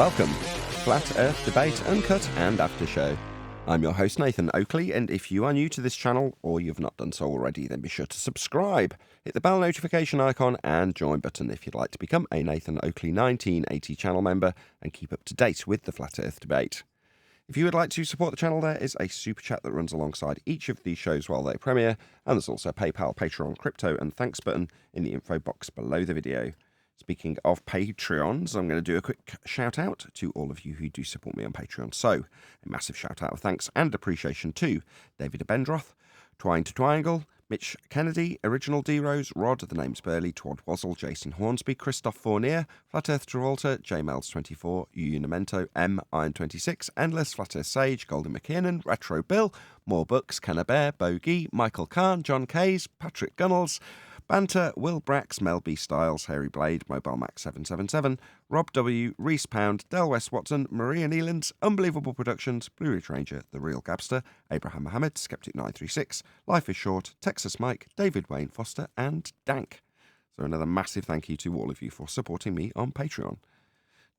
Welcome to Flat Earth Debate Uncut and After Show. I'm your host Nathan Oakley, and if you are new to this channel or you've not done so already, then be sure to subscribe, hit the bell notification icon and join button if you'd like to become a Nathan Oakley 1980 channel member and keep up to date with the Flat Earth Debate. If you would like to support the channel, there is a super chat that runs alongside each of these shows while they premiere, and there's also a PayPal, Patreon, crypto and thanks button in the info box below the video. Speaking of Patreons, I'm going to do a quick shout out to all of you who do support me on Patreon. So, a massive shout out of thanks and appreciation to David Abendroth, Twine to Triangle, Mitch Kennedy, Original D-Rose, Rod, The Name's Burley, Twad Wazzle, Jason Hornsby, Christoph Fournier, Flat Earth Travolta, JMels24, Unimento, M, Iron26, Endless, Flat Earth Sage, Golden McKiernan, Retro Bill, More Books, Kenna Bear, Bogey, Michael Kahn, John Kays, Patrick Gunnels, Banter, Will Brax, Mel B. Styles, Harry Blade, Mobile Max 777, Rob W, Reese Pound, Del West Watson, Maria Nealands, Unbelievable Productions, Blue Ridge Ranger, The Real Gabster, Abraham Mohammed, Skeptic 936, Life is Short, Texas Mike, David Wayne Foster, and Dank. So another massive thank you to all of you for supporting me on Patreon.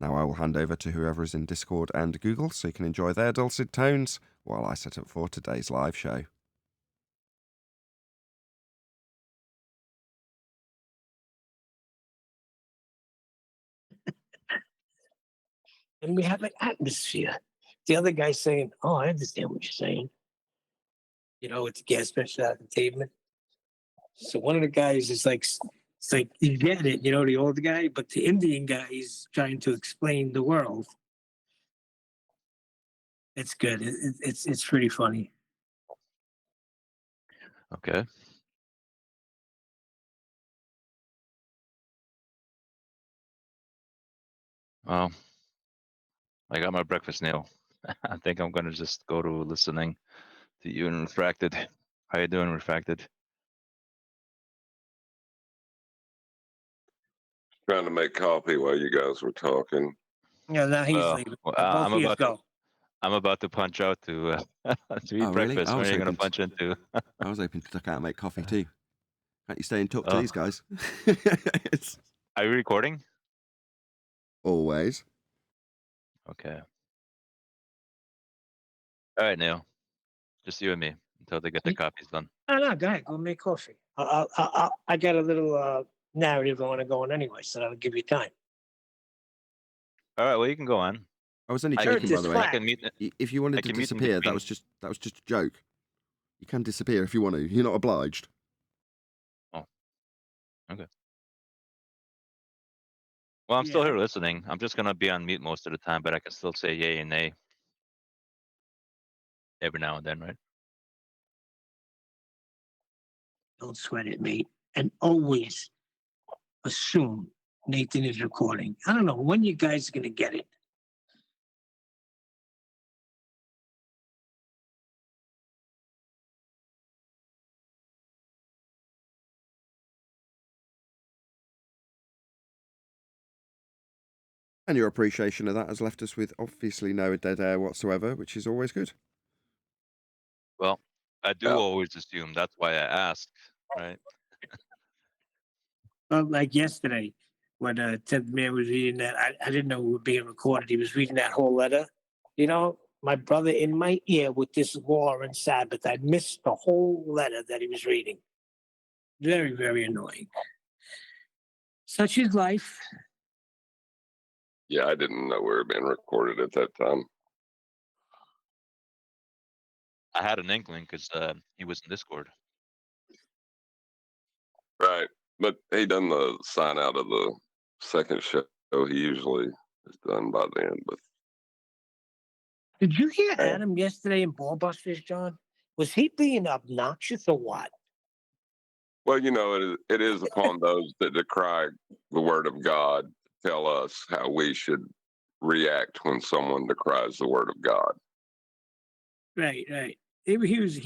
Now I will hand over to whoever is in Discord and Google so you can enjoy their dulcet tones while I set up for today's live show. And we have an atmosphere. The other guy's saying, "Oh, I understand what you're saying." You know, it's a gas special out the pavement. So one of the guys is like, it's like you get it, you know, the old guy, but the Indian guy is trying to explain the world. It's good. It's pretty funny. Okay. Well, I got my breakfast now. I think I'm gonna just go to listening to you and Refracted. How you doing, Refracted? Trying to make coffee while you guys were talking. Yeah, now he's leaving. Both of you go. I'm about to punch out to to eat Oh, really? breakfast. I When was are you gonna hoping punch into? I was hoping to duck out and make coffee too. Can't you stay and talk to these guys? Are you recording? Always. Okay. All right, Neil. Just you and me until they get their copies done. No, go ahead. Go make coffee. I got a little narrative I want to go on anyway, so that'll give you time. All right. Well, you can go on. I was only I joking, by just the way. flat. I can meet. If you wanted I to can meet in disappear, that between. was just a joke. You can disappear if you want to. You're not obliged. Oh. Okay. Well, I'm still Yeah. here listening. I'm just gonna be on mute most of the time, but I can still say yay and nay every now and then, right? Don't sweat it, mate. And always assume Nathan is recording. I don't know when you guys are going to get it. And your appreciation of that has left us with obviously no dead air whatsoever, which is always good. Well, I do Yeah. always assume. That's why I ask, right? Well, like yesterday, when Ted Mayer was reading that, I didn't know we were being recorded. He was reading that whole letter. You know, my brother in my ear with this law and Sabbath. I missed the whole letter that he was reading. Very, very annoying. Such is life. Yeah, I didn't know we were being recorded at that time. I had an inkling because he was in Discord. Right. But he done the sign out of the second show. He usually is done by then. But Did you hear Adam yesterday in Ballbusters, John? Was he being obnoxious or what? well, you know, it is upon those that decry the word of God to tell us how we should react when someone decries the word of God. Right. He was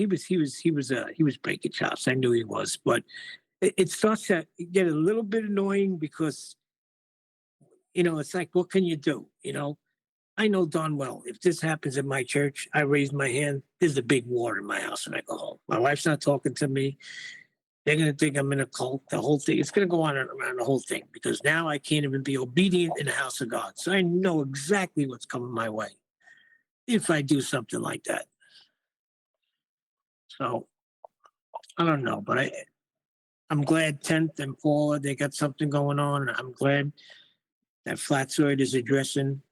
breaking chops. I knew he was, but it starts to get a little bit annoying because, you know, it's like, what can you do? You know, I know darn well if this happens in my church, I raise my hand. There's a big war in my house when I go home. My wife's not talking to me. They're going to think I'm in a cult. The whole thing. It's going to go on and around the whole thing because now I can't even be obedient in the house of God. So I know exactly what's coming my way if I do something like that. So I don't know, but I'm glad 10th and Paula, they got something going on. I'm glad that Flatzoid is addressing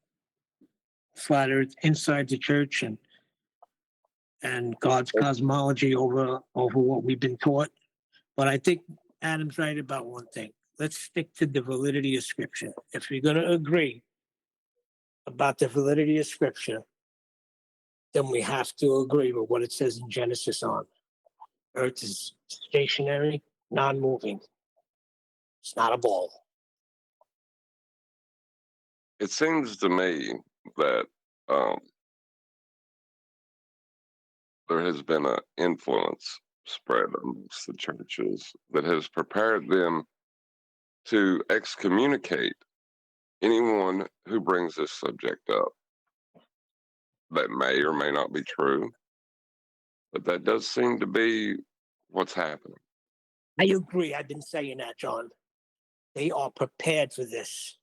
flat earth inside the church and God's cosmology over what we've been taught. But I think Adam's right about one thing. Let's stick to the validity of Scripture. If we're going to agree about the validity of Scripture, then we have to agree with what it says in Genesis on. Earth is stationary, non-moving. It's not a ball. It seems to me that there has been an influence spread amongst the churches that has prepared them to excommunicate anyone who brings this subject up. That may or may not be true, but that does seem to be what's happening. I agree. I've been saying that, John. They are prepared for this.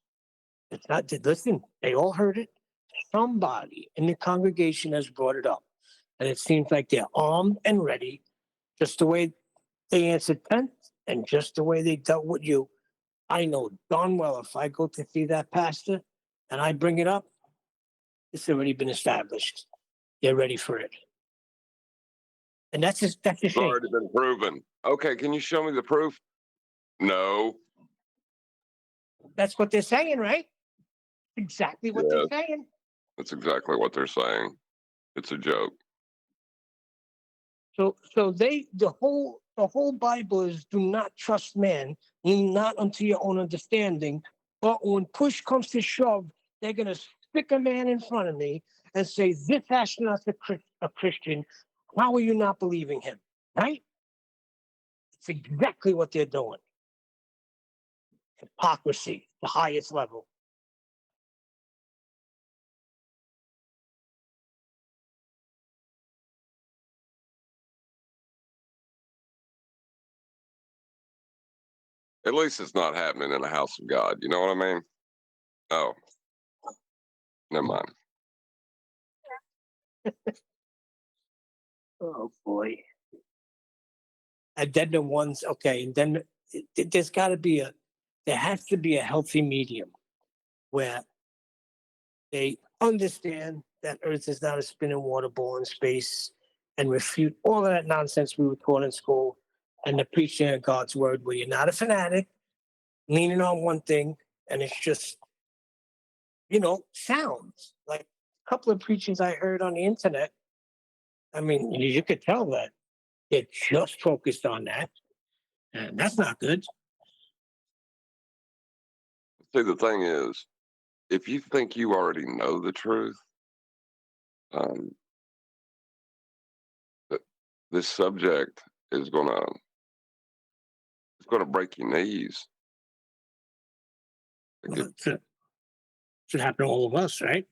It's not, listen, they all heard it. Somebody in the congregation has brought it up. And it seems like they're armed and ready, just the way they answered 10th and just the way they dealt with you. I know darn well if I go to see that pastor and I bring it up, it's already been established. They're ready for it. And that's a It's shame. already been proven. Okay, can you show me the proof? No. That's what they're saying, right? Exactly what they're saying. That's exactly what they're saying. It's a joke. So the whole Bible is do not trust man, lean not unto your own understanding. But when push comes to shove, they're gonna stick a man in front of me and say, this astronaut's a Christian. How are you not believing him? Right? It's exactly what they're doing. Hypocrisy, the highest level. At least it's not happening in the house of God. You know what I mean? Oh, never mind. Oh boy. And then the ones, okay, and then there's got to be there has to be a healthy medium where they understand that Earth is not a spinning water ball in space and refute all of that nonsense we were taught in school and the preaching of God's word, where you're not a fanatic, leaning on one thing, and it's just, sounds like a couple of preachings I heard on the internet. I mean, you could tell that they're just focused on that, and that's not good. See, the thing is, if you think you already know the truth, this subject is gonna break your knees. Well, it should happen to all of us, right?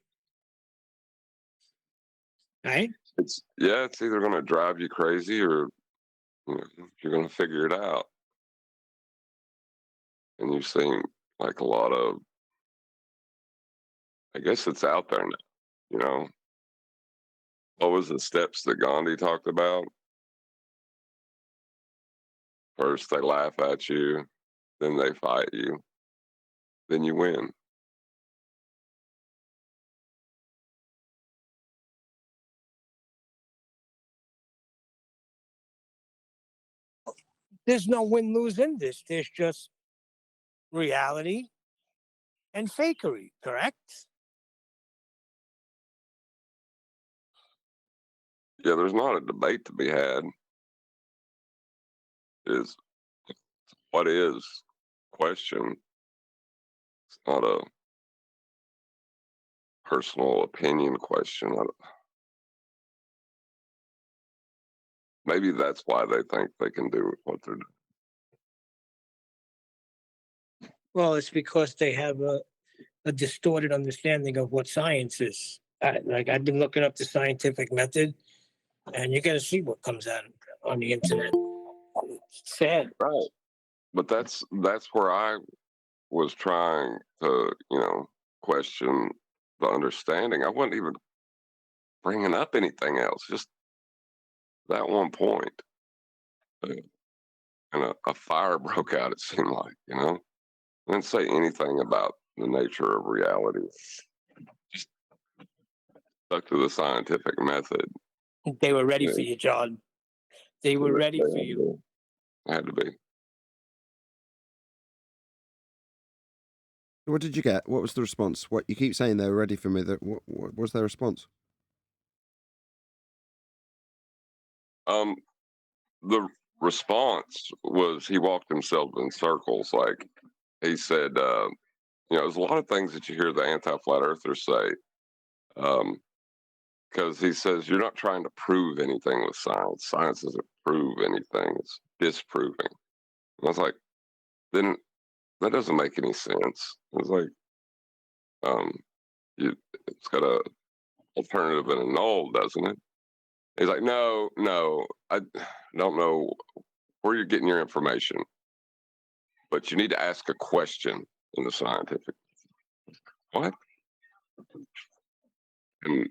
Right? It's either gonna drive you crazy or you're gonna figure it out. And you've seen like a lot of, I guess it's out there now. What was the steps that Gandhi talked about? First they laugh at you, then they fight you, then you win. There's no win-lose in this. There's just reality and fakery, correct? Yeah, there's not a debate to be had. Is what is question. It's not a personal opinion question. Maybe that's why they think they can do what they're doing. Well, it's because they have a distorted understanding of what science is. Like I've been looking up the scientific method, and you're going to see what comes out on the internet. Sad. Right. But that's where I was trying to, question the understanding. I wasn't even bringing up anything else, just that one point. Uh, And a fire broke out, it seemed like, I didn't say anything about the nature of reality. Just stuck to the scientific method. They were ready Yeah, for you, John. They were ready they for you. had to be. What did you get? What was the response? What you keep saying they were ready for me. What was their response? Um, the response was he walked himself in circles. Like he said, there's a lot of things that you hear the anti-flat earthers say. Because he says you're not trying to prove anything with science. Science doesn't prove anything; it's disproving. And I was like, then that doesn't make any sense. It's like, um, it's got a alternative and a null, doesn't it? He's like, no, I don't know where you're getting your information, but you need to ask a question in the scientific. What? And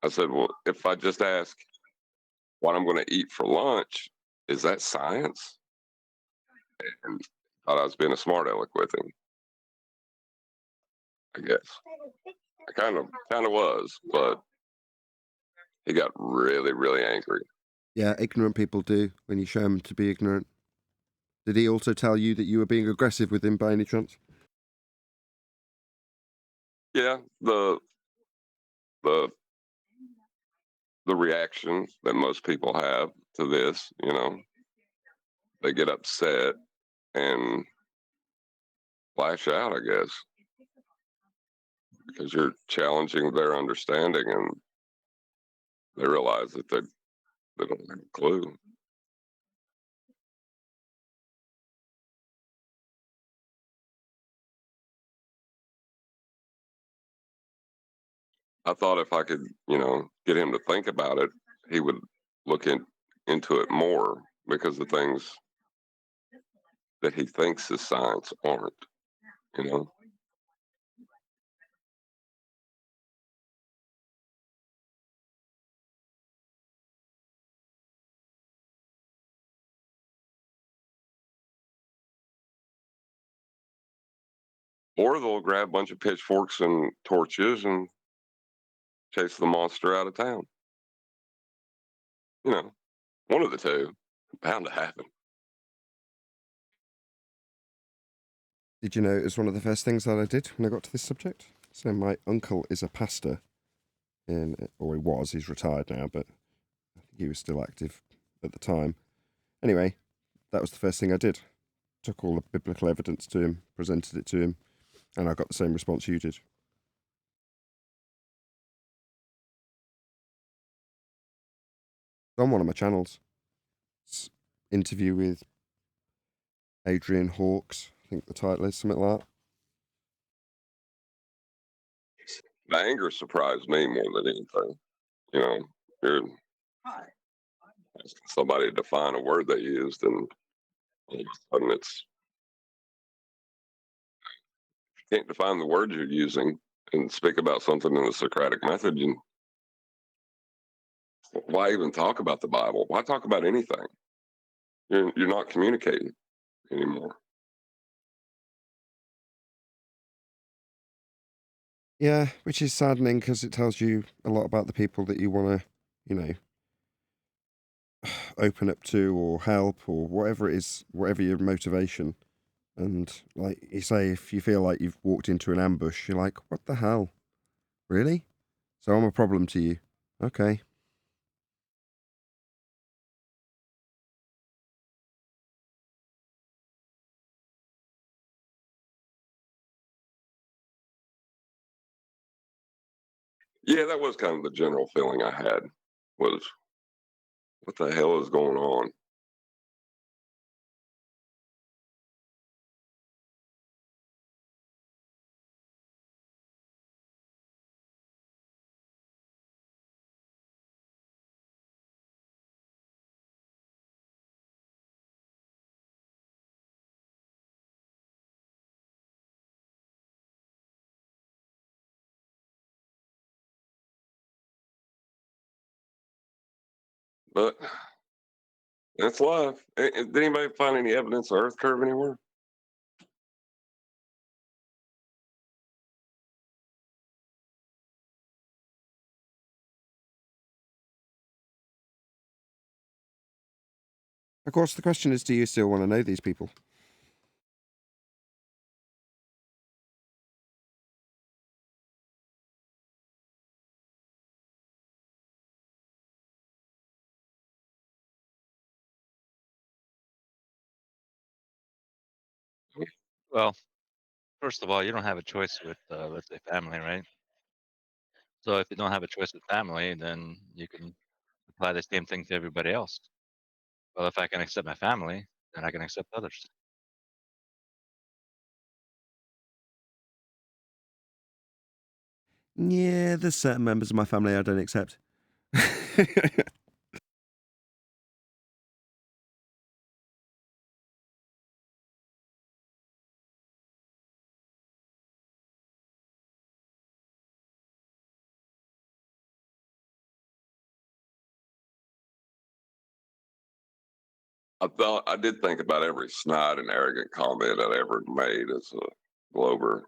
I said, well, if I just ask what I'm going to eat for lunch, is that science? And thought I was being a smart aleck with him. I guess I kind of was, but he got really, really angry. Yeah, ignorant people do when you show them to be ignorant. Did he also tell you that you were being aggressive with him by any chance? Yeah, the the reaction that most people have to this, they get upset and lash out, I guess, because you're challenging their understanding and they realize that they don't have a clue. I thought if I could, get him to think about it, he would look into it more because the things that he thinks is science aren't, you know. Or they'll grab a bunch of pitchforks and torches and chase the monster out of town. One of the two, bound to happen. Did you know it was one of the first things that I did when I got to this subject? So my uncle is a pastor, or he was. He's retired now, but I think he was still active at the time. Anyway, that was the first thing I did. Took all the biblical evidence to him, presented it to him, and I got the same response you did. On one of my channels, it's interview with Adrian Hawkes, I think the title is something like that. The anger surprised me more than anything. You're asking somebody to define a word they used, and all of a sudden you can't define the word you're using and speak about something in the Socratic method. Why even talk about the Bible? Why talk about anything? You're not communicating anymore. Yeah, which is saddening because it tells you a lot about the people that you want to, open up to or help or whatever it is, whatever your motivation. And like you say, if you feel like you've walked into an ambush, you're like, what the hell? Really? So I'm a problem to you. Okay. Yeah, that was kind of the general feeling I had was, what the hell is going on? But that's life. Did anybody find any evidence of Earth curve anywhere? Of course, the question is, do you still want to know these people? Well, first of all, you don't have a choice with, let's say, family, right? So if you don't have a choice with family, then you can apply the same thing to everybody else. Well, if I can accept my family, then I can accept others. Yeah, there's certain members of my family I don't accept. I did think about every snide and arrogant comment I ever made as a Glober.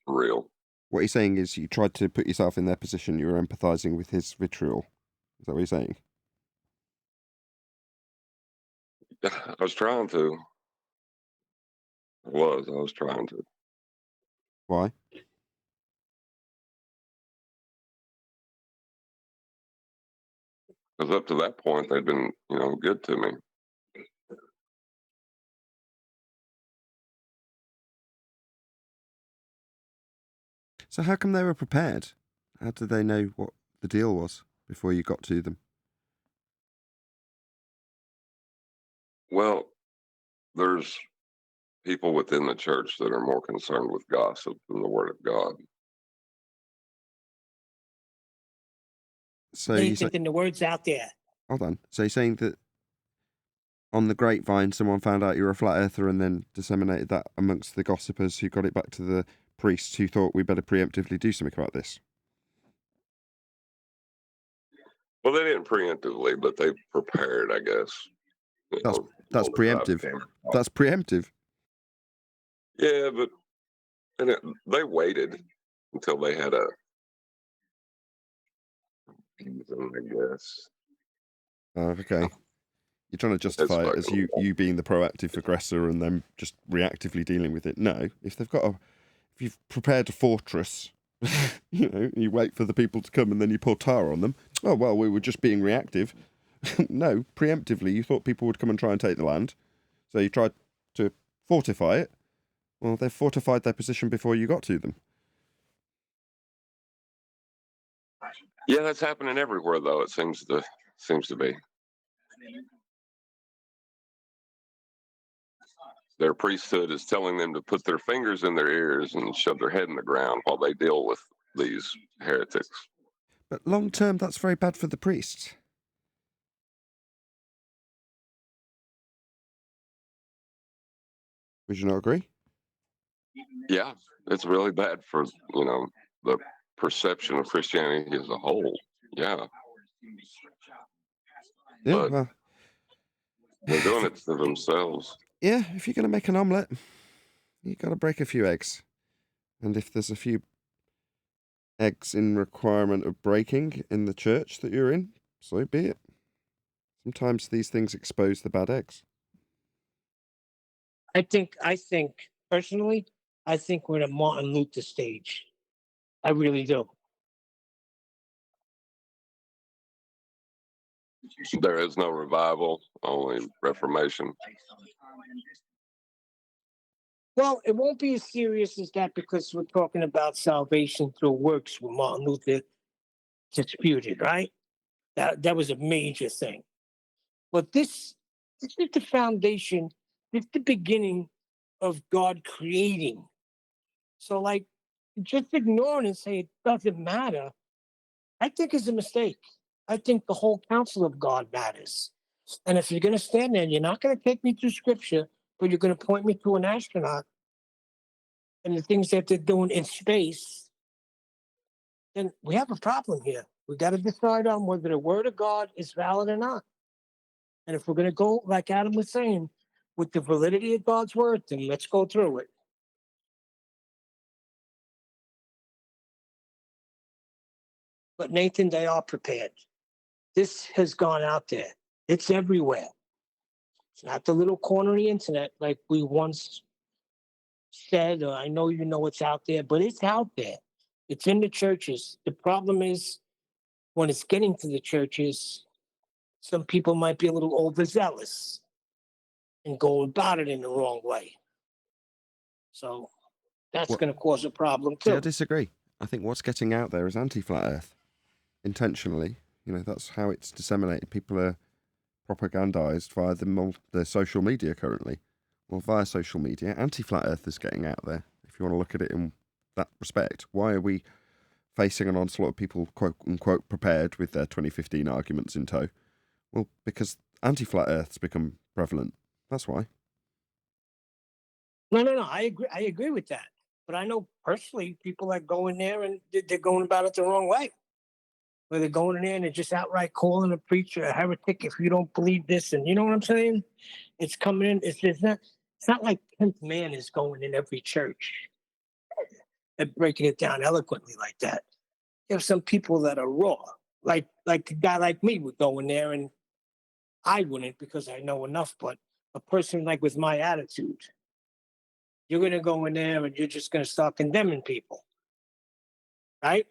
Real. What you're saying is you tried to put yourself in their position, you were empathizing with his vitriol. Is that what you're saying? I was trying to. I was trying to. Why? Because up to that point, they'd been, good to me. So how come they were prepared? How did they know what the deal was before you got to them? Well, there's people within the church that are more concerned with gossip than the Word of God. So They you say, thinking the word's out there. hold on. So you're saying that on the grapevine, someone found out you were a flat earther and then disseminated that amongst the gossipers who got it back to the priests who thought we better preemptively do something about this? Well, they didn't preemptively, but they prepared, I guess. That's preemptive. That's preemptive. Yeah, but they waited until they had a, I guess. Oh, okay. You're trying to justify it as you being the proactive aggressor and them just reactively dealing with it. No, if you've prepared a fortress, you wait for the people to come and then you pour tar on them. Oh, well, we were just being reactive. No, preemptively, you thought people would come and try and take the land. So you tried to fortify it. Well, they've fortified their position before you got to them. Yeah, that's happening everywhere, though. It seems to be. Their priesthood is telling them to put their fingers in their ears and shove their head in the ground while they deal with these heretics. But long term, that's very bad for the priests. Would you not agree? Yeah, it's really bad for, the perception of Christianity as a whole. Yeah. Yeah, But well, they're doing it to themselves. yeah, if you're going to make an omelette, you got to break a few eggs. And if there's a few eggs in requirement of breaking in the church that you're in, so be it. Sometimes these things expose the bad eggs. I think personally, I think we're in a Martin Luther stage. I really do. There is no revival, only Reformation. Well, it won't be as serious as that because we're talking about salvation through works with Martin Luther disputed, right? That was a major thing. But this is the foundation, this is the beginning of God creating. So like just ignore it and say it doesn't matter, I think is a mistake. I think the whole counsel of God matters. And if you're going to stand there, and you're not going to take me through scripture, but you're going to point me to an astronaut, and the things that they're doing in space, then we have a problem here. We got to decide on whether the word of God is valid or not. And if we're going to go, like Adam was saying, with the validity of God's word, then let's go through it. But Nathan, they are prepared. This has gone out there. It's everywhere. It's not the little corner of the internet like we once said, or I know you know it's out there, but it's out there. It's in the churches. The problem is when it's getting to the churches, some people might be a little overzealous and go about it in the wrong way. So that's What- going to cause a problem See, I too. disagree. I think what's getting out there is anti-flat Earth, intentionally. You know, that's how it's disseminated. People are propagandized via the social media currently. Well, via social media, anti-flat Earth is getting out there. If you want to look at it in that respect, why are we facing an onslaught of people, quote unquote, prepared with their 2015 arguments in tow? Well, because anti-flat Earth's become prevalent. That's why. No. I agree with that. But I know personally people that go in there and they're going about it the wrong way. Where they're going in there and they're just outright calling a preacher a heretic if you don't believe this. And you know what I'm saying? It's coming in. It's not like 10th man is going in every church and breaking it down eloquently like that. You have some people that are raw. Like a guy like me would go in there, and I wouldn't because I know enough, but a person like with my attitude, you're going to go in there and you're just going to start condemning people, right?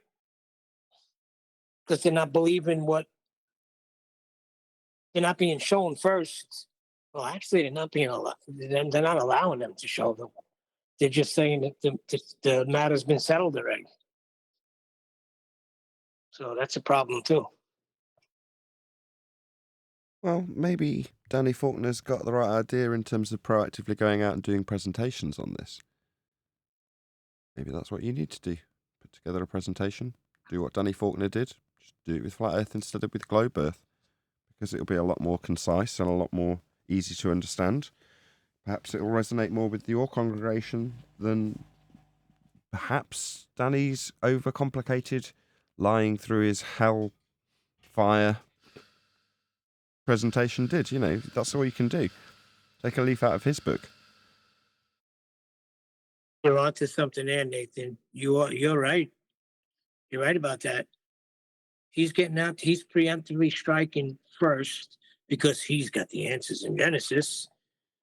Because they're not believing what they're not being shown first. Well, actually, they're not being allowed. They're not allowing them to show them. They're just saying that the matter's been settled already. So that's a problem too. Well, maybe Danny Faulkner's got the right idea in terms of proactively going out and doing presentations on this. Maybe that's what you need to do. Put together a presentation. Do what Danny Faulkner did. Just do it with flat Earth instead of with globe Earth. Because it'll be a lot more concise and a lot more easy to understand. Perhaps it'll resonate more with your congregation than perhaps Danny's overcomplicated, lying through his hellfire presentation did. You know, that's all you can do. Take a leaf out of his book. You're onto something there, Nathan. You're right. You're right about that. He's getting out. He's preemptively striking first because he's got the answers in Genesis.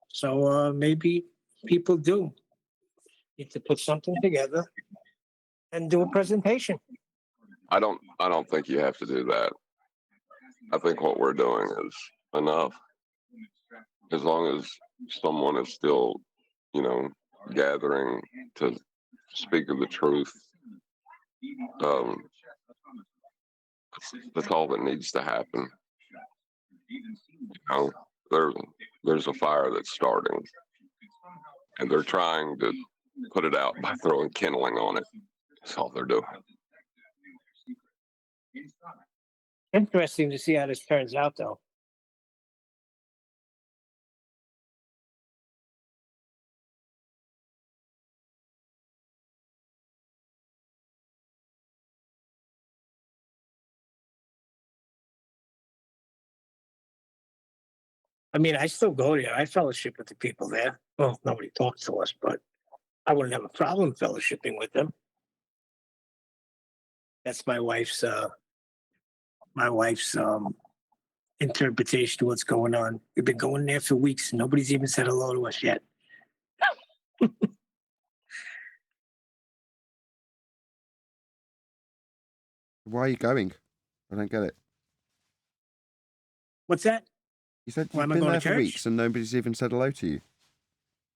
So maybe people do need to put something together and do a presentation. I don't think you have to do that. I think what we're doing is enough. As long as someone is still, gathering to speak of the truth, that's all that needs to happen. There's a fire that's starting, and they're trying to put it out by throwing kindling on it. That's all they're doing. Interesting to see how this turns out, though. I mean, I still go there. I fellowship with the people there. Well, nobody talks to us, but I wouldn't have a problem fellowshipping with them. That's my wife's interpretation of what's going on. We've been going there for weeks and nobody's even said hello to us yet. Why are you going? I don't get it. What's that? You said Why you've am I been going there to for church? weeks and nobody's even said hello to you.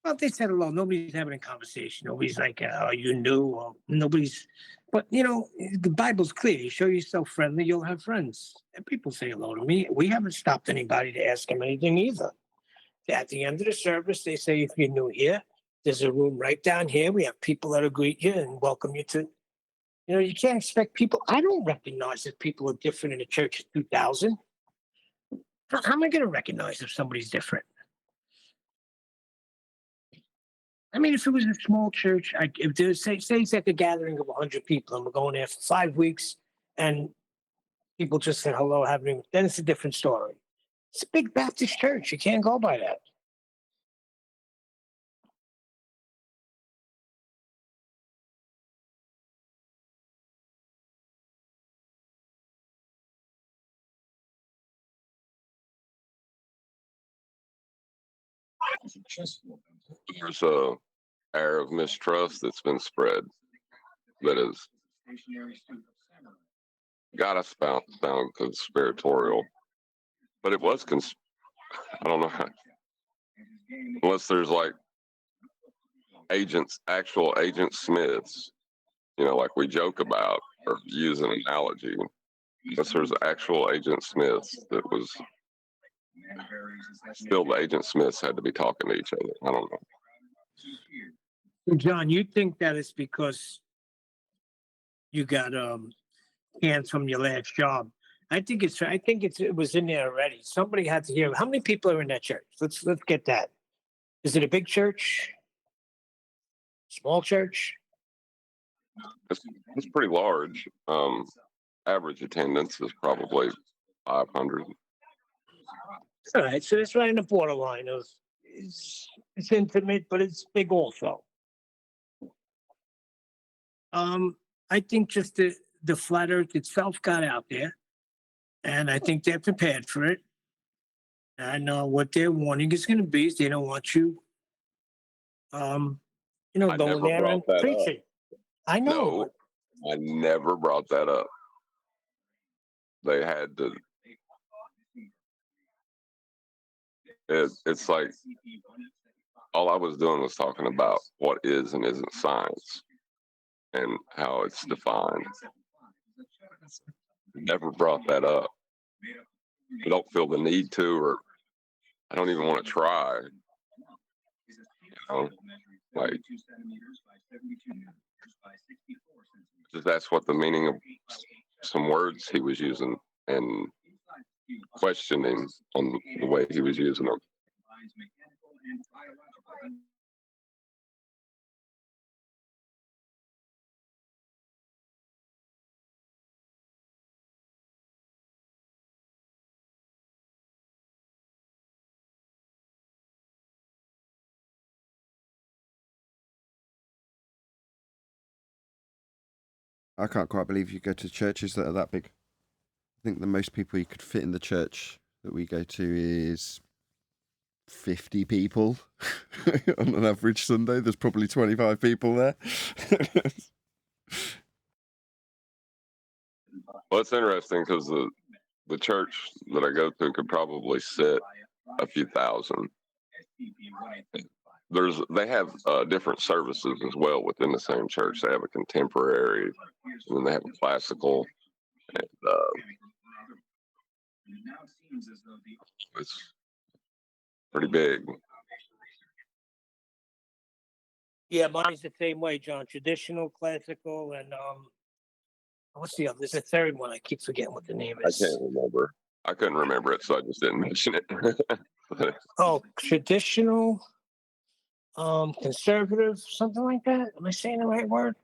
Well, they said hello. Nobody's having a conversation. Nobody's like, "Are you new?" Or nobody's. But the Bible's clear. You show yourself friendly, you'll have friends. And people say hello to me. We haven't stopped anybody to ask them anything either. At the end of the service, they say, if you're new here, there's a room right down here. We have people that'll greet you and welcome you to. You can't expect people. I don't recognize that people are different in the church of 2000. How am I going to recognize if somebody's different? I mean, if it was a small church, if there's say it's like a gathering of 100 people and we're going there for 5 weeks and people just said hello, having then it's a different story. It's a big Baptist church. You can't go by that. There's a air of mistrust that's been spread that has got us sound conspiratorial, but it was I don't know unless there's like actual agent Smiths, like we joke about or use an analogy. Unless there's actual agent Smiths that was still the agent Smiths had to be talking to each other. I don't know. John, you think that it's because you got canned from your last job? I think it was in there already. Somebody had to hear. How many people are in that church? Let's get that. Is it a big church? Small church? It's pretty large. Average attendance is probably 500. All right, so it's right in the borderline of it's intimate, but it's big also. I think just the flat Earth itself got out there, and I think they're prepared for it. I know what their warning is going to be is they don't want you, I going never there and brought that up. preaching. I know. No, I never brought that up. They had to. It's like all I was doing was talking about what is and isn't science and how it's defined. Never brought that up. I don't feel the need to, or I don't even want to try. Like, just that's what the meaning of some words he was using and questioning on the way he was using them. I can't quite believe you go to churches that are that big. I think the most people you could fit in the church that we go to is 50 people on an average Sunday. There's probably 25 people there. Well, it's interesting because the church that I go to could probably sit a few thousand. They have different services as well within the same church. They have a contemporary, and then they have a classical, and it's pretty big. Yeah, mine's the same way, John. Traditional, classical, and what's the other? There's a third one. I keep forgetting what the name I is. can't remember. I couldn't remember it, so I just didn't mention it. Oh, traditional, conservative, something like that. Am I saying the right word?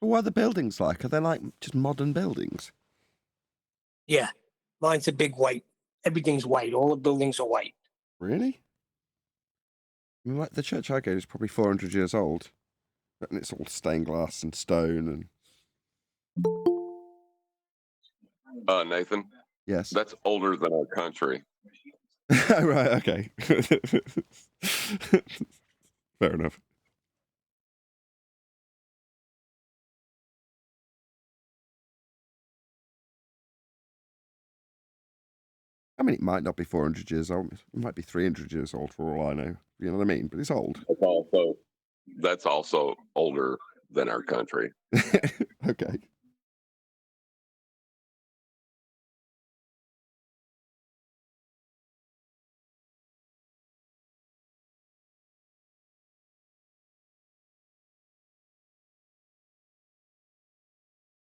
What are the buildings like? Are they like just modern buildings? Yeah, mine's a big white. Everything's white. All the buildings are white. Really? I mean, like the church I go to is probably 400 years old, and it's all stained glass and stone and. Nathan, Yes. that's older than our country. Right. Okay. Fair enough. I mean, it might not be 400 years old. It might be 300 years old for all I know. You know what I mean? But it's old. That's also older than our country. Okay.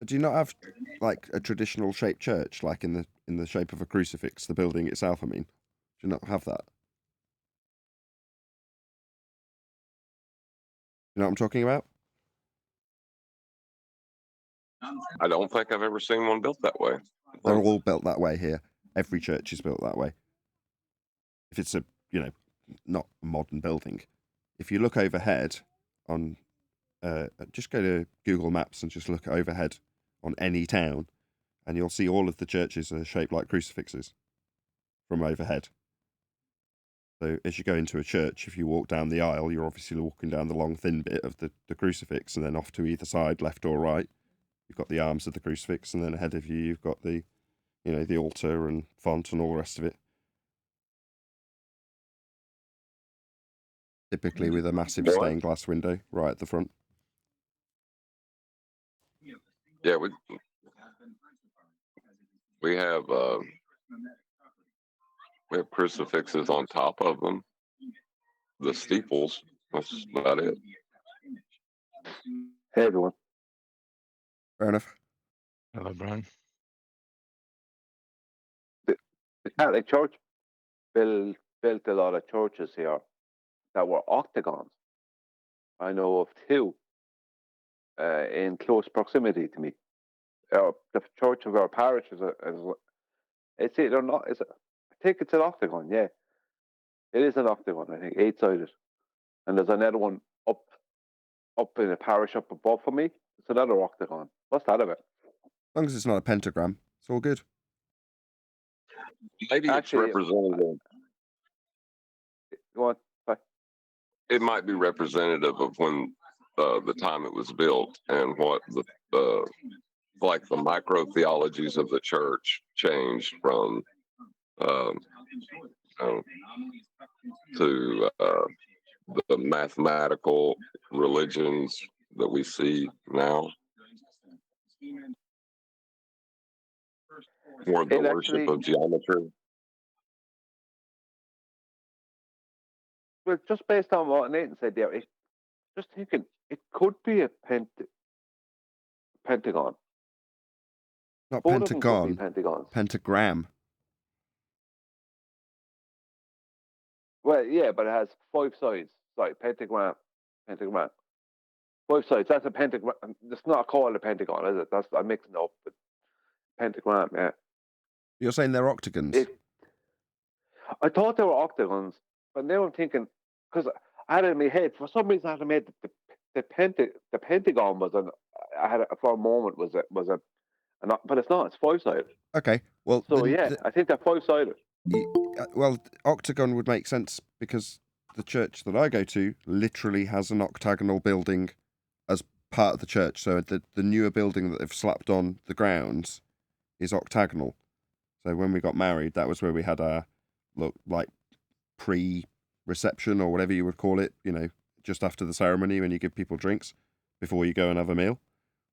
Do you not have like a traditional shaped church, like in the shape of a crucifix, the building itself? I mean, do you not have that? You know what I'm talking about? I don't think I've ever seen one built that way. They're all built that way here. Every church is built that way. If it's a, not a modern building. If you look overhead on, just go to Google Maps and just look overhead on any town, and you'll see all of the churches are shaped like crucifixes from overhead. So as you go into a church, if you walk down the aisle, you're obviously walking down the long, thin bit of the crucifix, and then off to either side, left or right, you've got the arms of the crucifix, and then ahead of you, you've got the, the altar and font and all the rest of it. Typically with a massive stained glass window right at the front. Yeah, we have crucifixes on top of them. The steeples. That's about it. Hey everyone. Fair enough. Hello, Brian. The Catholic Church built a lot of churches here that were octagons. I know of two in close proximity to me. The church of our parish is it's either not. I think it's an octagon. Yeah, it is an octagon. I think 8-sided, and there's another one up in a parish up above for me. It's another octagon. What's that about? As long as it's not a pentagram, it's all good. Maybe Actually, it's representative. Go on. Bye. It might be representative of when the time it was built and what the like the micro theologies of the church changed from to the mathematical religions that we see now, or the worship of geometry. Well, just based on what Nathan said there, just thinking it could be a pentagon. Not Both of them could pentagon, be pentagons. pentagram. Well, yeah, but it has 5 sides. Sorry, pentagram. 5 sides. That's a pentagram. It's not called a pentagon, is it? I'm mixing up. But pentagram, yeah. You're saying they're octagons? I thought they were octagons, but now I'm thinking, because I had it in my head, for some reason I had made the pentagon was for a moment was a but it's not. It's 5-sided. Okay, well. So I think they're 5-sided. Well, octagon would make sense because the church that I go to literally has an octagonal building as part of the church. So the newer building that they've slapped on the grounds is octagonal. So when we got married, that was where we had our pre-reception or whatever you would call it, just after the ceremony when you give people drinks before you go and have a meal.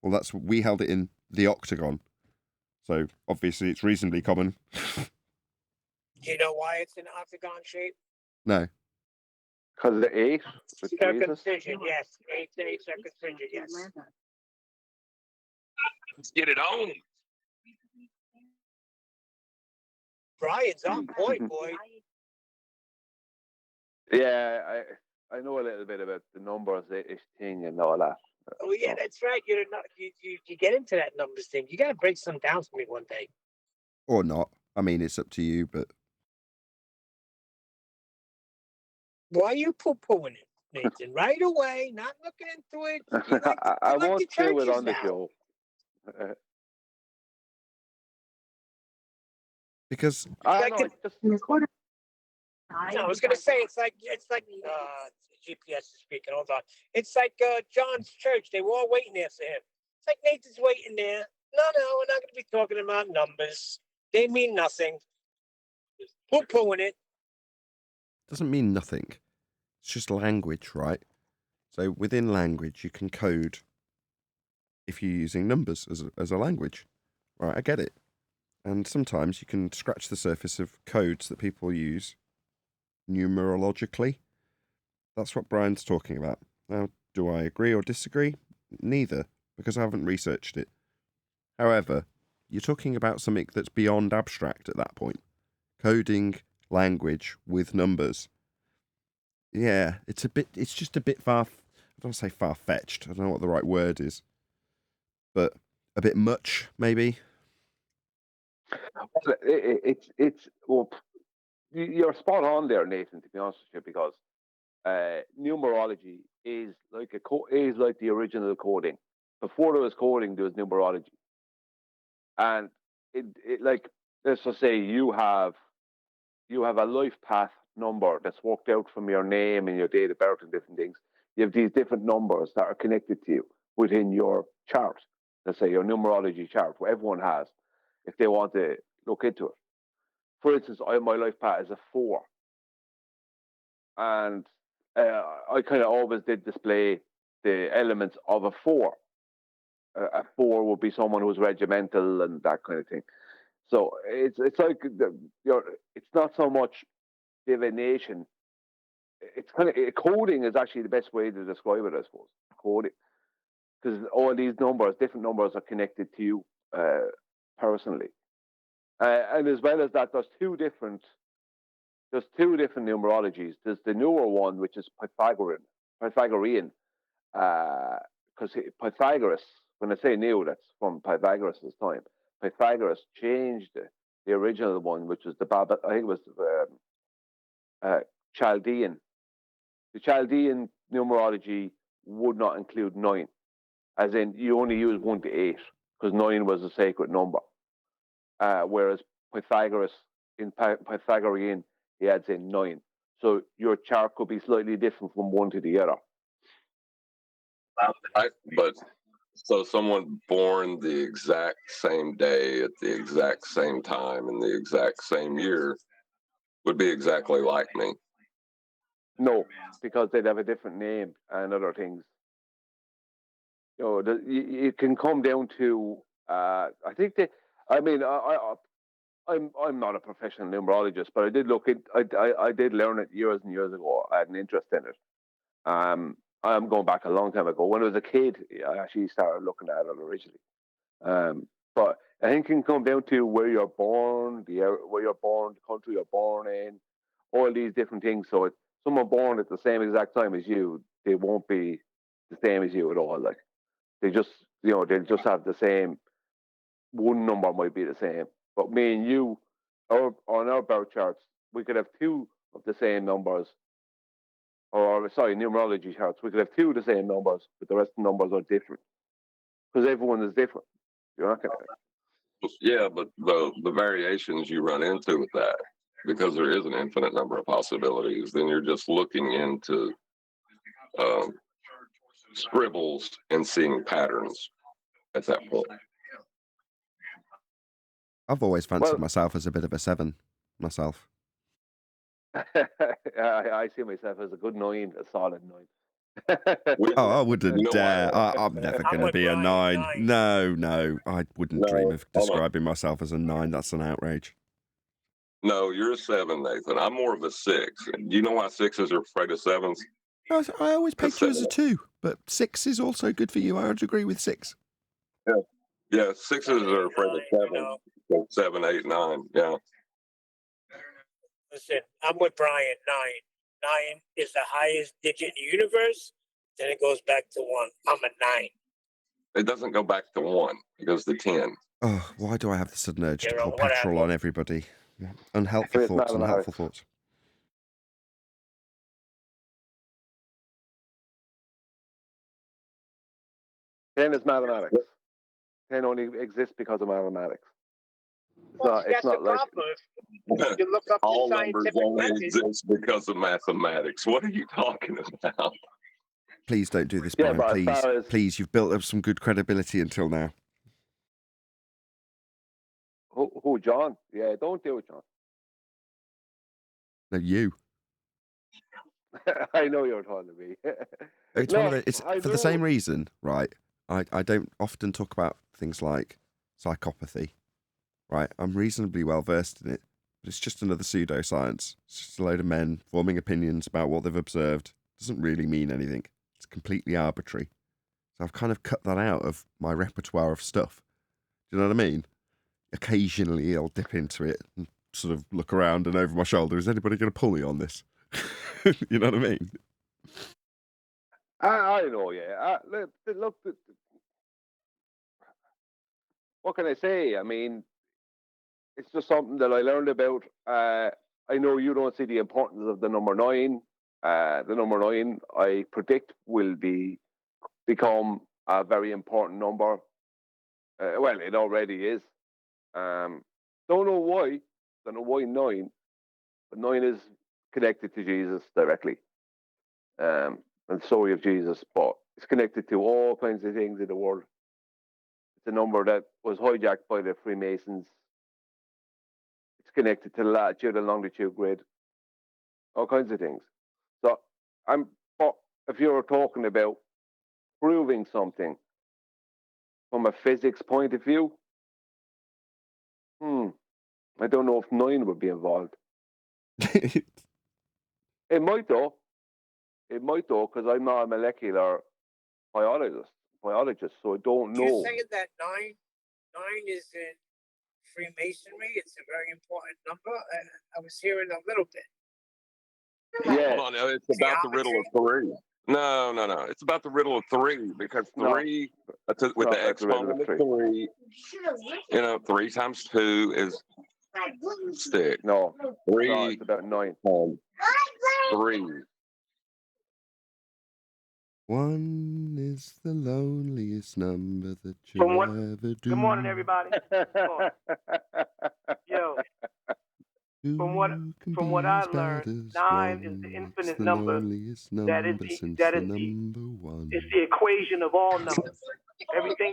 Well, we held it in the octagon. So obviously it's reasonably common. Do you know why it's an octagon shape? No. Because of the 8? Circumcision, yes. 8-day circumcision, yes. Let's get it on. Brian's on point, boy. Yeah, I know a little bit about the numbers thing and all that. Oh yeah, that's right. You're not you get into that numbers thing. You got to break some down for me one day. Or not. I mean, it's up to you, but why are you poo-pooing it, Nathan? Right away, not looking into it. I won't do it on the show. Because I was gonna say it's like GPS is speaking. Hold on. It's like John's church. They were all waiting there for him. It's like Nathan's waiting there. No, we're not gonna be talking about numbers. They mean nothing. Poo-pooing it. Doesn't mean nothing. It's just language, right? So within language, you can code if you're using numbers as a language. Right, I get it. And sometimes you can scratch the surface of codes that people use numerologically. That's what Brian's talking about. Now, do I agree or disagree? Neither, because I haven't researched it. However, you're talking about something that's beyond abstract at that point. Coding language with numbers. Yeah, it's just a bit far don't want to say far-fetched. I don't know what the right word is, but a bit much, maybe. Well, well, you're spot on there, Nathan. To be honest with you, because numerology is like the original coding. Before there was coding, there was numerology, and it like, let's just say you have a life path number that's worked out from your name and your date of birth and different things. You have these different numbers that are connected to you within your chart. Let's say your numerology chart, where everyone has, if they want to look into it. For instance, my life path is a 4, and I kind of always did display the elements of a 4. A 4 would be someone who's regimental and that kind of thing. So it's like it's not so much divination. It's kind of coding is actually the best way to describe it, I suppose. Coding, because all these numbers, different numbers, are connected to you personally, and as well as that, there's two different numerologies. There's the newer one, which is Pythagorean, because Pythagoras. When I say new, that's from Pythagoras' time. Pythagoras changed the original one, which was I think it was Chaldean. The Chaldean numerology would not include 9, as in you only use 1 to 8, because 9 was a sacred number. Whereas Pythagoras, in Pythagorean, he adds in 9. So your chart could be slightly different from one to the other. But so someone born the exact same day at the exact same time in the exact same year would be exactly like me. No, because they'd have a different name and other things. You know, it can come down to. I think that. I mean, I'm not a professional numerologist, but I did look at. I did learn it years and years ago. I had an interest in it. I'm going back a long time ago. When I was a kid, I actually started looking at it originally. But I think it can come down to where you're born, where you're born, the country you're born in, all these different things. So if someone born at the same exact time as you, they won't be the same as you at all. Like they just, they'll just have the same. One number might be the same, but me and you, on our birth charts, we could have 2 of the same numbers. Or sorry, numerology charts. We could have 2 of the same numbers, but the rest of the numbers are different because everyone is different. You're not going to. Yeah, but the variations you run into with that, because there is an infinite number of possibilities, then you're just looking into scribbles and seeing patterns at that point. I've always fancied myself as a bit of a 7 myself. I see myself as a good 9, a solid 9. I wouldn't dare. I'm never going to be a 9. No. I wouldn't dream of describing myself as a 9. That's an outrage. No, you're a 7, Nathan. I'm more of a 6. Do you know why 6s are afraid of 7s? I always picked you as a 2, but 6 is also good for you. I would agree with 6. Yeah, 6s are afraid of 7. 7, 8, 9. Yeah. Listen, I'm with Brian. 9. 9 is the highest digit in the universe. Then it goes back to 1. I'm a 9. It doesn't go back to 1. It goes to 10. Oh, why do I have the sudden urge to pour petrol on everybody? Unhelpful thoughts. 10 is mathematics. 10 only exists because of mathematics. It's not like you look up all the numbers scientific only method. exist because of mathematics. What are you talking about? Please don't do this, Brian. Please. You've built up some good credibility until now. Who, John? Yeah, don't do it, John. No, you. I know you're talking to me. It's for the same reason, right? I don't often talk about things like psychopathy, right? I'm reasonably well versed in it, but it's just another pseudoscience. It's just a load of men forming opinions about what they've observed. It doesn't really mean anything. It's completely arbitrary. So I've kind of cut that out of my repertoire of stuff. Do you know what I mean? Occasionally I'll dip into it and sort of look around and over my shoulder. Is anybody going to pull me on this? You know what I mean? I know, yeah. Look, what can I say? I mean, it's just something that I learned about. I know you don't see the importance of the number 9. The number 9, I predict, will become a very important number. Well, it already is. Don't know why. Don't know why 9, but 9 is connected to Jesus directly. And the story of Jesus, but it's connected to all kinds of things in the world. It's a number that was hijacked by the Freemasons. It's connected to the latitude and longitude grid, all kinds of things. So but if you're talking about proving something from a physics point of view, I don't know if 9 would be involved. It might though, because I'm not a molecular biologist, so I don't know. You're saying that nine is in Freemasonry. It's a very important number. I was hearing a little bit. Yeah. Hold on, it's about the riddle of 3. No. It's about the riddle of 3 because 3 with the exponent of 3. 3 times 2 is 6. No, 3 it's about 9. 3. 1 is the loneliest number that From you'll what- ever do. Good morning, everybody. Yo, from what I learned, 9 is the infinite number. That is the 1. It's the equation of all numbers. Everything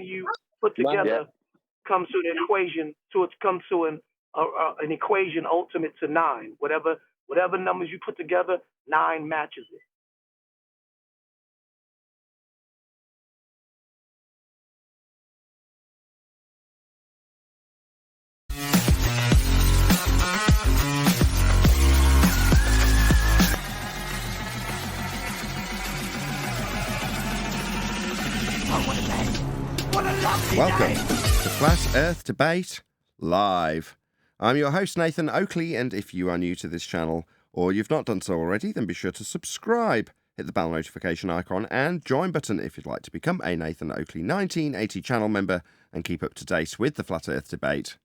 you put together comes to an equation. So it comes to an equation ultimate to 9. Whatever numbers you put together, 9 matches it. Welcome to Flat Earth Debate Live. I'm your host, Nathan Oakley, and if you are new to this channel, or you've not done so already, then be sure to subscribe, hit the bell notification icon, and join button if you'd like to become a Nathan Oakley 1980 channel member and keep up to date with the Flat Earth Debate.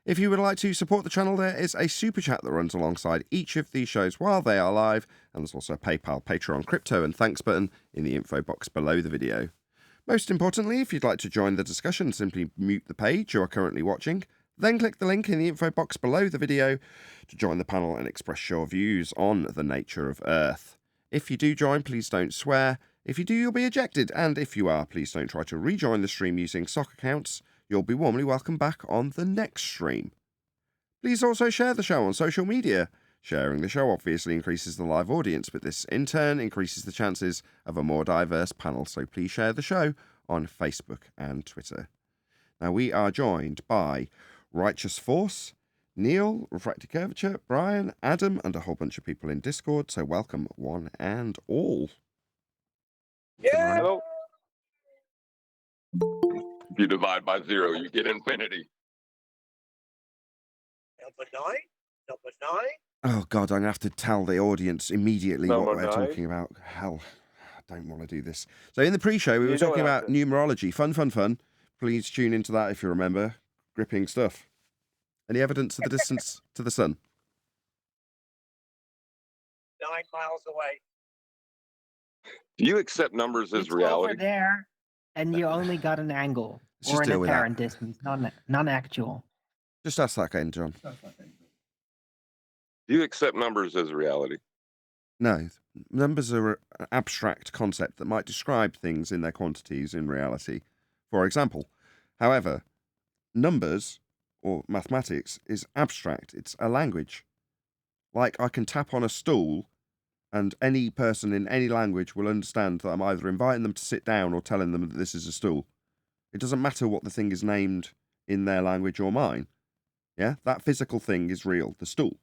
If you would like to support the channel, there is a super chat that runs alongside each of these shows while they are live, and there's also a PayPal, Patreon, crypto, and thanks button in the info box below the video. Most importantly, if you'd like to join the discussion, simply mute the page you are currently watching, then click the link in the info box below the video to join the panel and express your views on the nature of Earth. If you do join, please don't swear. If you do, you'll be ejected, and if you are, please don't try to rejoin the stream using sock accounts. You'll be warmly welcomed back on the next stream. Please also share the show on social media. Sharing the show obviously increases the live audience, but this in turn increases the chances of a more diverse panel, so please share the show on Facebook and Twitter. Now we are joined by Righteous Force, Neil, Refracted Curvature, Brian, Adam, and a whole bunch of people in Discord, so welcome one and all. Yeah. Hello. If you divide by 0, you get infinity. Number 9. Oh God, I'm going to have to tell the audience immediately what Number we're 9. talking about. Hell, I don't want to do this. So in the pre-show, we were You don't talking have about to. numerology. Fun. Please tune into that if you remember. Gripping stuff. Any evidence of the distance to the sun? 9 miles away. Do you accept numbers as It's reality? over there, and you only got an angle Let's or just an deal with that. apparent distance, non-actual. Just ask that again, John. Do you accept numbers as reality? No, numbers are an abstract concept that might describe things in their quantities in reality. For example, however, numbers or mathematics is abstract. It's a language. Like I can tap on a stool and any person in any language will understand that I'm either inviting them to sit down or telling them that this is a stool. It doesn't matter what the thing is named in their language or mine. Yeah, that physical thing is real, the stool.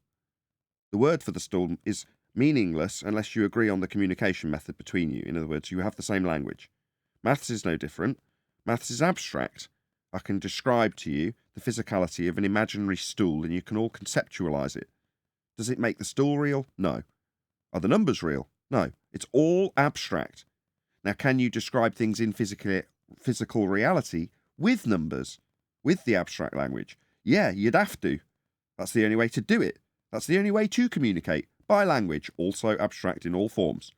The word for the stool is meaningless unless you agree on the communication method between you. In other words, you have the same language. Maths is no different. Maths is abstract. I can describe to you the physicality of an imaginary stool and you can all conceptualize it. Does it make the stool real? No. Are the numbers real? No, it's all abstract. Now, can you describe things in physical reality with numbers, with the abstract language? Yeah, you'd have to. That's the only way to do it. That's the only way to communicate, by language, also abstract in all forms.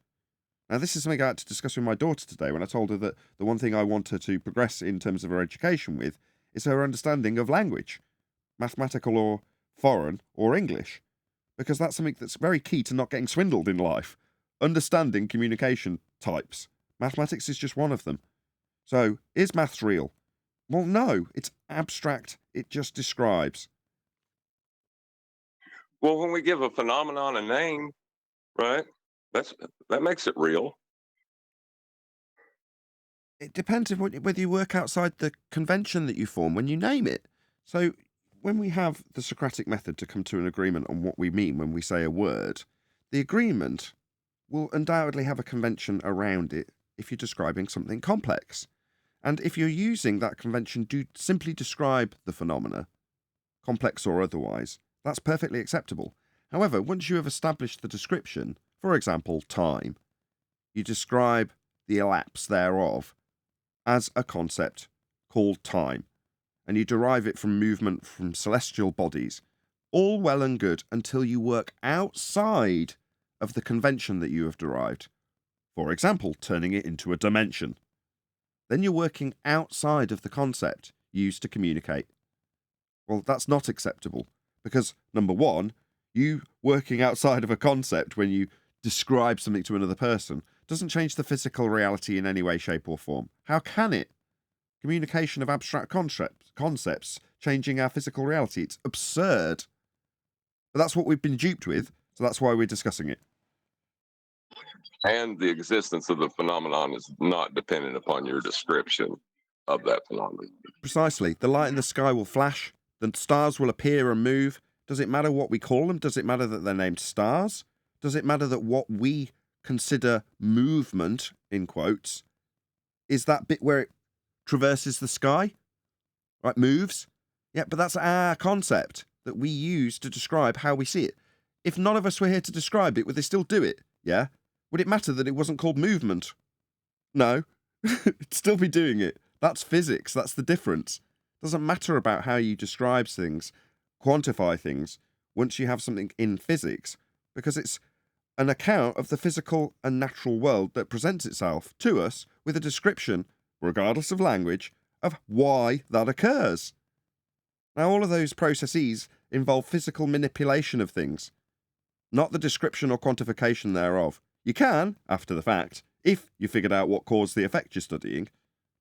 Now, this is something I had to discuss with my daughter today when I told her that the one thing I want her to progress in terms of her education with is her understanding of language, mathematical or foreign or English, because that's something that's very key to not getting swindled in life. Understanding communication types. Mathematics is just one of them. So, is maths real? Well, no, it's abstract. It just describes. Well, when we give a phenomenon a name, right, that makes it real. It depends on whether you work outside the convention that you form when you name it. So, when we have the Socratic method to come to an agreement on what we mean when we say a word, the agreement will undoubtedly have a convention around it if you're describing something complex. And if you're using that convention to simply describe the phenomena, complex or otherwise, that's perfectly acceptable. However, once you have established the description, for example, time, you describe the elapse thereof as a concept called time, and you derive it from movement from celestial bodies. All well and good until you work outside of the convention that you have derived. For example, turning it into a dimension. Then you're working outside of the concept used to communicate. Well, that's not acceptable because, number one, you working outside of a concept when you describe something to another person doesn't change the physical reality in any way, shape, or form. How can it? Communication of abstract concepts changing our physical reality. It's absurd. But that's what we've been duped with, so that's why we're discussing it. And the existence of the phenomenon is not dependent upon your description of that phenomenon. Precisely. The light in the sky will flash. The stars will appear and move. Does it matter what we call them? Does it matter that they're named stars? Does it matter that what we consider movement, in quotes, is that bit where it traverses the sky? Right, moves? Yeah, but that's our concept that we use to describe how we see it. If none of us were here to describe it, would they still do it? Yeah? Would it matter that it wasn't called movement? No. It'd still be doing it. That's physics. That's the difference. It doesn't matter about how you describe things, quantify things, once you have something in physics, because it's an account of the physical and natural world that presents itself to us with a description, regardless of language, of why that occurs. Now, all of those processes involve physical manipulation of things, not the description or quantification thereof. You can, after the fact, if you figured out what caused the effect you're studying,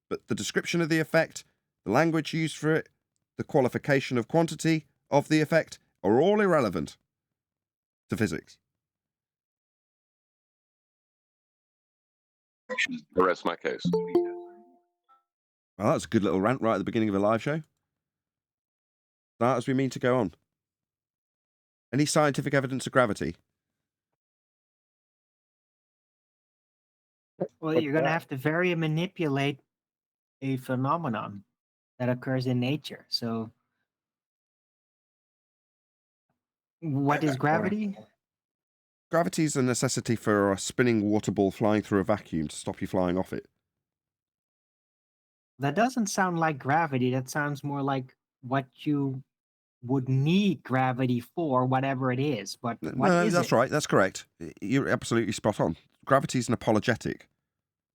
but the description of the effect, the language used for it, the qualification of quantity of the effect are all irrelevant to physics. The rest of my case. Well, that's a good little rant right at the beginning of a live show. Start as we mean to go on. Any scientific evidence of gravity? Well, you're going to have to very manipulate a phenomenon that occurs in nature. So, what is gravity? Gravity is a necessity for a spinning water ball flying through a vacuum to stop you flying off it. That doesn't sound like gravity. That sounds more like what you would need gravity for, whatever it is. But what No, is that's it? right. That's correct. You're absolutely spot on. Gravity is an apologetic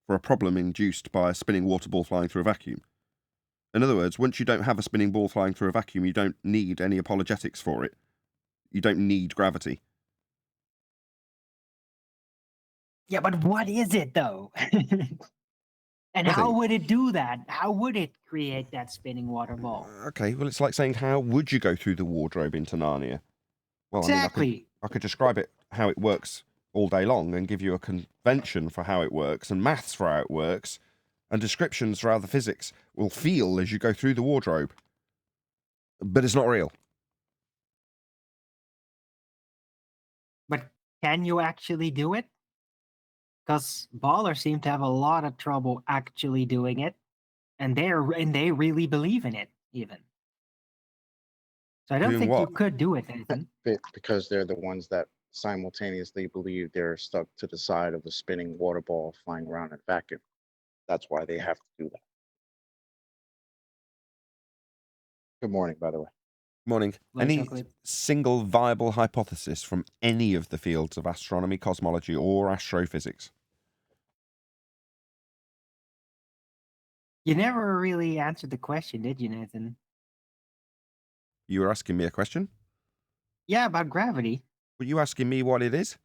for a problem induced by a spinning water ball flying through a vacuum. In other words, once you don't have a spinning ball flying through a vacuum, you don't need any apologetics for it. You don't need gravity. Yeah, but what is it though? And how Nothing. would it do that? How would it create that spinning water ball? Okay, well, it's like saying, how would you go through the wardrobe into Narnia? Well, Exactly. I could describe it, how it works all day long and give you a convention for how it works and maths for how it works and descriptions for how the physics will feel as you go through the wardrobe. But it's not real. But can you actually do it? Because ballers seem to have a lot of trouble actually doing it, and they really believe in it even. So I don't Doing think what? you could do it, Nathan. Because they're the ones that simultaneously believe they're stuck to the side of a spinning water ball flying around in a vacuum. That's why they have to do that. Good morning, by the way. Morning. Light Any chocolate. single viable hypothesis from any of the fields of astronomy, cosmology, or astrophysics? You never really answered the question, did you, Nathan? You were asking me a question? Yeah, about gravity. Were you asking me what it is?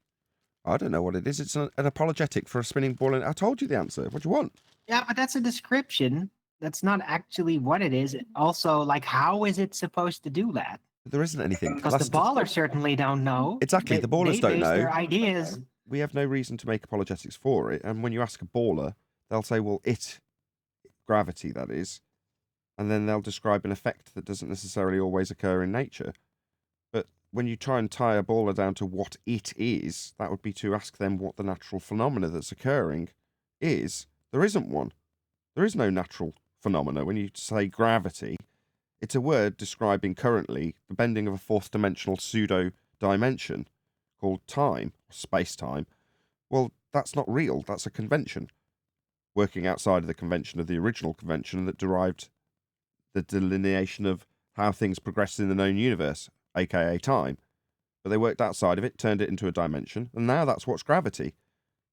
I don't know what it is. It's an apologetic for a spinning ball. And I told you the answer. What do you want? Yeah, but that's a description. That's not actually what it is. Also, like, how is it supposed to do that? There isn't anything. Because the ballers certainly don't know. Exactly, the ballers they don't base know. their ideas. We have no reason to make apologetics for it. And when you ask a baller, they'll say, well, gravity, that is. And then they'll describe an effect that doesn't necessarily always occur in nature. But when you try and tie a baller down to what it is, that would be to ask them what the natural phenomena that's occurring is. There isn't one. There is no natural phenomena. When you say gravity, it's a word describing currently the bending of a fourth dimensional pseudo dimension called time, or space-time. Well, that's not real. That's a convention. Working outside of the convention of the original convention that derived the delineation of how things progress in the known universe, aka time. But they worked outside of it, turned it into a dimension, and now that's what's gravity.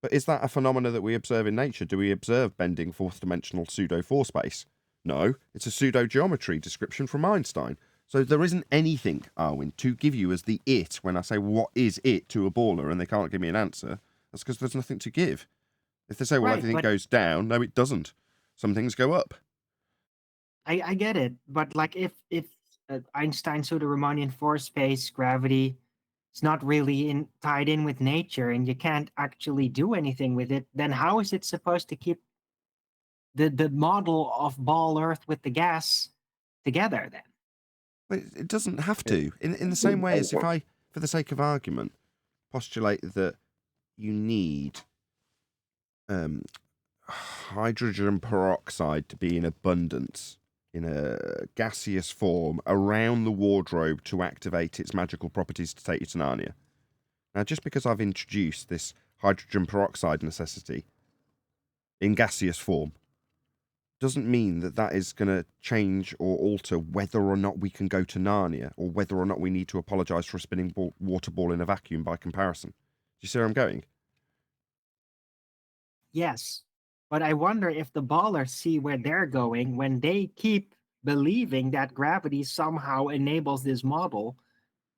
But is that a phenomena that we observe in nature? Do we observe bending fourth dimensional pseudo-4 space? No, it's a pseudo-geometry description from Einstein. So there isn't anything, Arwin, to give you as the it when I say what is it to a baller and they can't give me an answer. That's because there's nothing to give. If they say, well, Right, everything but- goes down, no, it doesn't. Some things go up. I get it, but like if Einstein pseudo-Riemannian force space gravity is not really tied in with nature and you can't actually do anything with it, then how is it supposed to keep the model of ball Earth with the gas together then? But it doesn't have to. In the same way as if I, for the sake of argument, postulate that you need hydrogen peroxide to be in abundance in a gaseous form around the wardrobe to activate its magical properties to take you to Narnia. Now, just because I've introduced this hydrogen peroxide necessity in gaseous form doesn't mean that that is going to change or alter whether or not we can go to Narnia or whether or not we need to apologise for a spinning water ball in a vacuum by comparison. Do you see where I'm going? Yes, but I wonder if the ballers see where they're going when they keep believing that gravity somehow enables this model,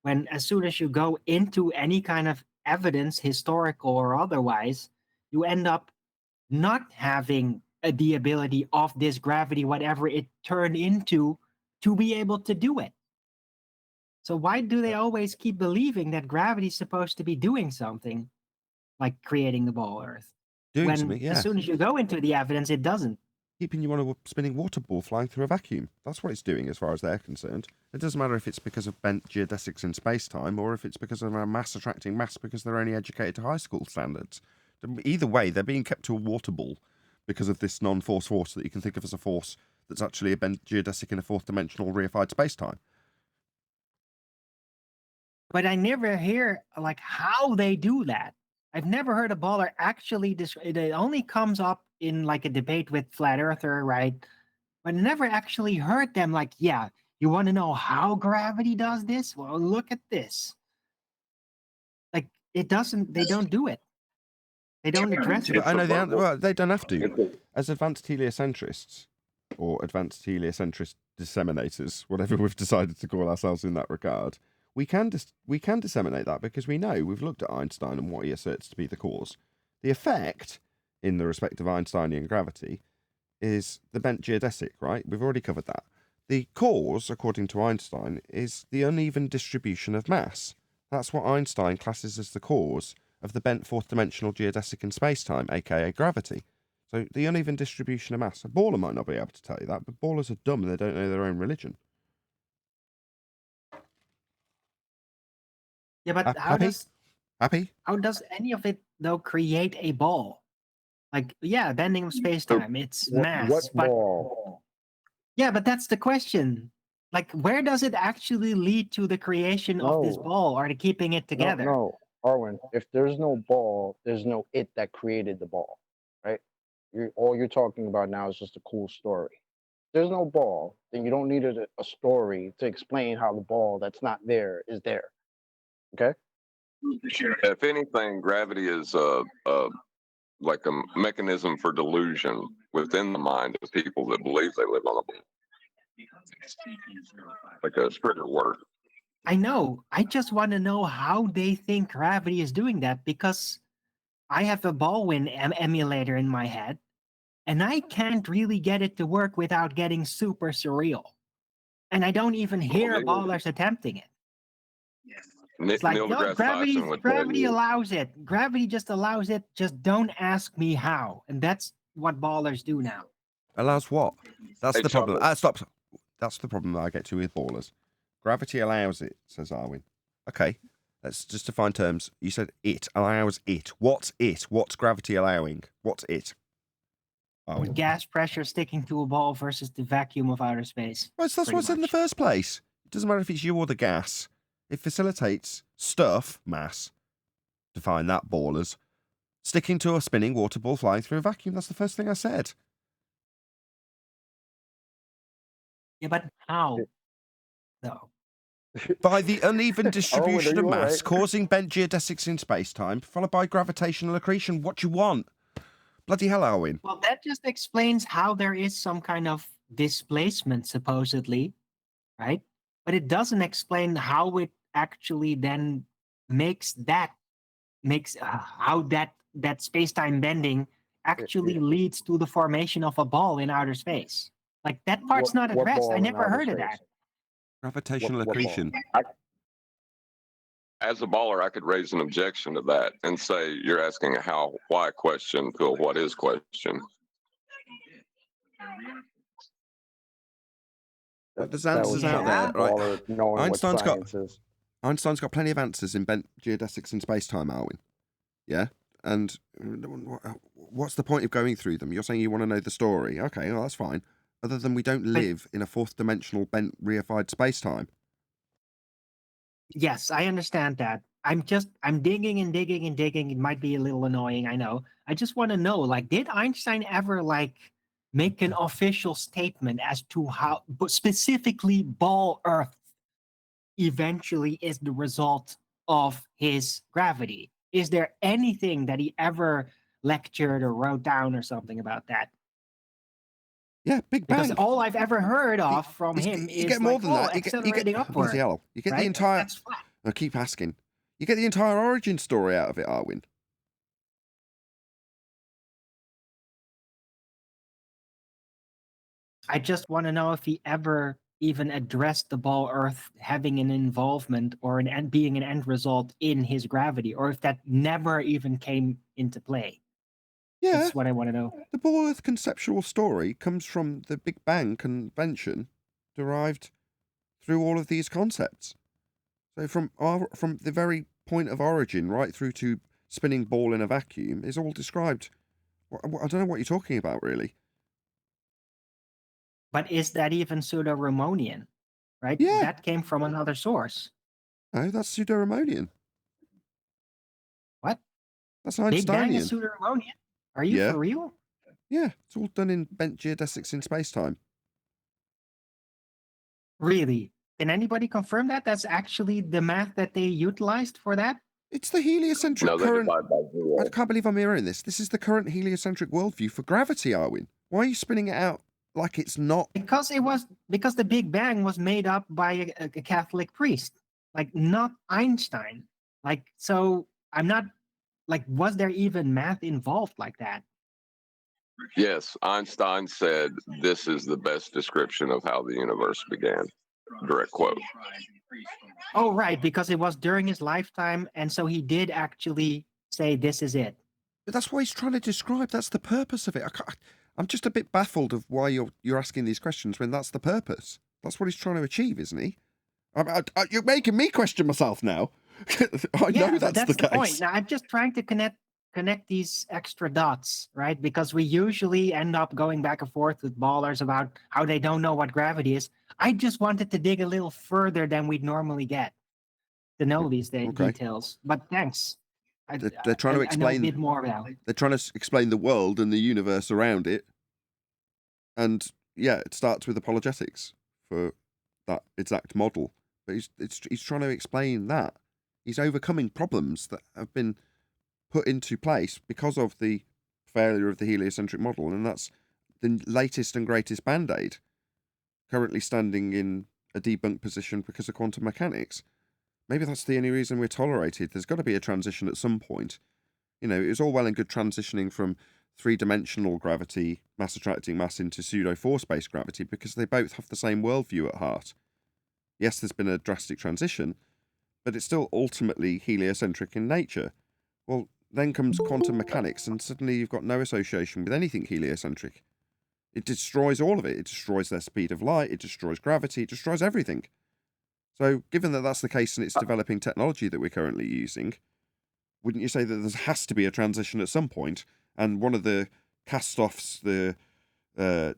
when as soon as you go into any kind of evidence, historical or otherwise, you end up not having the ability of this gravity, whatever it turned into, to be able to do it. So why do they always keep believing that gravity is supposed to be doing something, like creating the ball Earth? Doing When something, yeah. as soon as you go into the evidence, it doesn't. Keeping you on a spinning water ball flying through a vacuum. That's what it's doing as far as they're concerned. It doesn't matter if it's because of bent geodesics in space-time or if it's because of a mass attracting mass because they're only educated to high school standards. Either way, they're being kept to a water ball because of this non-force force that you can think of as a force that's actually a bent geodesic in a fourth-dimensional reified space-time. But I never hear like how they do that. I've never heard a baller actually it only comes up in like a debate with flat earther, right? But I never actually heard them like, yeah, you want to know how gravity does this? Well, look at this. Like it doesn't, they don't do it. They don't address it. I know the answer. Well, they don't have to. As advanced heliocentrists, or advanced heliocentrist disseminators, whatever we've decided to call ourselves in that regard, we can disseminate that because we know we've looked at Einstein and what he asserts to be the cause. The effect, in the respect of Einsteinian gravity, is the bent geodesic, right? We've already covered that. The cause, according to Einstein, is the uneven distribution of mass. That's what Einstein classes as the cause of the bent fourth-dimensional geodesic in space-time, aka gravity. So the uneven distribution of mass. A baller might not be able to tell you that, but ballers are dumb and they don't know their own religion. Yeah, but Happy? how does any of it though create a ball? Like, yeah, bending of space-time, it's mass. But ball? yeah, but that's the question. Like, where does it actually lead to the creation of this No. ball or to keeping it together? No. Arwen, if there's no ball, there's no it that created the ball, right? All you're talking about now is just a cool story. If there's no ball, then you don't need a story to explain how the ball that's not there is there. Okay? If anything, gravity is like a mechanism for delusion within the mind of people that believe they live on a ball. Like a trigger word. I know. I just want to know how they think gravity is doing that, because I have a ballwind emulator in my head, and I can't really get it to work without getting super surreal. And I don't even hear ballers attempting it. It's like, Neil no, deGrasse Tyson would tell gravity you. allows it. Gravity just allows it. Just don't ask me how. And that's what ballers do now. Allows what? That's Hey, the problem. Chuckle. Stop. That's the problem that I get to with ballers. Gravity allows it, says Arwen. Okay, let's just define terms. You said it allows it. What's it? What's gravity allowing? What's it? Arwen. Gas pressure sticking to a ball versus the vacuum of outer space. Well, that's what's in the much. first place. It doesn't matter if it's you or the gas. It facilitates stuff, mass. Define that, ballers. Sticking to a spinning water ball flying through a vacuum. That's the first thing I said. Yeah, but how? Though. By the uneven distribution are of you mass alright? causing bent geodesics in space-time, followed by gravitational accretion. What do you want? Bloody hell, Arwen. Well, that just explains how there is some kind of displacement, supposedly, right? But it doesn't explain how it actually then makes how that space-time bending actually leads to the formation of a ball in outer space. Like, that part's not What addressed. ball I in never outer heard of space? that. Gravitational What ball? accretion. As a baller, I could raise an objection to that and say you're asking a how, why question to a what is question. But there's That answers would out take there, a right? baller knowing Einstein's what science is. Einstein's got plenty of answers in bent geodesics in space-time, Arwen. Yeah? And what's the point of going through them? You're saying you want to know the story. Okay, well, that's fine. Other than we don't live in a fourth-dimensional bent reified space-time. Yes, I understand that. I'm digging and digging and digging. It might be a little annoying, I know. I just want to know, like, did Einstein ever make an official statement as to how, but specifically ball Earth eventually is the result of his gravity? Is there anything that he ever lectured or wrote down or something about that? Yeah, Big Bang. Because all I've ever heard of from him you is get more like, than that. accelerating upward. Bloody hell. You get right? the entire... That's flat. I keep asking. You get the entire origin story out of it, Arwen. I just want to know if he ever even addressed the ball Earth having an involvement or being an end result in his gravity, or if that never even came into play. Yeah. That's what I want to know. The ball Earth conceptual story comes from the Big Bang convention derived through all of these concepts. So from the very point of origin right through to spinning ball in a vacuum is all described. I don't know what you're talking about, really. But is that even pseudo-Ramonian? Right? Yeah. That came from another source. No, that's pseudo-Ramonian. What? That's Big Bang is Einsteinian. pseudo-Ramonian? Are you Yeah. for real? Yeah, it's all done in bent geodesics in space-time. Really? Can anybody confirm that? That's actually the math that they utilized for that? It's the heliocentric No, they current... divide by zero. I can't believe I'm hearing this. This is the current heliocentric worldview for gravity, Arwen. Why are you spinning it out like it's not? Because the Big Bang was made up by a Catholic priest, like not Einstein. Like, so I'm not like, was there even math involved like that? Yes, Einstein said this is the best description of how the universe began. Direct quote. Oh, right, because it was during his lifetime, and so he did actually say this is it. But that's what he's trying to describe. That's the purpose of it. I'm just a bit baffled of why you're asking these questions when that's the purpose. That's what he's trying to achieve, isn't he? You're making me question myself now. I know that's the case. Point. Now, I'm just trying to connect these extra dots, right? Because we usually end up going back and forth with ballers about how they don't know what gravity is. I just wanted to dig a little further than we'd normally get. to know these Okay. details. But thanks. They're trying to I know a explain. bit more now. They're trying to explain the world and the universe around it, and yeah, it starts with apologetics for that exact model. But he's trying to explain that he's overcoming problems that have been put into place because of the failure of the heliocentric model, and that's the latest and greatest band-aid, currently standing in a debunked position because of quantum mechanics. Maybe that's the only reason we're tolerated. There's got to be a transition at some point. You know, it was all well and good transitioning from three-dimensional gravity, mass attracting mass, into pseudo-force-based gravity, because they both have the same worldview at heart. Yes, there's been a drastic transition, but it's still ultimately heliocentric in nature. Well, then comes quantum mechanics, and suddenly you've got no association with anything heliocentric. It destroys all of it. It destroys their speed of light, it destroys gravity, it destroys everything. So, given that that's the case and it's developing technology that we're currently using, wouldn't you say that there has to be a transition at some point? And one of the cast-offs, the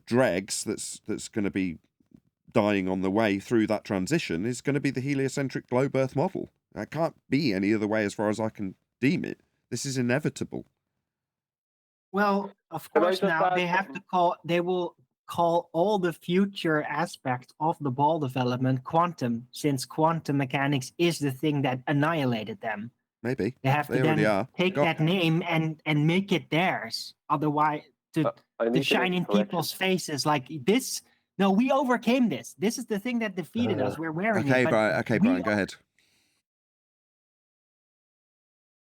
dregs that's going to be dying on the way through that transition is going to be the heliocentric globe Earth model. It can't be any other way as far as I can deem it. This is inevitable. Well, of Can I course, just now add they will call all the future aspects of the ball development quantum, since quantum mechanics is the thing that annihilated them. Maybe. They have to They already then are. take that name and make it theirs. Otherwise, to I need to shine make in a correction. people's faces like this. No, we overcame this. This is the thing that defeated us. We're wearing Okay, it. But Brian. Okay, Brian, go ahead.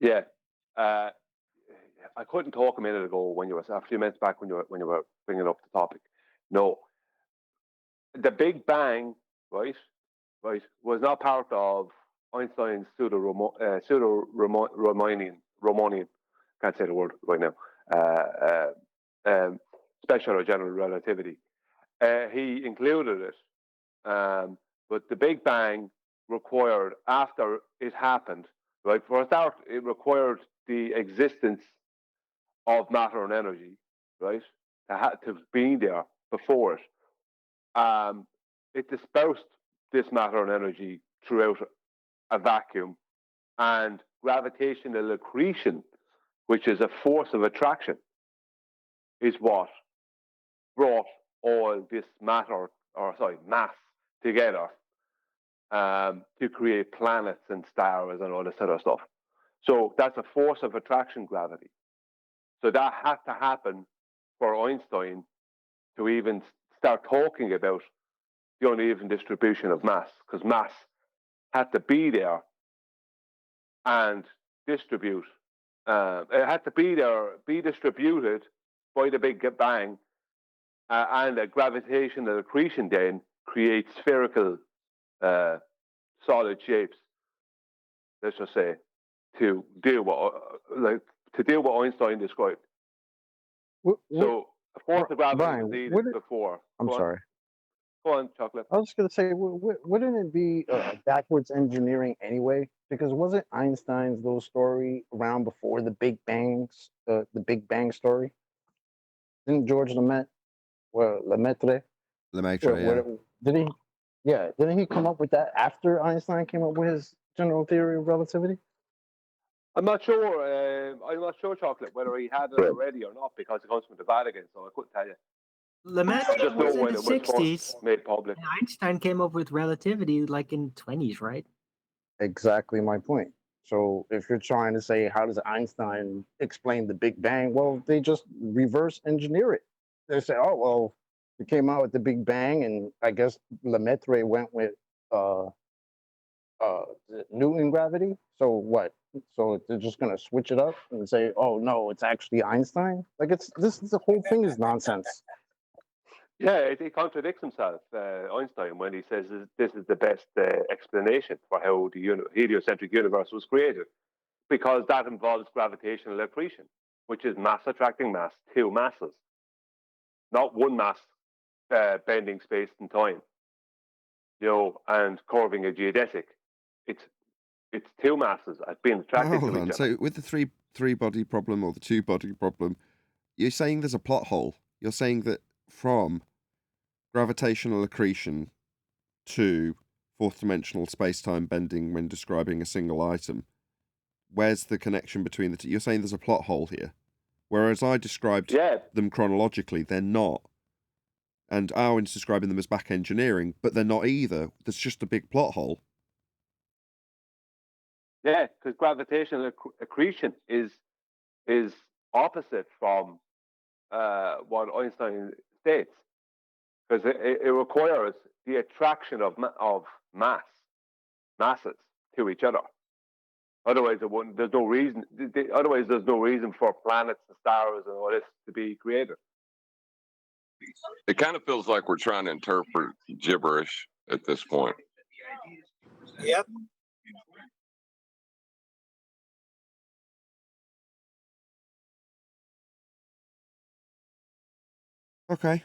Yeah. I couldn't talk a minute ago when you were a few minutes back when you were bringing up the topic. No, the Big Bang, right, was not part of Einstein's pseudo-Riemannian. Can't say the word right now. Special or general relativity. He included it, but the Big Bang required, after it happened, right. For a start, it required the existence of matter and energy, right, to be there before it. It dispersed this matter and energy throughout a vacuum, and gravitational accretion, which is a force of attraction, is what brought all this mass together to create planets and stars and all this other stuff. So that's a force of attraction, gravity. So that had to happen for Einstein to even start talking about the uneven distribution of mass, because mass had to be there and distribute. It had to be there, be distributed by the Big Bang, and a gravitational accretion then creates spherical solid shapes, let's just say, to deal with Einstein described. So, of course, the gravity Brian, was needed before. I'm sorry. Go on, Chocolate. I was just going to say, wouldn't it be backwards engineering anyway? Because wasn't Einstein's little story around before the Big Bang's the Big Bang story? Didn't George Lemaitre, did he? Yeah, didn't he come up with that after Einstein came up with his general theory of relativity? I'm not sure. I'm not sure, Chocolate, whether he had it already or not, because it comes from the Vatican, so I couldn't tell you. Lemaitre Just was know in when the it was first 60s. made public. And Einstein came up with relativity like in 20s, right? Exactly my point. So if you're trying to say, how does Einstein explain the Big Bang? Well, they just reverse engineer it. They say, oh, well, we came out with the Big Bang, and I guess Lemaitre went with Newton gravity. So what? So they're just gonna switch it up and say, oh no, it's actually Einstein? Like the whole thing is nonsense. Yeah, he contradicts himself, Einstein, when he says this is the best explanation for how the heliocentric universe was created, because that involves gravitational accretion, which is mass attracting mass, two masses, not one mass bending space and time, and curving a geodesic. It's two masses being attracted to each other. So with the three body problem or the two body problem, you're saying there's a plot hole. You're saying that from gravitational accretion to fourth dimensional space-time bending when describing a single item. Where's the connection between the two? You're saying there's a plot hole here. Whereas I described them chronologically, they're not. And Owen's describing them as back engineering, but they're not either. There's just a big plot hole. Yeah, because gravitational accretion is opposite from what Einstein states, because it requires the attraction of masses to each other. Otherwise, it wouldn't. There's no reason. Otherwise, there's no reason for planets and stars and all this to be created. It kind of feels like we're trying to interpret gibberish at this point. Yep. Okay.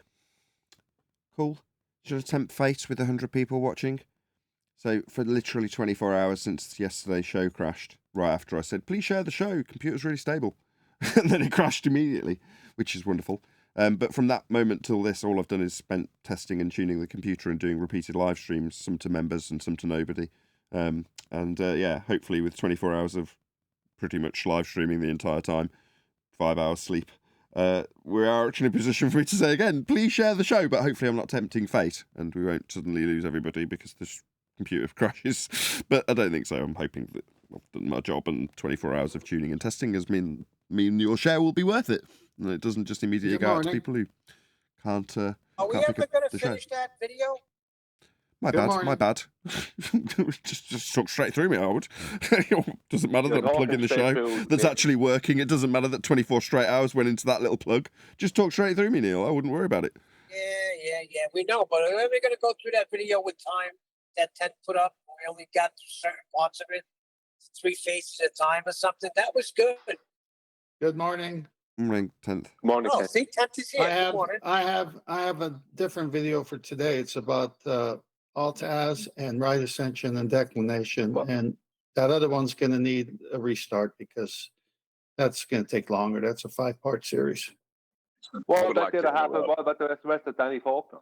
Cool. Should attempt fate with 100 people watching. So, for literally 24 hours since yesterday's show crashed, right after I said, please share the show, computer's really stable. And then it crashed immediately, which is wonderful. But from that moment till this, all I've done is spent testing and tuning the computer and doing repeated live streams, some to members and some to nobody. Yeah, hopefully with 24 hours of pretty much live streaming the entire time, 5 hours sleep, we are actually in a position for me to say again, please share the show, but hopefully I'm not tempting fate and we won't suddenly lose everybody because this computer crashes. But I don't think so. I'm hoping that I've done my job and 24 hours of tuning and testing has mean your share will be worth it. And it doesn't just immediately go out to people who can't Are we can't ever pick up going to the show. finish that video? My bad. just talk straight through me, Howard. Doesn't matter that I'm plugging the show that's actually working. It doesn't matter that 24 straight hours went into that little plug. Just talk straight through me, Neil. I wouldn't worry about it. Yeah. We know, but are we ever going to go through that video with time that Ted put up? We only got certain parts of it, 3 faces at a time or something. That was good. Good morning. Morning, 10th. Morning. Oh, see, 10th is here. Good morning. I have a different video for today. It's about Alt-Az and right ascension and declination, and that other one's going to need a restart because that's going to take longer. That's a 5-part series. What about the other half? What about the rest of Danny Faulkner?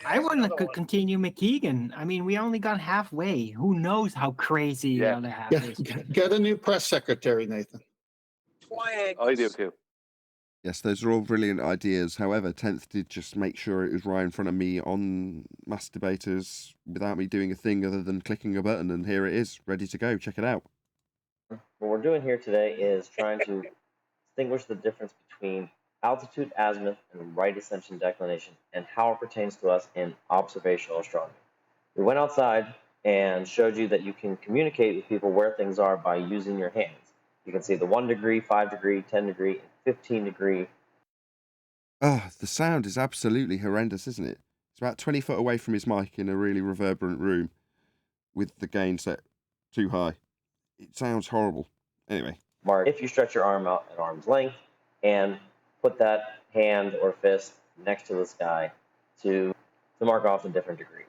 I want to continue McKeegan. I mean, we only got halfway. Who knows how crazy the other half is? Get a new press secretary, Nathan. I do too. Yes, those are all brilliant ideas. However, 10th did just make sure it was right in front of me on Masturbators without me doing a thing other than clicking a button, and here it is, ready to go. Check it out. What we're doing here today is trying to distinguish the difference between altitude azimuth and right ascension declination and how it pertains to us in observational astronomy. We went outside and showed you that you can communicate with people where things are by using your hands. You can see the 1 degree, 5 degree, 10 degree, and 15 degree. Oh, the sound is absolutely horrendous, isn't it? It's about 20 foot away from his mic in a really reverberant room with the gain set too high. It sounds horrible. Anyway. Mark, if you stretch your arm out at arm's length and put that hand or fist next to the sky to mark off the different degrees.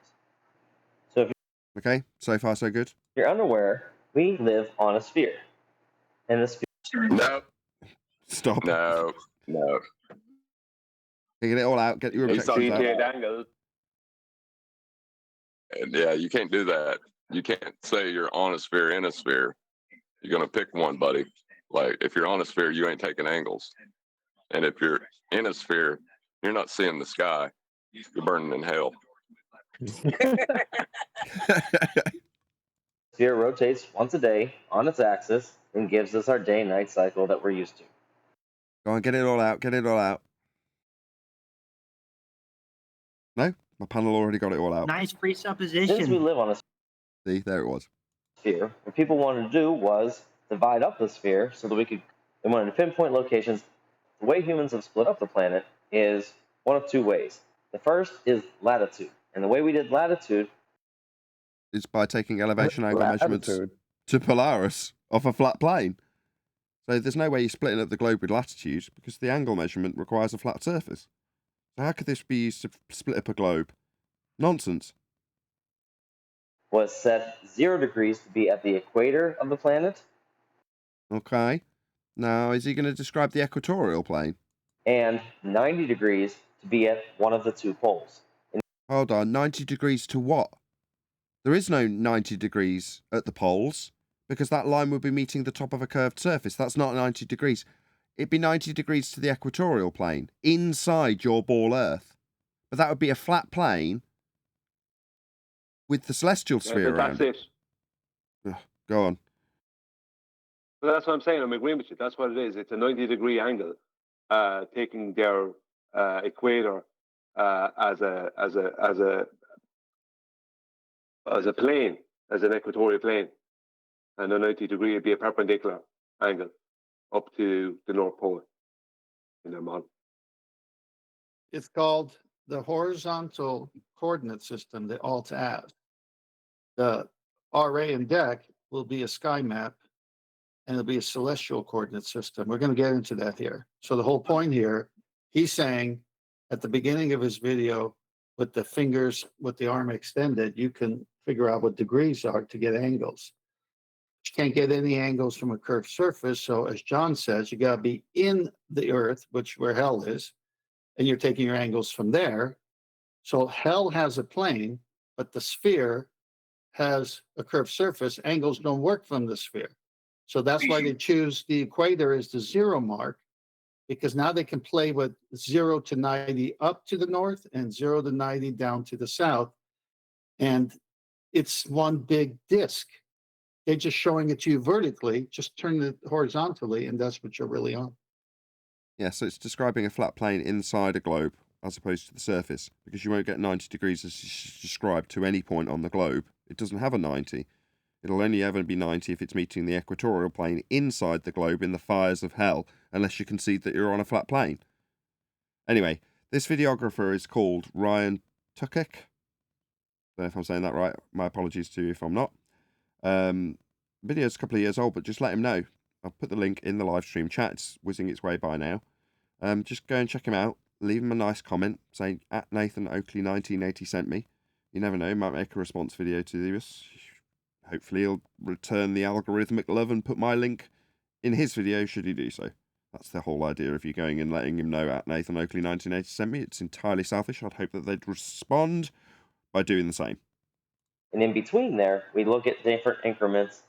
So if okay, so far so good. you're unaware, we live on a sphere. And the sphere... No. Stop. No. Get it all out. Get your objections out. And yeah, you can't do that. You can't say you're on a sphere, in a sphere. You're going to pick one, buddy. Like, if you're on a sphere, you ain't taking angles. And if you're in a sphere, you're not seeing the sky. You're burning in hell. Sphere rotates once a day on its axis and gives us our day-night cycle that we're used to. Go on, get it all out. Get it all out. No? My panel already got it all out. Nice presupposition. Since we live on a See, there it was. sphere, what people wanted to do was divide up the sphere so that they wanted to pinpoint locations. The way humans have split up the planet is one of 2 ways. The first is latitude. And the way we did latitude is by taking elevation angle measurements to Polaris off a flat plane. So there's no way you're splitting up the globe with latitude because the angle measurement requires a flat surface. So how could this be used to split up a globe? Nonsense. was set 0 degrees to be at the equator of the planet. Okay. Now, is he going to describe the equatorial plane? And 90 degrees to be at one of the 2 poles. Hold on, 90 degrees to what? There is no 90 degrees at the poles because that line would be meeting the top of a curved surface. That's not 90 degrees. It'd be 90 degrees to the equatorial plane inside your ball Earth. But that would be a flat plane with the celestial sphere But that's around it. Ugh, go on. Well, that's what I'm saying. I'm agreeing with you. That's what it is. It's a 90-degree angle, taking their equator as a plane, as an equatorial plane, and a 90-degree would be a perpendicular angle up to the North Pole in their model. It's called the horizontal coordinate system, the alt-az. The RA and DEC will be a sky map, and it'll be a celestial coordinate system. We're going to get into that here. So the whole point here, he's saying at the beginning of his video, with the fingers, with the arm extended, you can figure out what degrees are to get angles. You can't get any angles from a curved surface. So as John says, you got to be in the earth, which where hell is, and you're taking your angles from there. So hell has a plane, but the sphere has a curved surface. Angles don't work from the sphere. So that's why they choose the equator as the 0 mark, because now they can play with 0 to 90 up to the north and 0 to 90 down to the south. And it's one big disk. They're just showing it to you vertically, just turn it horizontally, and that's what you're really on. Yeah, so it's describing a flat plane inside a globe as opposed to the surface, because you won't get 90 degrees as described to any point on the globe. It doesn't have a 90. It'll only ever be 90 if it's meeting the equatorial plane inside the globe in the fires of hell, unless you concede that you're on a flat plane. Anyway, this videographer is called Ryan Tukek. Don't know if I'm saying that right. My apologies to you if I'm not. Video's a couple of years old, but just let him know. I'll put the link in the live stream chat. It's whizzing its way by now. Just go and check him out. Leave him a nice comment saying at Nathan Oakley 1980 sent me. You never know, he might make a response video to this. Hopefully he'll return the algorithmic love and put my link in his video should he do so. That's the whole idea of you going and letting him know at Nathan Oakley 1980 sent me. It's entirely selfish. I'd hope that they'd respond by doing the same. And in between there, we look at different increments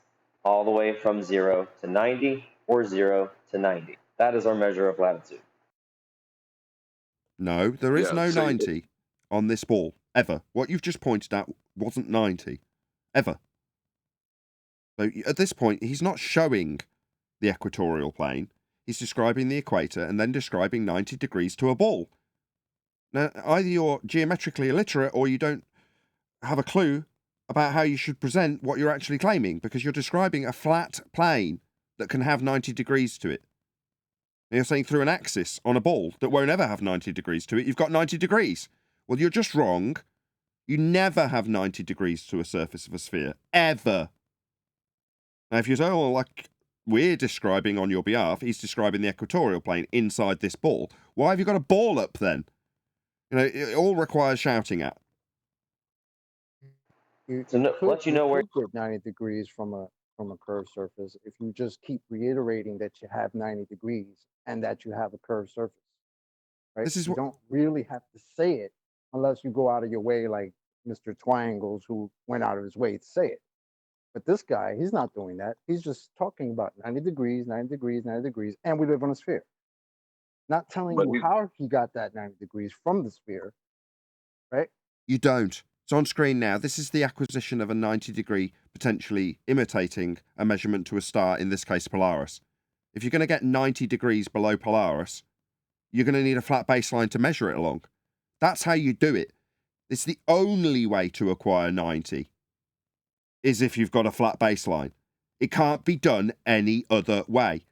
all the way from 0 to 90 or 0 to 90. That is our measure of latitude. No, there is no 90 on this ball, ever. What you've just pointed out wasn't 90, ever. So at this point, he's not showing the equatorial plane. He's describing the equator and then describing 90 degrees to a ball. Now, either you're geometrically illiterate or you don't have a clue about how you should present what you're actually claiming, because you're describing a flat plane that can have 90 degrees to it. And you're saying through an axis on a ball that won't ever have 90 degrees to it, you've got 90 degrees. Well, you're just wrong. You never have 90 degrees to a surface of a sphere, ever. Now, if you say, oh, like we're describing on your behalf, he's describing the equatorial plane inside this ball. Why have you got a ball up then? You know, it all requires shouting at. You So let you know where could get 90 degrees from a curved surface if you just keep reiterating that you have 90 degrees and that you have a curved surface. Right? This is you don't really have to say it unless you go out of your way, like Mr. Twangles, who went out of his way to say it. But this guy, he's not doing that. He's just talking about 90 degrees, 90 degrees, 90 degrees, and we live on a sphere. Not telling you how he got that 90 degrees from the sphere, right? You don't. It's on screen now. This is the acquisition of a 90 degree, potentially imitating a measurement to a star, in this case Polaris. If you're going to get 90 degrees below Polaris, you're going to need a flat baseline to measure it along. That's how you do it. It's the only way to acquire 90, is if you've got a flat baseline. It can't be done any other way.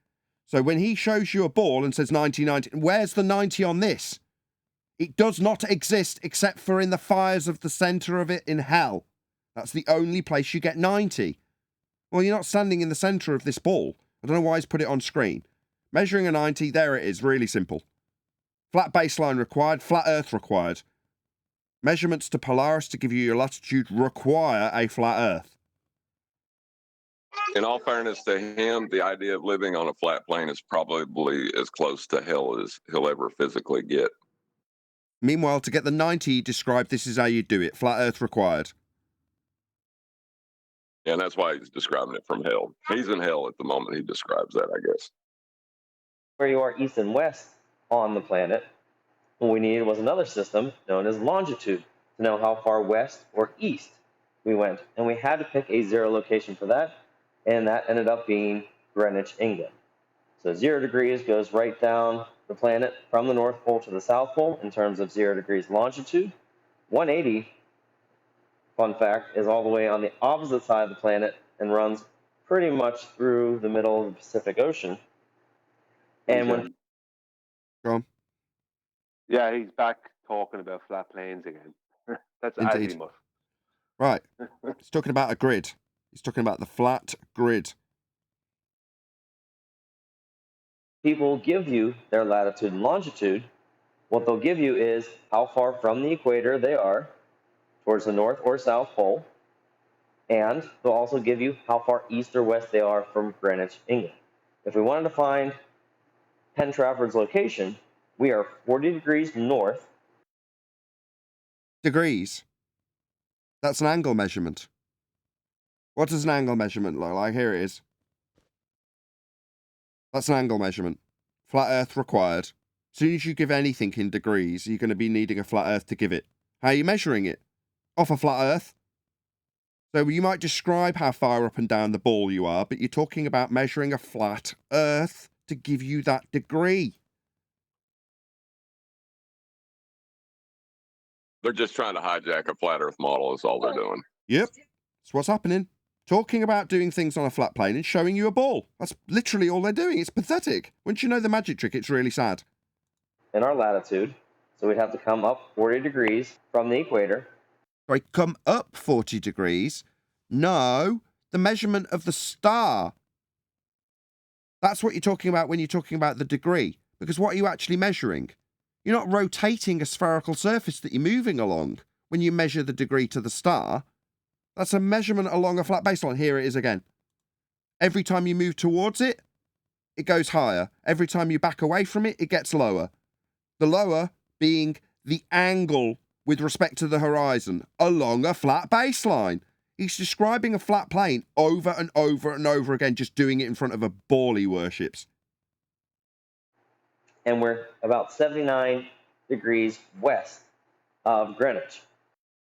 So when he shows you a ball and says 90, 90, where's the 90 on this? It does not exist except for in the fires of the centre of it in hell. That's the only place you get 90. Well, you're not standing in the centre of this ball. I don't know why he's put it on screen. Measuring a 90, there it is, really simple. Flat baseline required, flat earth required. Measurements to Polaris to give you your latitude require a flat earth. In all fairness to him, the idea of living on a flat plane is probably as close to hell as he'll ever physically get. Meanwhile, to get the 90 you described, this is how you do it. Flat Earth required. And that's why he's describing it from hell. He's in hell at the moment he describes that, I guess. Where you are east and west on the planet, what we needed was another system known as longitude to know how far west or east we went. And we had to pick a zero location for that, and that ended up being Greenwich, England. So 0 degrees goes right down the planet from the North Pole to the South Pole in terms of 0 degrees longitude. 180, fun fact, is all the way on the opposite side of the planet and runs pretty much through the middle of the Pacific Ocean. And when Go on. Yeah, he's back talking about flat planes again. That's Indeed. azimuth. Right. He's talking about a grid. He's talking about the flat grid. people give you their latitude and longitude, what they'll give you is how far from the equator they are towards the North or South Pole, and they'll also give you how far east or west they are from Greenwich, England. If we wanted to find Penn Trafford's location, we are 40 degrees north. Degrees. That's an angle measurement. What does an angle measurement look like? Here it is. That's an angle measurement. Flat Earth required. As soon as you give anything in degrees, you're going to be needing a flat Earth to give it. How are you measuring it? Off a flat Earth. So you might describe how far up and down the ball you are, but you're talking about measuring a flat Earth to give you that degree. They're just trying to hijack a flat Earth model is all they're doing. Yep. That's what's happening. Talking about doing things on a flat plane and showing you a ball. That's literally all they're doing. It's pathetic. Once you know the magic trick, it's really sad. In our latitude, so we'd have to come up 40 degrees from the equator. Sorry, come up 40 degrees. No, the measurement of the star. That's what you're talking about when you're talking about the degree. Because what are you actually measuring? You're not rotating a spherical surface that you're moving along when you measure the degree to the star. That's a measurement along a flat baseline. Here it is again. Every time you move towards it, it goes higher. Every time you back away from it, it gets lower. The lower being the angle with respect to the horizon along a flat baseline. He's describing a flat plane over and over and over again, just doing it in front of a ball he worships. And we're about 79 degrees west of Greenwich.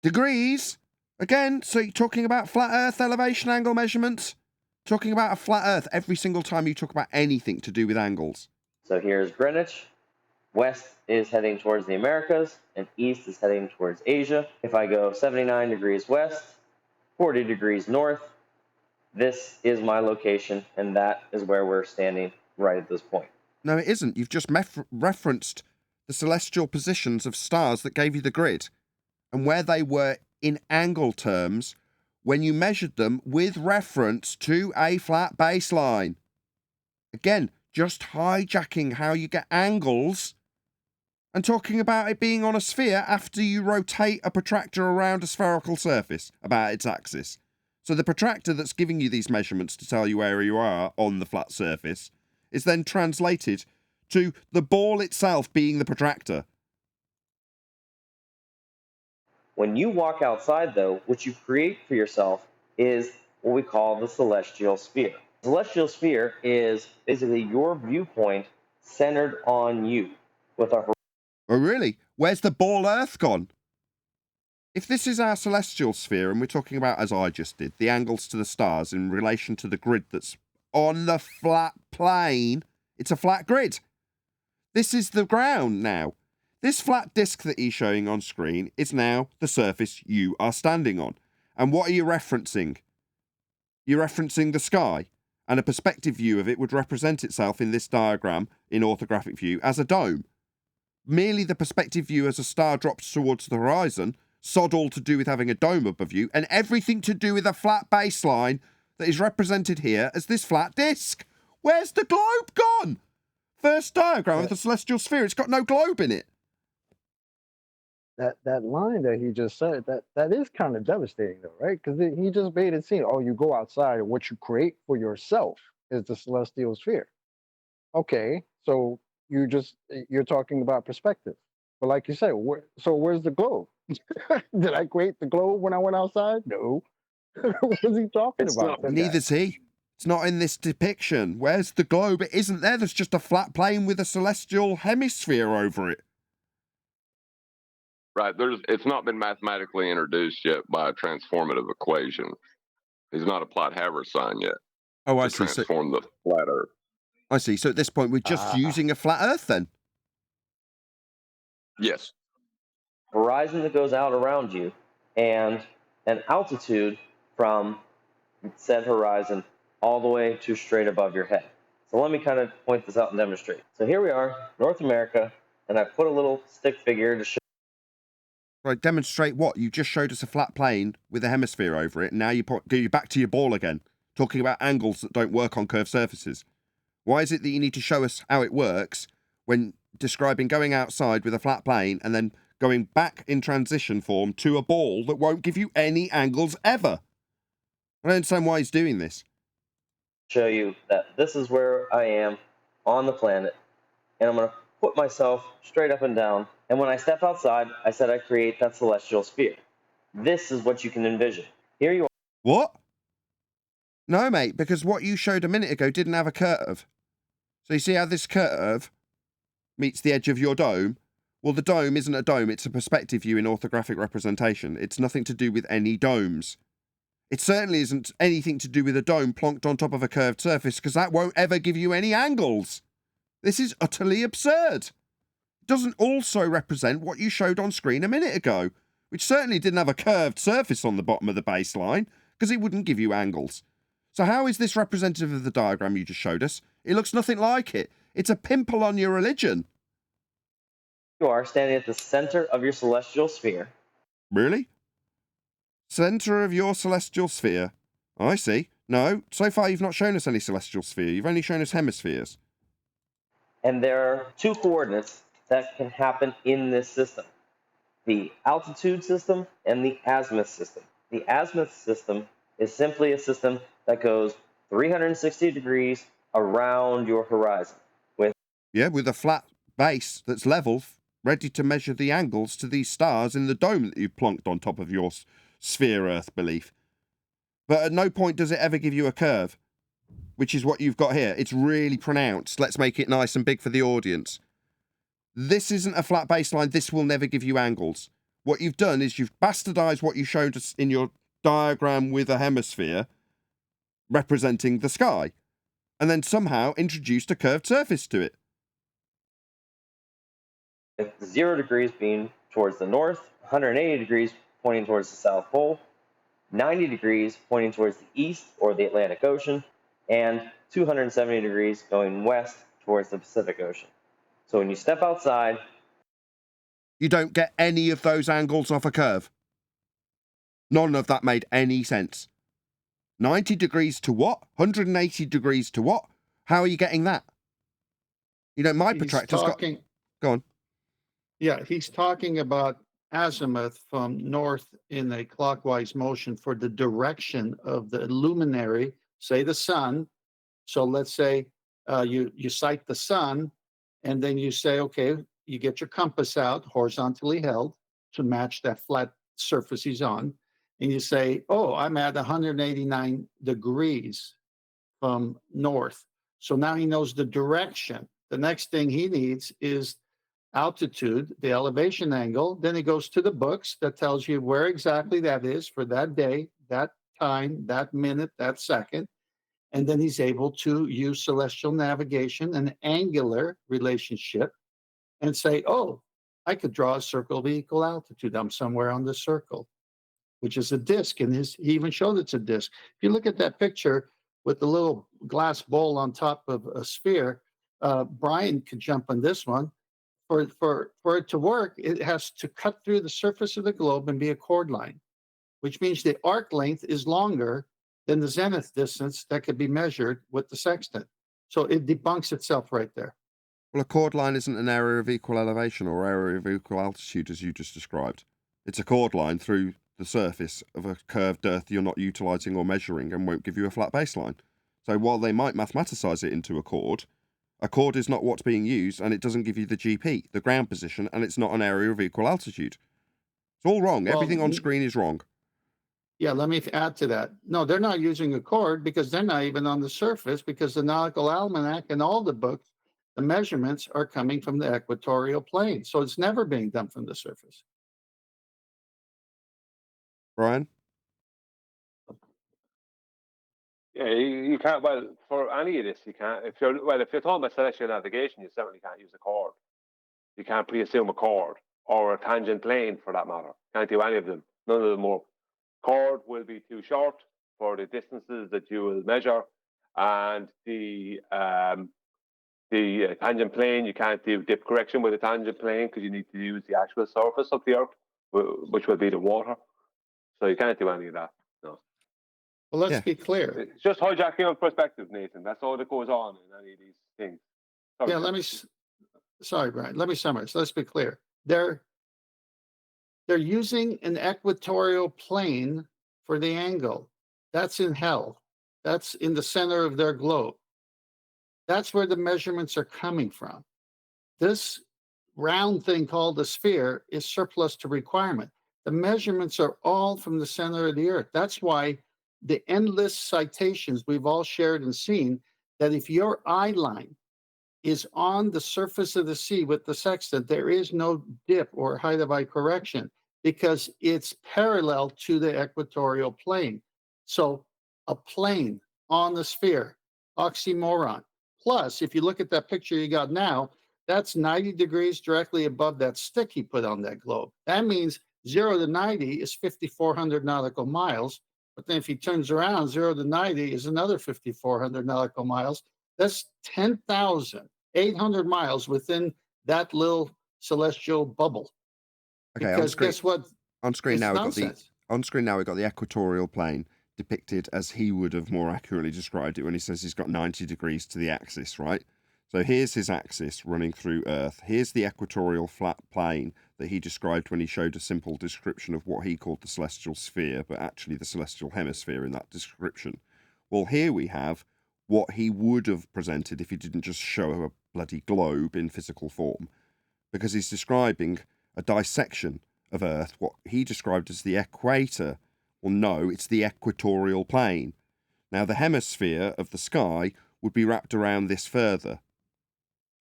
Degrees? Again, so you're talking about flat Earth elevation angle measurements? Talking about a flat Earth every single time you talk about anything to do with angles. So here's Greenwich. West is heading towards the Americas, and east is heading towards Asia. If I go 79 degrees west, 40 degrees north, this is my location, and that is where we're standing right at this point. No, it isn't. You've just referenced the celestial positions of stars that gave you the grid and where they were in angle terms when you measured them with reference to a flat baseline. Again, just hijacking how you get angles and talking about it being on a sphere after you rotate a protractor around a spherical surface about its axis. So the protractor that's giving you these measurements to tell you where you are on the flat surface is then translated to the ball itself being the protractor. When you walk outside, though, what you create for yourself is what we call the celestial sphere. The celestial sphere is basically your viewpoint centered on you with a. Oh, really? Where's the ball Earth gone? If this is our celestial sphere, and we're talking about, as I just did, the angles to the stars in relation to the grid that's on the flat plane, it's a flat grid. This is the ground now. This flat disk that he's showing on screen is now the surface you are standing on. And what are you referencing? You're referencing the sky. And a perspective view of it would represent itself in this diagram, in orthographic view, as a dome. Merely the perspective view as a star drops towards the horizon, sod all to do with having a dome above you, and everything to do with a flat baseline that is represented here as this flat disk. Where's the globe gone? First diagram of the celestial sphere, it's got no globe in it. That line that he just said, that is kind of devastating though, right? Because he just made it seem, oh, you go outside and what you create for yourself is the celestial sphere. Okay, so you're talking about perspective. But like you said, so where's the globe? Did I create the globe when I went outside? No. What is he talking It's about? not. Neither's he. It's not in this depiction. Where's the globe? It isn't there. There's just a flat plane with a celestial hemisphere over it. Right. It's not been mathematically introduced yet by a transformative equation. He's not applied Haber sign yet Oh, I to see. So, transform the flat Earth. I see. So at this point, we're just using a flat Earth then? Yes. Horizon that goes out around you, and an altitude from said horizon all the way to straight above your head. So let me kind of point this out and demonstrate. So here we are, North America, and I put a little stick figure to show. Right, demonstrate what? You just showed us a flat plane with a hemisphere over it, and now you're back to your ball again, talking about angles that don't work on curved surfaces. Why is it that you need to show us how it works when describing going outside with a flat plane and then going back in transition form to a ball that won't give you any angles ever? I don't understand why he's doing this. Show you that this is where I am on the planet, and I'm going to put myself straight up and down. And when I step outside, I said I create that celestial sphere. This is what you can envision. Here you are. What? No, mate, because what you showed a minute ago didn't have a curve. So you see how this curve meets the edge of your dome? Well, the dome isn't a dome, it's a perspective view in orthographic representation. It's nothing to do with any domes. It certainly isn't anything to do with a dome plonked on top of a curved surface, because that won't ever give you any angles. This is utterly absurd. It doesn't also represent what you showed on screen a minute ago, which certainly didn't have a curved surface on the bottom of the baseline, because it wouldn't give you angles. So how is this representative of the diagram you just showed us? It looks nothing like it. It's a pimple on your religion. You are standing at the center of your celestial sphere. Really? Centre of your celestial sphere. I see. No, so far you've not shown us any celestial sphere. You've only shown us hemispheres. And there are two coordinates that can happen in this system: the altitude system and the azimuth system. The azimuth system is simply a system that goes 360 degrees around your horizon. With a flat base that's level, ready to measure the angles to these stars in the dome that you've plonked on top of your sphere Earth belief. But at no point does it ever give you a curve, which is what you've got here. It's really pronounced. Let's make it nice and big for the audience. This isn't a flat baseline. This will never give you angles. What you've done is you've bastardized what you showed us in your diagram with a hemisphere representing the sky, and then somehow introduced a curved surface to it. 0 degrees being towards the north, 180 degrees pointing towards the South Pole, 90 degrees pointing towards the east or the Atlantic Ocean, and 270 degrees going west towards the Pacific Ocean. So when you step outside, you don't get any of those angles off a curve. None of that made any sense. 90 degrees to what? 180 degrees to what? How are you getting that? You know, my protractor's got... Go on. Yeah, he's talking about azimuth from north in a clockwise motion for the direction of the luminary, say the sun. So let's say you sight the sun, and then you say, okay, you get your compass out, horizontally held, to match that flat surface he's on. And you say, oh, I'm at 189 degrees from north. So now he knows the direction. The next thing he needs is altitude, the elevation angle. Then he goes to the books that tells you where exactly that is for that day, that time, that minute, that second. And then he's able to use celestial navigation and angular relationship and say, oh, I could draw a circle of equal altitude. I'm somewhere on the circle, which is a disc. And he even showed it's a disc. If you look at that picture with the little glass bowl on top of a sphere, Brian could jump on this one. For it to work, it has to cut through the surface of the globe and be a chord line, which means the arc length is longer than the zenith distance that could be measured with the sextant. So it debunks itself right there. Well, a chord line isn't an area of equal elevation or area of equal altitude, as you just described. It's a chord line through the surface of a curved Earth you're not utilising or measuring and won't give you a flat baseline. So while they might mathematicize it into a chord, A chord is not what's being used, and it doesn't give you the GP, the ground position, and it's not an area of equal altitude. It's all wrong. Well, Everything on screen is wrong. Yeah, let me add to that. No, they're not using a chord because they're not even on the surface, because the Nautical Almanac and all the books, the measurements are coming from the equatorial plane. So it's never being done from the surface. Brian? Yeah, you can't. Well, for any of this, you can't. If you're talking about celestial navigation, you certainly can't use a chord. You can't pre-assume a chord or a tangent plane, for that matter. Can't do any of them. None of them work. Chord will be too short for the distances that you will measure, and the tangent plane, you can't do dip correction with a tangent plane because you need to use the actual surface of the Earth, which will be the water. So you can't do any of that. No. Well, let's be clear. It's just hijacking of perspective, Nathan. That's all that goes on in any of these things. Sorry, Brian. Let me summarize. Let's be clear. They're using an equatorial plane for the angle. That's in hell. That's in the center of their globe. That's where the measurements are coming from. This round thing called a sphere is surplus to requirement. The measurements are all from the center of the Earth. That's why the endless citations we've all shared and seen, that if your eye line is on the surface of the sea with the sextant, there is no dip or height of eye correction because it's parallel to the equatorial plane. So a plane on the sphere, oxymoron. Plus, if you look at that picture you got now, that's 90 degrees directly above that stick he put on that globe. That means 0 to 90 is 5,400 nautical miles. But then if he turns around, 0 to 90 is another 5,400 nautical miles. That's 10,800 miles within that little celestial bubble. Okay, because guess what? On screen now we've got the equatorial plane depicted as he would have more accurately described it when he says he's got 90 degrees to the axis, right? So here's his axis running through Earth. Here's the equatorial flat plane that he described when he showed a simple description of what he called the celestial sphere, but actually the celestial hemisphere in that description. Well, here we have what he would have presented if he didn't just show a bloody globe in physical form, because he's describing a dissection of Earth, what he described as the equator. Well, no, it's the equatorial plane. Now, the hemisphere of the sky would be wrapped around this further,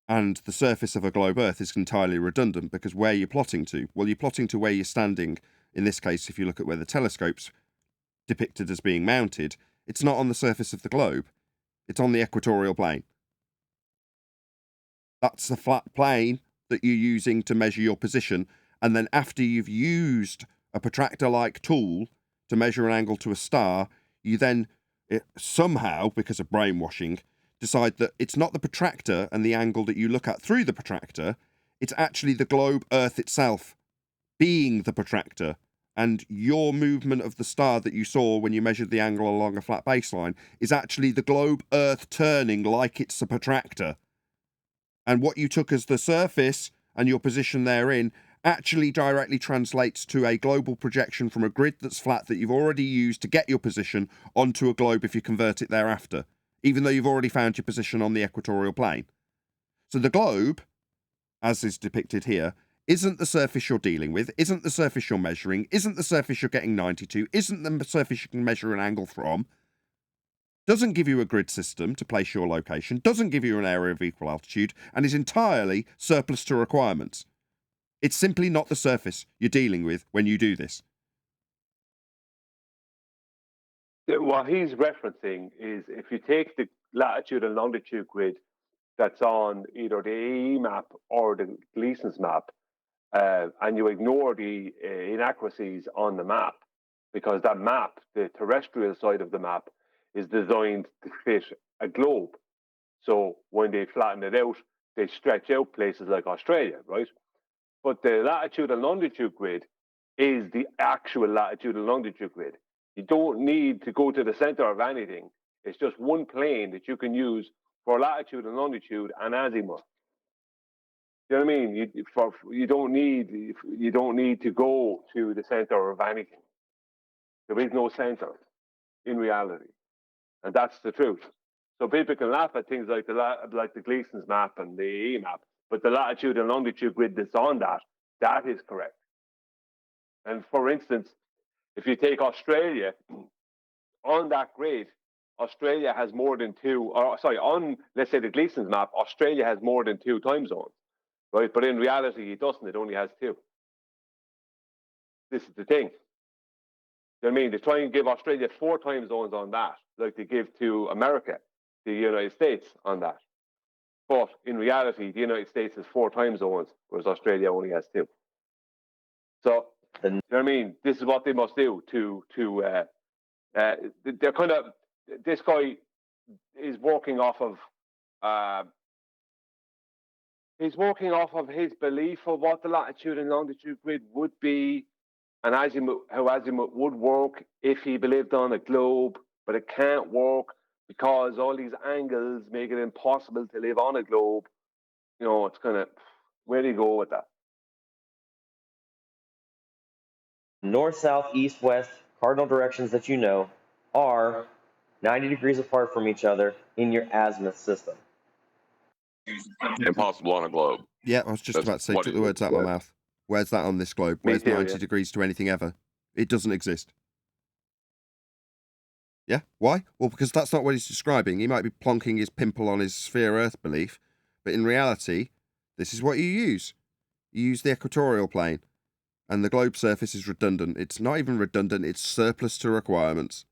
and the surface of a globe Earth is entirely redundant because where you're plotting to? Well, you're plotting to where you're standing. In this case, if you look at where the telescope's depicted as being mounted, it's not on the surface of the globe. It's on the equatorial plane. That's the flat plane that you're using to measure your position. And then after you've used a protractor-like tool to measure an angle to a star, you then somehow, because of brainwashing, decide that it's not the protractor and the angle that you look at through the protractor, it's actually the globe Earth itself being the protractor. And your movement of the star that you saw when you measured the angle along a flat baseline is actually the globe Earth turning like it's a protractor. And what you took as the surface and your position therein actually directly translates to a global projection from a grid that's flat that you've already used to get your position onto a globe if you convert it thereafter, even though you've already found your position on the equatorial plane. So the globe, as is depicted here, isn't the surface you're dealing with, isn't the surface you're measuring, isn't the surface you're getting 90 to, isn't the surface you can measure an angle from, doesn't give you a grid system to place your location, doesn't give you an area of equal altitude, and is entirely surplus to requirements. It's simply not the surface you're dealing with when you do this. What he's referencing is if you take the latitude and longitude grid that's on either the AE map or the Gleason's map, and you ignore the inaccuracies on the map, because that map, the terrestrial side of the map, is designed to fit a globe. So when they flatten it out, they stretch out places like Australia, right? But the latitude and longitude grid is the actual latitude and longitude grid. You don't need to go to the center of anything. It's just one plane that you can use for latitude and longitude and azimuth. You know what I mean? You don't need to go to the center of anything. There is no center in reality, and that's the truth. So people can laugh at things like the Gleason's map and the E map, but the latitude and longitude grid that's on that is correct. And for instance, if you take Australia, on that grid, Australia has more than on, let's say, the Gleason's map, Australia has more than 2 time zones, right? But in reality, it doesn't. It only has 2. This is the thing. You know what I mean? They try and give Australia 4 time zones on that, like they give to America, the United States on that. But in reality, the United States has 4 time zones, whereas Australia only has 2. So, you know what I mean? This is what they must do they're kind of, this guy is working off of his belief of what the latitude and longitude grid would be, and how Azimuth would work if he believed on a globe, but it can't work because all these angles make it impossible to live on a globe. You know, it's kind of, where do you go with that? North, south, east, west, cardinal directions that you know are 90 degrees apart from each other in your azimuth system. Impossible on a globe. Yeah, I was just about to say, took the words out of my mouth. Where's that on this globe? Where's 90 degrees to anything ever? It doesn't exist. Yeah? Why? Well, because that's not what he's describing. He might be plonking his pimple on his sphere Earth belief, but in reality, this is what you use. You use the equatorial plane, and the globe surface is redundant. It's not even redundant, it's surplus to requirements.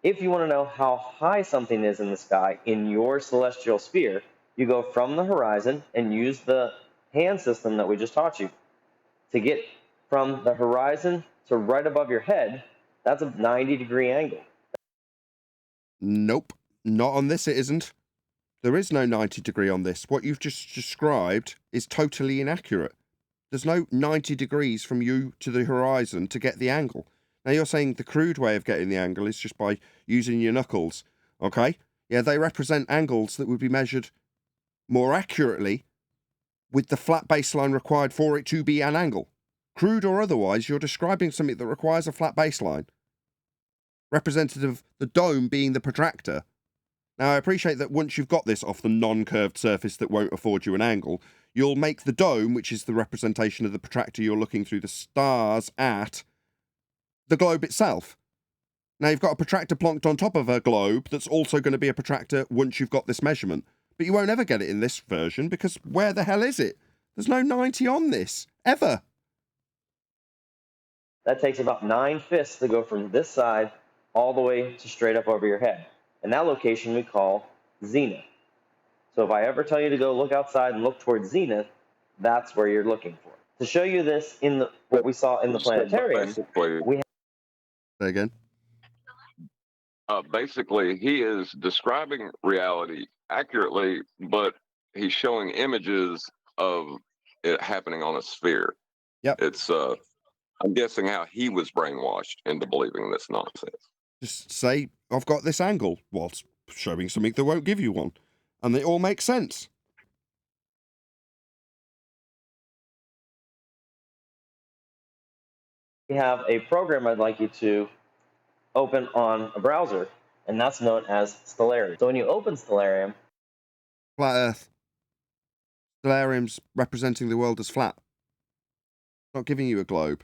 If you want to know how high something is in the sky in your celestial sphere, you go from the horizon and use the hand system that we just taught you. To get from the horizon to right above your head, that's a 90-degree angle. Nope. Not on this, it isn't. There is no 90 degree on this. What you've just described is totally inaccurate. There's no 90 degrees from you to the horizon to get the angle. Now, you're saying the crude way of getting the angle is just by using your knuckles, okay? Yeah, they represent angles that would be measured more accurately with the flat baseline required for it to be an angle. Crude or otherwise, you're describing something that requires a flat baseline, representative of the dome being the protractor. Now, I appreciate that once you've got this off the non-curved surface that won't afford you an angle, you'll make the dome, which is the representation of the protractor you're looking through the stars at, the globe itself. Now, you've got a protractor plonked on top of a globe that's also going to be a protractor once you've got this measurement. But you won't ever get it in this version because where the hell is it? There's no 90 on this, ever. That takes about 9/5 to go from this side all the way to straight up over your head. And that location we call zenith. So if I ever tell you to go look outside and look towards zenith, that's where you're looking for. To show you this in what we saw in the planetarium, we have... Say again. Basically, he is describing reality accurately, but he's showing images of it happening on a sphere. Yep. It's I'm guessing how he was brainwashed into believing this nonsense. Just say, I've got this angle, whilst showing something that won't give you one. And they all make sense. We have a program I'd like you to open on a browser, and that's known as Stellarium. So when you open Stellarium... Flat Earth. Stellarium's representing the world as flat. Not giving you a globe.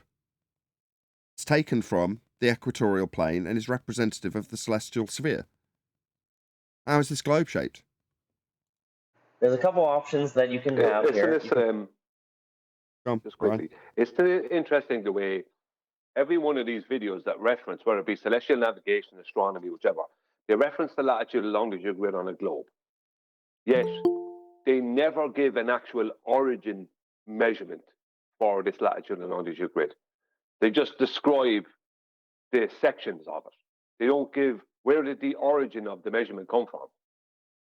It's taken from the equatorial plane and is representative of the celestial sphere. How is this globe shaped? There's a couple options that you can have here. Just quickly. It's still interesting the way every one of these videos that reference, whether it be celestial navigation, astronomy, whichever, they reference the latitude and longitude grid on a globe. Yet, they never give an actual origin measurement for this latitude and longitude grid. They just describe the sections of it. They don't give, where did the origin of the measurement come from?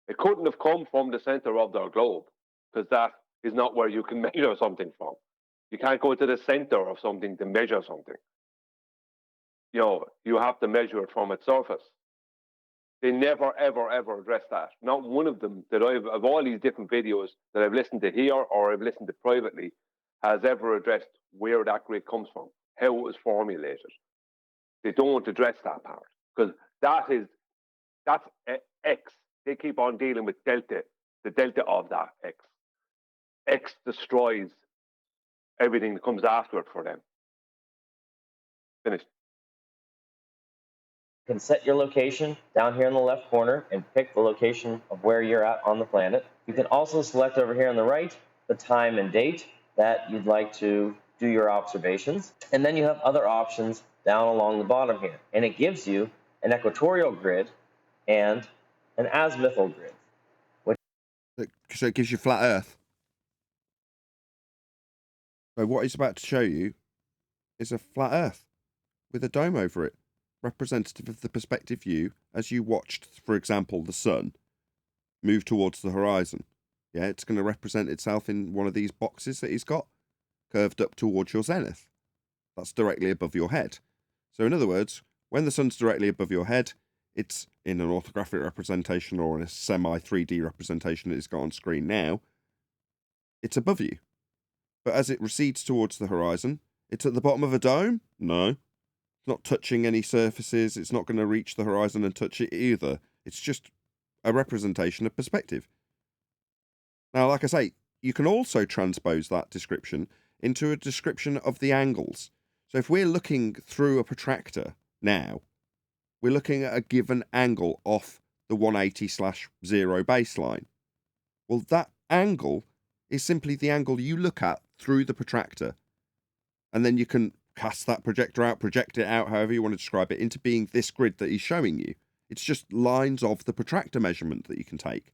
It couldn't have come from the center of their globe, because that is not where you can measure something from. You can't go to the center of something to measure something. You know, you have to measure it from its surface. They never, ever, ever address that. Not one of them that of all these different videos that I've listened to here or I've listened to privately, has ever addressed where that grid comes from, how it was formulated. They don't address that part because that's X. They keep on dealing with delta, the delta of that X. X destroys everything that comes after it for them. Finished. You can set your location down here in the left corner and pick the location of where you're at on the planet. You can also select over here on the right the time and date that you'd like to do your observations. And then you have other options down along the bottom here. And it gives you an equatorial grid and an azimuthal grid. So it gives you flat Earth. So what he's about to show you is a flat Earth with a dome over it, representative of the perspective view as you watched, for example, the sun move towards the horizon. Yeah, it's going to represent itself in one of these boxes that he's got, curved up towards your zenith. That's directly above your head. So in other words, when the sun's directly above your head, it's in an orthographic representation or in a semi-3D representation that it's got on screen now, it's above you. But as it recedes towards the horizon, it's at the bottom of a dome? No. It's not touching any surfaces. It's not going to reach the horizon and touch it either. It's just a representation of perspective. Now, like I say, you can also transpose that description into a description of the angles. So if we're looking through a protractor now, we're looking at a given angle off the 180/0 baseline. Well, that angle is simply the angle you look at through the protractor. And then you can cast that projector out, project it out, however you want to describe it, into being this grid that he's showing you. It's just lines of the protractor measurement that you can take.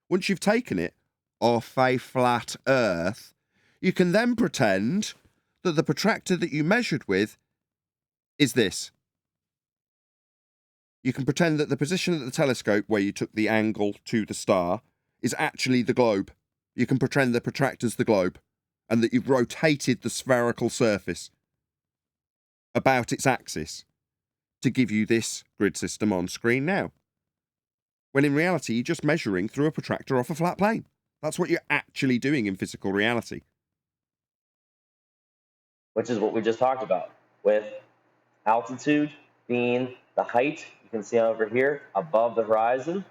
Once you've taken it off a flat Earth, you can then pretend that the protractor that you measured with is this. You can pretend that the position of the telescope where you took the angle to the star is actually the globe. You can pretend the protractor's the globe and that you've rotated the spherical surface about its axis to give you this grid system on screen now. When in reality, you're just measuring through a protractor off a flat plane. That's what you're actually doing in physical reality. Which is what we just talked about, with altitude being the height you can see over here above the horizon.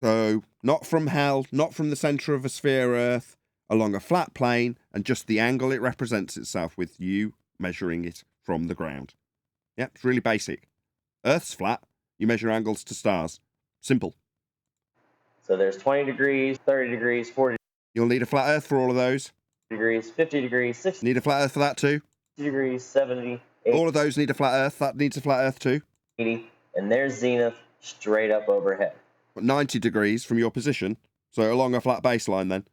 So, not from hell, not from the centre of a sphere Earth, along a flat plane, and just the angle it represents itself with you measuring it from the ground. Yep, it's really basic. Earth's flat, you measure angles to stars. Simple. So there's 20 degrees, 30 degrees, 40 You'll need a flat Earth for all of those. degrees, 50 degrees, 60 Need a flat Earth for that too. degrees, 70, 80, All of those need a flat Earth. That needs a flat Earth too. 80, and there's zenith straight up overhead. 90 degrees from your position, so along a flat baseline then.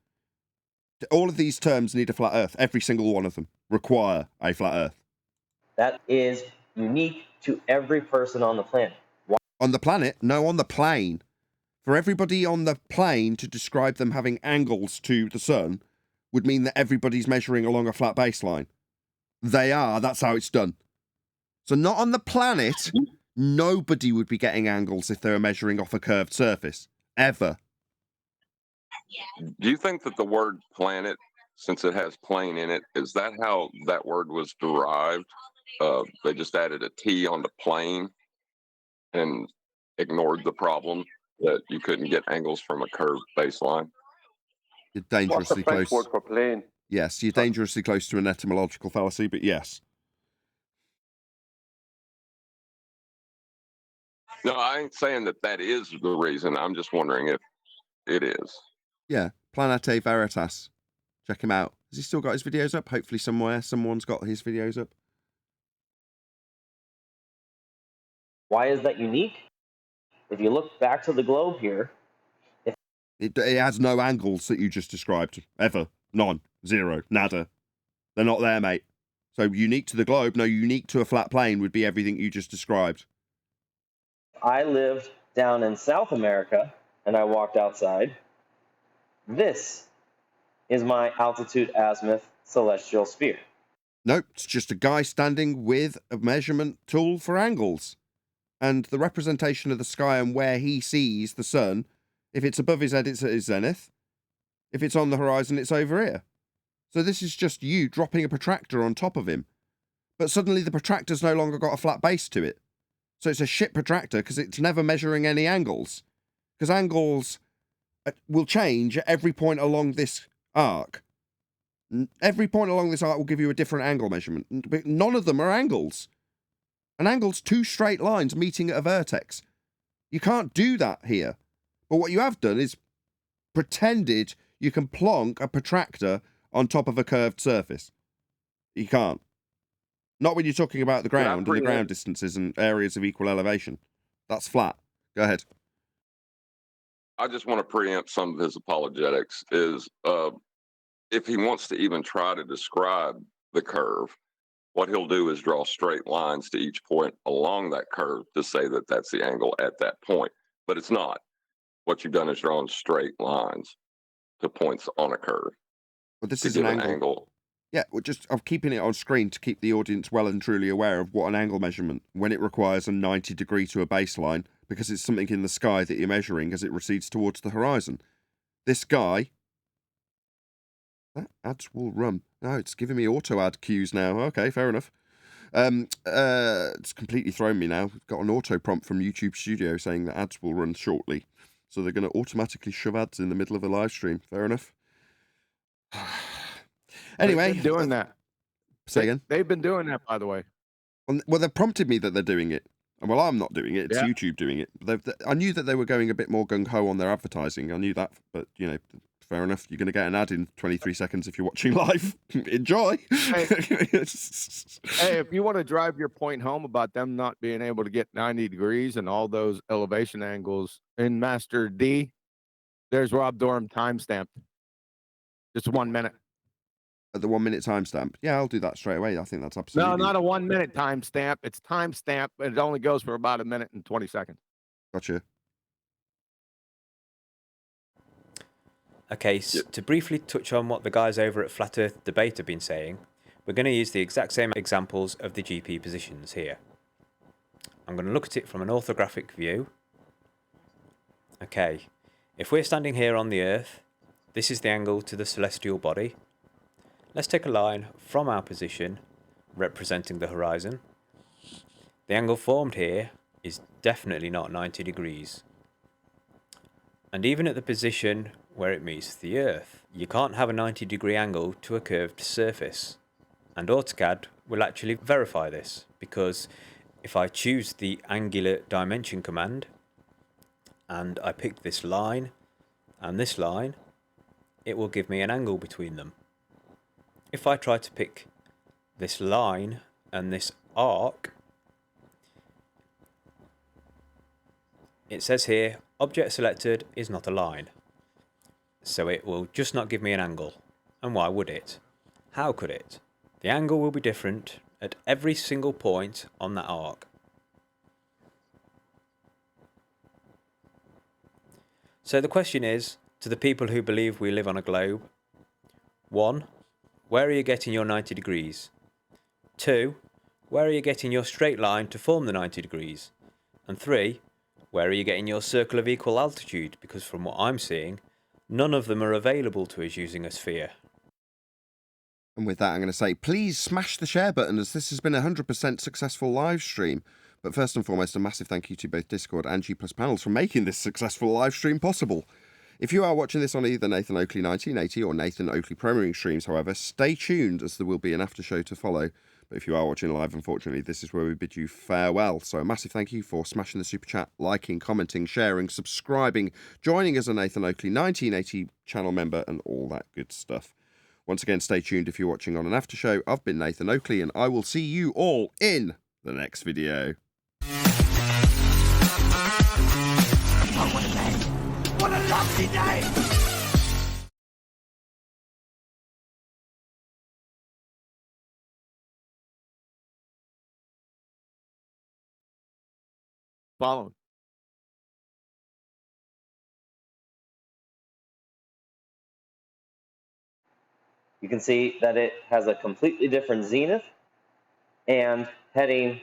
All of these terms need a flat Earth. Every single one of them require a flat Earth. That is unique to every person on the planet. Why? On the planet? No, on the plane. For everybody on the plane to describe them having angles to the sun would mean that everybody's measuring along a flat baseline. They are. That's how it's done. So not on the planet. Nobody would be getting angles if they were measuring off a curved surface. Ever. Do you think that the word planet, since it has plane in it, is that how that word was derived? They just added a T on the plane and ignored the problem that you couldn't get angles from a curved baseline. You're What's the dangerously French close. word for plane? Yes, you're dangerously close to an etymological fallacy, but yes. No, I ain't saying that that is the reason. I'm just wondering if it is. Yeah, Planete Veritas. Check him out. Has he still got his videos up? Hopefully somewhere someone's got his videos up. Why is that unique? If you look back to the globe here, It has no angles that you just described. Ever. None. Zero. Nada. They're not there, mate. So unique to the globe, no, unique to a flat plane would be everything you just described. I lived down in South America and I walked outside, this is my altitude azimuth celestial sphere. Nope, it's just a guy standing with a measurement tool for angles. And the representation of the sky and where he sees the sun, if it's above his head, it's at his zenith. If it's on the horizon, it's over here. So this is just you dropping a protractor on top of him. but suddenly the protractor's no longer got a flat base to it. So it's a shit protractor because it's never measuring any angles. Because angles will change at every point along this arc. Every point along this arc will give you a different angle measurement, but none of them are angles. An angle's two straight lines meeting at a vertex. You can't do that here. But what you have done is pretended you can plonk a protractor on top of a curved surface. You can't. Not when you're talking about the ground and the ground distances and areas of equal elevation. That's flat. Go ahead. I just want to preempt some of his apologetics is if he wants to even try to describe the curve, what he'll do is draw straight lines to each point along that curve to say that that's the angle at that point. But it's not. What you've done is drawn straight lines to points on a curve. But this is an angle. Yeah, well, I'm keeping it on screen to keep the audience well and truly aware of what an angle measurement, when it requires a 90 degree to a baseline, because it's something in the sky that you're measuring as it recedes towards the horizon. This guy... That ads will run. No, it's giving me auto-ad cues now. Okay, fair enough. It's completely thrown me now. I've got an auto prompt from YouTube Studio saying that ads will run shortly. So they're going to automatically shove ads in the middle of a live stream. Fair enough. Anyway. They've been doing that. Say again? They've been doing that, by the way. Well, they've prompted me that they're doing it. Well, I'm not doing it. It's YouTube doing it. I knew that they were going a bit more gung-ho on their advertising. I knew that. But, you know, fair enough. You're going to get an ad in 23 seconds if you're watching live. Enjoy. Hey, if you want to drive your point home about them not being able to get 90 degrees and all those elevation angles in Master D, there's Rob Durham timestamped. Just 1 minute. At the 1 minute timestamp. Yeah, I'll do that straight away. I think that's absolutely... No, not a 1 minute timestamp. It's timestamp, but it only goes for about 1 minute and 20 seconds. Gotcha. Okay, so to briefly touch on what the guys over at Flat Earth Debate have been saying, we're going to use the exact same examples of the GP positions here. I'm going to look at it from an orthographic view. Okay, if we're standing here on the Earth, this is the angle to the celestial body. Let's take a line from our position, representing the horizon. The angle formed here is definitely not 90 degrees. And even at the position where it meets the Earth, you can't have a 90-degree angle to a curved surface. And AutoCAD will actually verify this, because if I choose the angular dimension command, and I pick this line and this line, it will give me an angle between them. If I try to pick this line and this arc, it says here, object selected is not a line. So it will just not give me an angle. And why would it? How could it? The angle will be different at every single point on that arc. So the question is, to the people who believe we live on a globe, 1. Where are you getting your 90 degrees? 2. Where are you getting your straight line to form the 90 degrees? And 3. Where are you getting your circle of equal altitude? Because from what I'm seeing, none of them are available to us using a sphere. And with that, I'm going to say, please smash the share button, as this has been a 100% successful live stream. But first and foremost, a massive thank you to both Discord and G+ panels for making this successful live stream possible. If you are watching this on either Nathan Oakley 1980 or Nathan Oakley premiering streams, however, stay tuned, as there will be an after show to follow. But if you are watching live, unfortunately, this is where we bid you farewell. So a massive thank you for smashing the super chat, liking, commenting, sharing, subscribing, joining as a Nathan Oakley 1980 channel member, and all that good stuff. Once again, stay tuned if you're watching on an after show. I've been Nathan Oakley, and I will see you all in the next video. What a lovely day! Following. You can see that it has a completely different zenith, and heading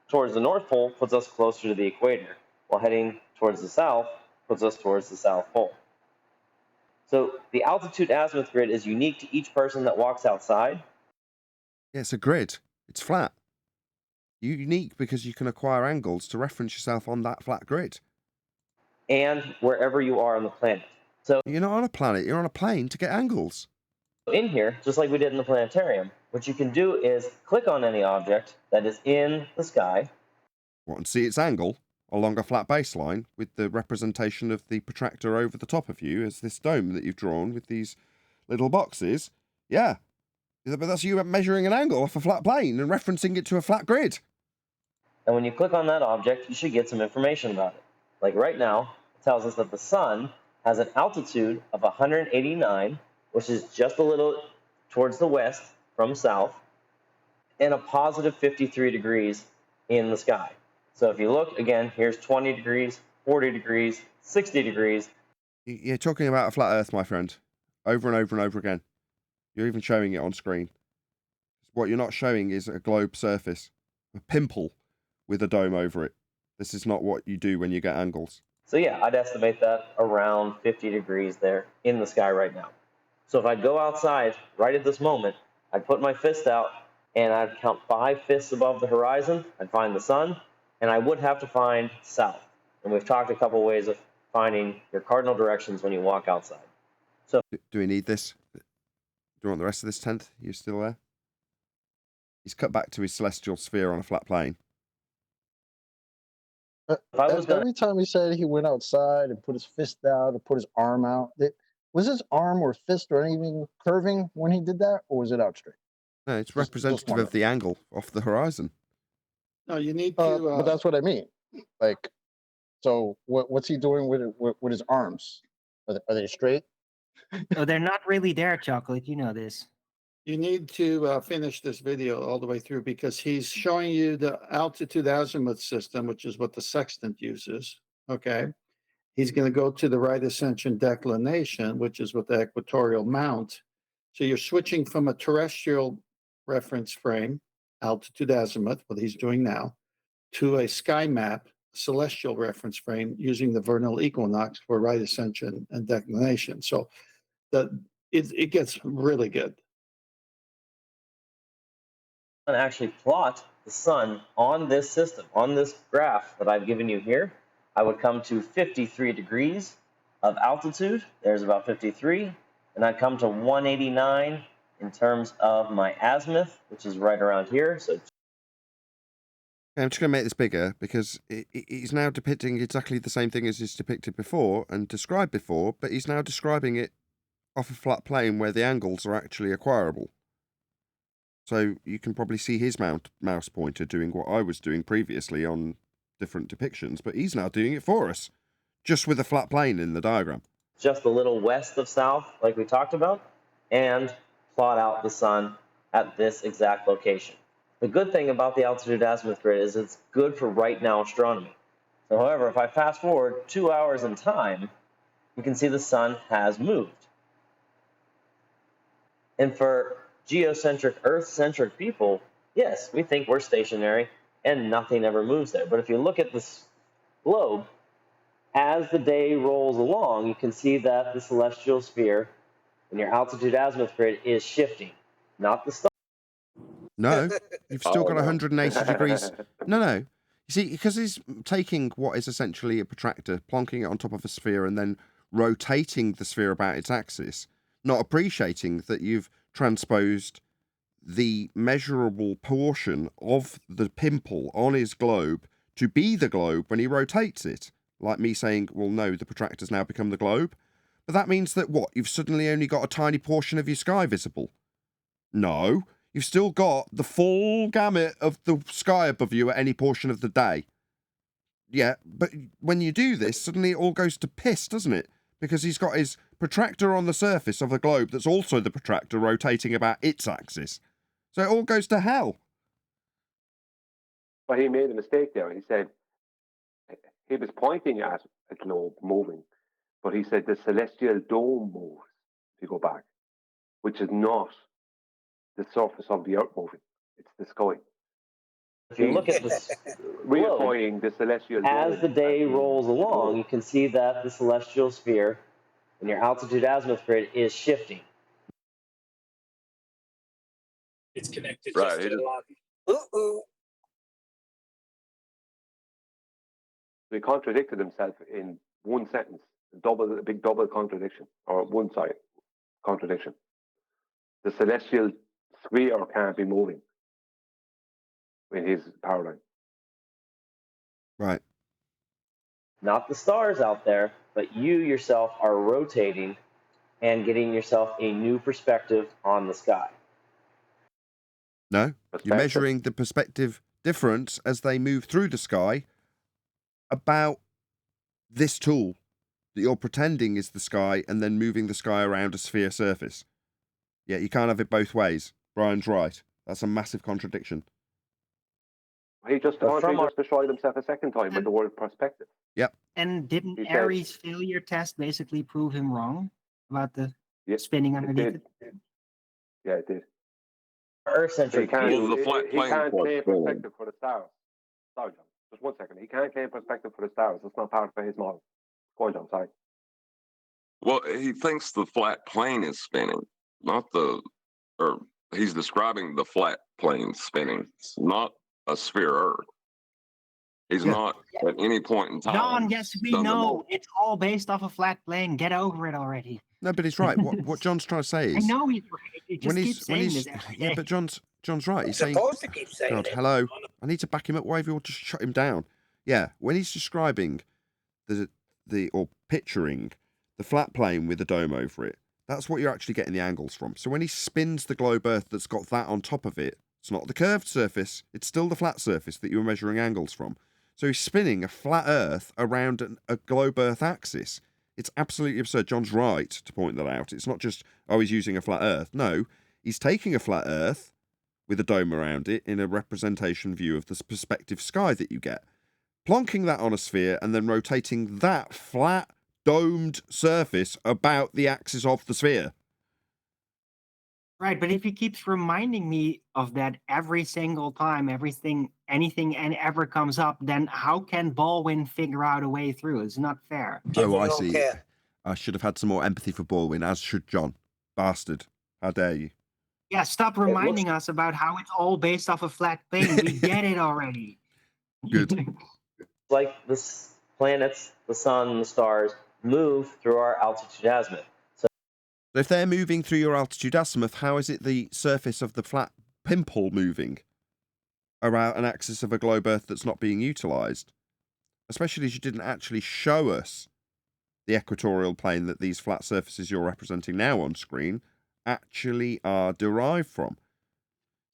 towards the North Pole puts us closer to the equator, while heading towards the south puts us towards the South Pole. So the altitude azimuth grid is unique to each person that walks outside. Yeah, it's a grid. It's flat. You're unique because you can acquire angles to reference yourself on that flat grid. And wherever you are on the planet. So you're not on a planet, you're on a plane to get angles. In here, just like we did in the planetarium, what you can do is click on any object that is in the sky. What, and see its angle along a flat baseline with the representation of the protractor over the top of you as this dome that you've drawn with these little boxes. Yeah. But that's you measuring an angle off a flat plane and referencing it to a flat grid. And when you click on that object, you should get some information about it. Like right now, it tells us that the sun has an altitude of 189, which is just a little towards the west from south, and a positive 53 degrees in the sky. So if you look, again, here's 20 degrees, 40 degrees, 60 degrees. You're talking about a flat Earth, my friend, over and over and over again. You're even showing it on screen. What you're not showing is a globe surface, a pimple with a dome over it. This is not what you do when you get angles. So yeah, I'd estimate that around 50 degrees there in the sky right now. So if I'd go outside right at this moment, I'd put my fist out and I'd count 5 fists above the horizon. I'd find the sun, and I would have to find south. And we've talked a couple ways of finding your cardinal directions when you walk outside. So do we need this? Do you want the rest of this tent? Are you still there? He's cut back to his celestial sphere on a flat plane. Every time he said he went outside and put his fist out and put his arm out, was his arm or fist or anything curving when he did that, or was it out straight? No, it's representative of the angle off the horizon. No, you need to. But that's what I mean. Like, so what's he doing with his arms? Are they straight? Oh, they're not really there, Chocolate. You know this. You need to finish this video all the way through because he's showing you the altitude azimuth system, which is what the sextant uses. Okay. He's going to go to the right ascension declination, which is with the equatorial mount. So you're switching from a terrestrial reference frame, altitude azimuth, what he's doing now, to a sky map, celestial reference frame using the vernal equinox for right ascension and declination. So it gets really good. And actually plot the sun on this system, on this graph that I've given you here, I would come to 53 degrees of altitude. There's about 53. And I'd come to 189 in terms of my azimuth, which is right around here. So I'm just going to make this bigger because he's now depicting exactly the same thing as he's depicted before and described before, but he's now describing it off a flat plane where the angles are actually acquirable. So you can probably see his mouse pointer doing what I was doing previously on different depictions, but he's now doing it for us, just with a flat plane in the diagram. Just a little west of south, like we talked about, and plot out the sun at this exact location. The good thing about the altitude azimuth grid is it's good for right now astronomy. So, however, if I fast forward 2 hours in time, you can see the sun has moved. And for geocentric, Earth-centric people, yes, we think we're stationary and nothing ever moves there. But if you look at this globe, as the day rolls along, you can see that the celestial sphere in your altitude azimuth grid is shifting, not the star. No, you've still got 180 degrees. No. You see, because he's taking what is essentially a protractor, plonking it on top of a sphere and then rotating the sphere about its axis, not appreciating that you've transposed the measurable portion of the pimple on his globe to be the globe when he rotates it. Like me saying, well, no, the protractor's now become the globe. But that means that what? You've suddenly only got a tiny portion of your sky visible? No, you've still got the full gamut of the sky above you at any portion of the day. Yeah, but when you do this, suddenly it all goes to piss, doesn't it? Because he's got his protractor on the surface of the globe that's also the protractor rotating about its axis. So it all goes to hell. But he made a mistake there. He said he was pointing at a globe moving, but he said the celestial dome moves, if you go back, which is not the surface of the earth moving. It's the sky. If you look at this reifying the celestial dome. As the day rolls along, you can see that the celestial sphere in your altitude azimuth grid is shifting. It's connected Right, just to the lobby. Uh-oh. He contradicted himself in one sentence, a big double contradiction, or one side contradiction. The celestial sphere can't be moving in his paradigm. Right. Not the stars out there, but you yourself are rotating and getting yourself a new perspective on the sky. No, you're measuring the perspective difference as they move through the sky about this tool that you're pretending is the sky and then moving the sky around a sphere surface. Yeah, you can't have it both ways. Brian's right. That's a massive contradiction. He just destroyed himself a second time with the word perspective. Yep. And didn't He said- Aries' failure test basically prove him wrong about the spinning It underneath did. it? Yeah, it did. Earth-centric He view. can't claim perspective for the stars. Sorry, John. Just 1 second. He can't claim perspective for the stars. That's not part of his model. Go on, John. Sorry. Well, he thinks the flat plane is spinning, or he's describing the flat plane spinning. It's not a sphere Earth. He's not at any point in time. John, yes, we done the know. model. It's all based off a flat plane. Get over it already. No, but he's right. What John's trying to say I is, know he's right. He just keeps saying this every day. yeah, but John's right. He's saying, Supposed to keep saying God, it. hello. I need to back him up. Why have you all just shut him down? Yeah, when he's describing or picturing the flat plane with the dome over it, that's what you're actually getting the angles from. So when he spins the globe Earth that's got that on top of it, it's not the curved surface, it's still the flat surface that you're measuring angles from. So he's spinning a flat Earth around a globe Earth axis. It's absolutely absurd. John's right to point that out. It's not just, he's using a flat Earth. No, he's taking a flat Earth with a dome around it in a representation view of the perspective sky that you get, plonking that on a sphere and then rotating that flat domed surface about the axis of the sphere. Right, but if he keeps reminding me of that every single time, anything and ever comes up, then how can Baldwin figure out a way through? It's not fair. I see. I should have had some more empathy for Baldwin, as should John. Bastard. How dare you? Yeah, stop reminding us about how it's all based off a flat plane. We get it already. Good. Like the planets, the sun, the stars move through our altitude azimuth. So if they're moving through your altitude azimuth, how is it the surface of the flat pimple moving around an axis of a globe Earth that's not being utilised? Especially as you didn't actually show us the equatorial plane that these flat surfaces you're representing now on screen actually are derived from.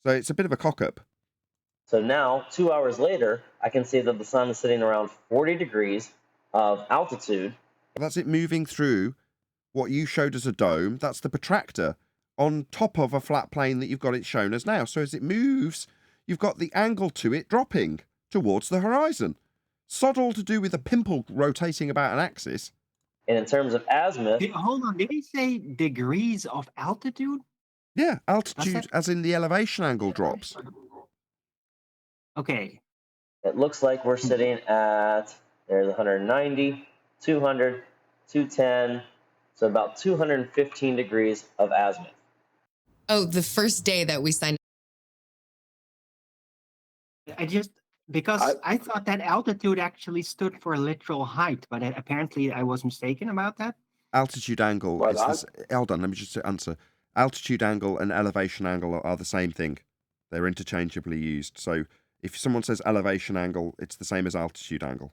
So it's a bit of a cock-up. So now, 2 hours later, I can see that the sun is sitting around 40 degrees of altitude. That's it moving through what you showed as a dome. That's the protractor on top of a flat plane that you've got it shown as now. So as it moves, you've got the angle to it dropping towards the horizon. Sod all to do with a pimple rotating about an axis. And in terms of azimuth... Hold on, did he say degrees of altitude? Yeah, altitude as in the elevation angle drops. Okay. It looks like we're sitting at, there's 190, 200, 210, so about 215 degrees of azimuth. Oh, the first day that we signed. Because I thought that altitude actually stood for literal height, but apparently I was mistaken about that. Altitude angle is this. Hold on, let me just answer. Altitude angle and elevation angle are the same thing. They're interchangeably used. So if someone says elevation angle, it's the same as altitude angle.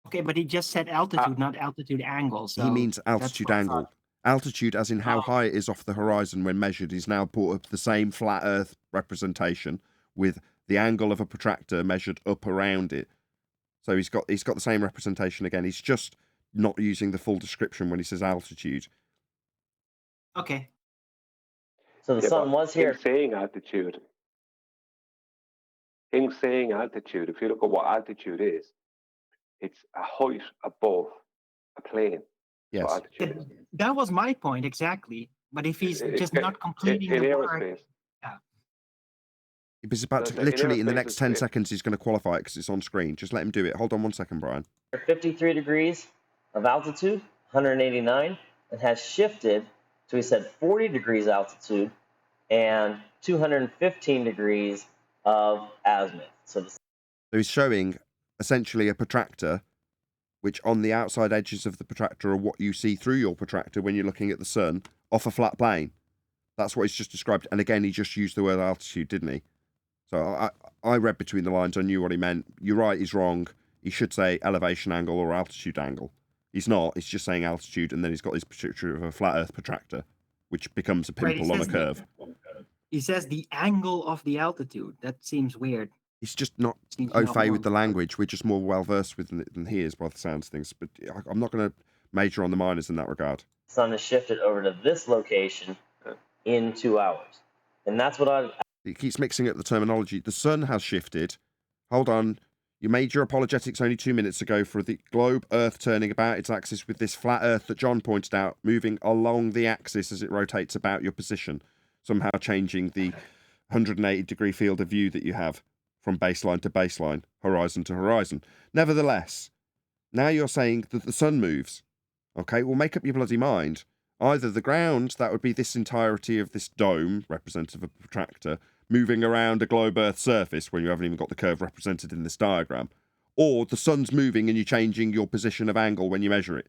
Okay, but he just said altitude, not altitude angle. So he means altitude angle. Altitude, as in how high it is off the horizon when measured, is now brought up the same flat Earth representation with the angle of a protractor measured up around it. So he's got the same representation again. He's just not using the full description when he says altitude. Okay. So the sun was here. Saying altitude. Him saying altitude, if you look at what altitude is, it's a height above a plane. Yes. That was my point, exactly. But if he's just not completing in the aerospace. word... Yeah. He's about to, literally, in the next 10 seconds, he's going to qualify it because it's on screen. Just let him do it. Hold on 1 second, Brian. 53 degrees of altitude, 189, and has shifted to, he said, 40 degrees altitude and 215 degrees of azimuth. So he's showing essentially a protractor, which on the outside edges of the protractor are what you see through your protractor when you're looking at the sun off a flat plane. That's what he's just described. And again, he just used the word altitude, didn't he? So I read between the lines. I knew what he meant. You're right, he's wrong. He should say elevation angle or altitude angle. He's not. He's just saying altitude, and then he's got this picture of a flat Earth protractor, which becomes a pimple on a curve. He says the angle of the altitude. That seems weird. He's just not au fait with the language. We're just more well-versed with it than he is by the sounds of things. But I'm not going to major on the minors in that regard. the sun is shifted over to this location in 2 hours. And that's what He keeps mixing up the terminology. The sun has shifted. Hold on. You made your apologetics only 2 minutes ago for the globe Earth turning about its axis with this flat Earth that John pointed out moving along the axis as it rotates about your position, somehow changing the 180-degree field of view that you have from baseline to baseline, horizon to horizon. Nevertheless, now you're saying that the sun moves. Okay, well, make up your bloody mind. Either the ground, that would be this entirety of this dome, representative of a protractor, moving around a globe Earth surface when you haven't even got the curve represented in this diagram, or the sun's moving and you're changing your position of angle when you measure it.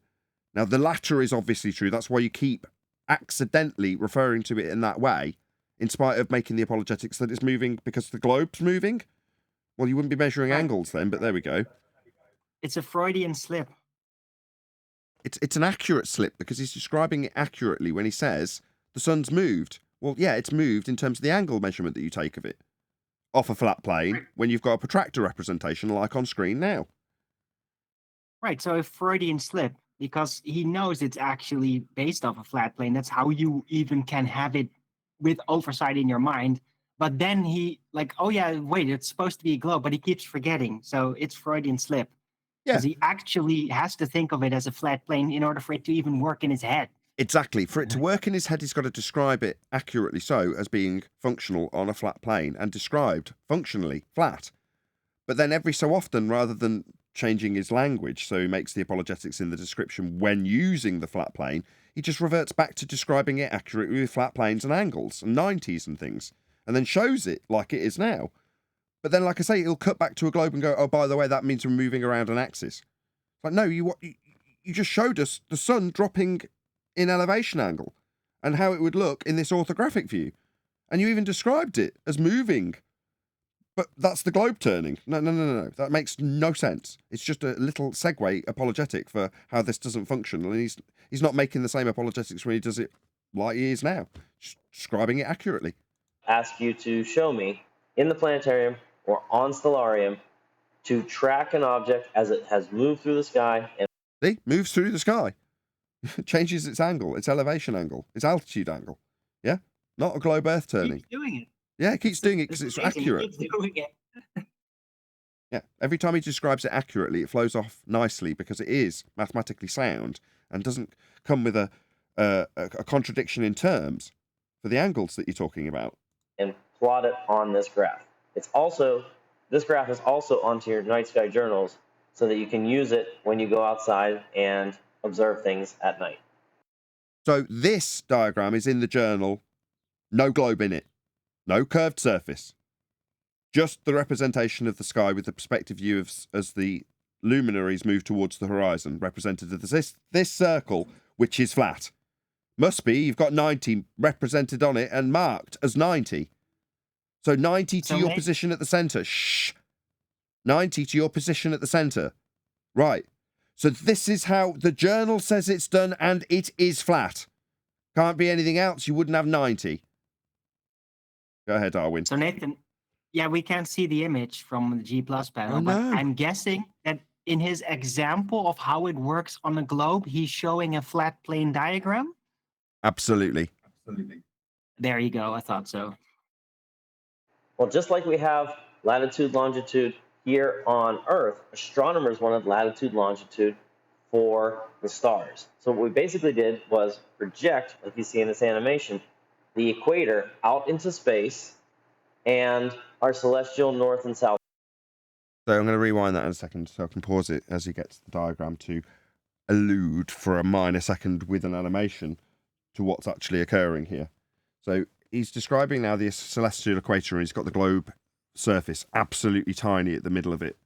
Now, the latter is obviously true. That's why you keep accidentally referring to it in that way, in spite of making the apologetics that it's moving because the globe's moving. Well, you wouldn't be measuring angles then, but there we go. It's a Freudian slip. It's an accurate slip because he's describing it accurately when he says the sun's moved. Well, yeah, it's moved in terms of the angle measurement that you take of it off a flat plane when you've got a protractor representation like on screen now. Right, so a Freudian slip, because he knows it's actually based off a flat plane. That's how you even can have it with oversight in your mind. But then he, like, oh yeah, wait, it's supposed to be a globe, but he keeps forgetting. So it's Freudian slip. Because he actually has to think of it as a flat plane in order for it to even work in his head. Exactly. For it to work in his head, he's got to describe it accurately so as being functional on a flat plane and described functionally flat. But then every so often, rather than changing his language, so he makes the apologetics in the description when using the flat plane, he just reverts back to describing it accurately with flat planes and angles and 90s and things, and then shows it like it is now. But then, like I say, he'll cut back to a globe and go, oh, by the way, that means we're moving around an axis. It's like, no, you just showed us the sun dropping in elevation angle and how it would look in this orthographic view. And you even described it as moving. But that's the globe turning. No. That makes no sense. It's just a little segue apologetic for how this doesn't function. And he's not making the same apologetics when he does it like he is now, just describing it accurately. ask you to show me in the planetarium or on Stellarium to track an object as it has moved through the sky. And see, moves through the sky. Changes its angle, its elevation angle, its altitude angle. Yeah? Not a globe Earth turning. Keeps doing it. Yeah, it keeps doing it because it's accurate. He keeps doing it. Yeah, every time he describes it accurately, it flows off nicely because it is mathematically sound and doesn't come with a contradiction in terms for the angles that you're talking about. And plot it on this graph. This graph is also onto your night sky journals so that you can use it when you go outside and observe things at night. So this diagram is in the journal, no globe in it, no curved surface, just the representation of the sky with the perspective view as the luminaries move towards the horizon, represented as this circle, which is flat. Must be, you've got 90 represented on it and marked as 90. So 90 to your position at the centre. Shh. 90 to your position at the centre. Right. So this is how the journal says it's done, and it is flat. Can't be anything else. You wouldn't have 90. Go ahead, Darwin. So Nathan, yeah, we can't see the image from the G+ panel, but I'm guessing that in his example of how it works on a globe, he's showing a flat plane diagram? Absolutely. There you go. I thought so. Well, just like we have latitude, longitude here on Earth, astronomers wanted latitude, longitude for the stars. So what we basically did was project, like you see in this animation, the equator out into space and our celestial north and south. So I'm going to rewind that in a second so I can pause it as he gets the diagram to allude for a minor second with an animation to what's actually occurring here. So he's describing now the celestial equator, and he's got the globe surface, absolutely tiny at the middle of it.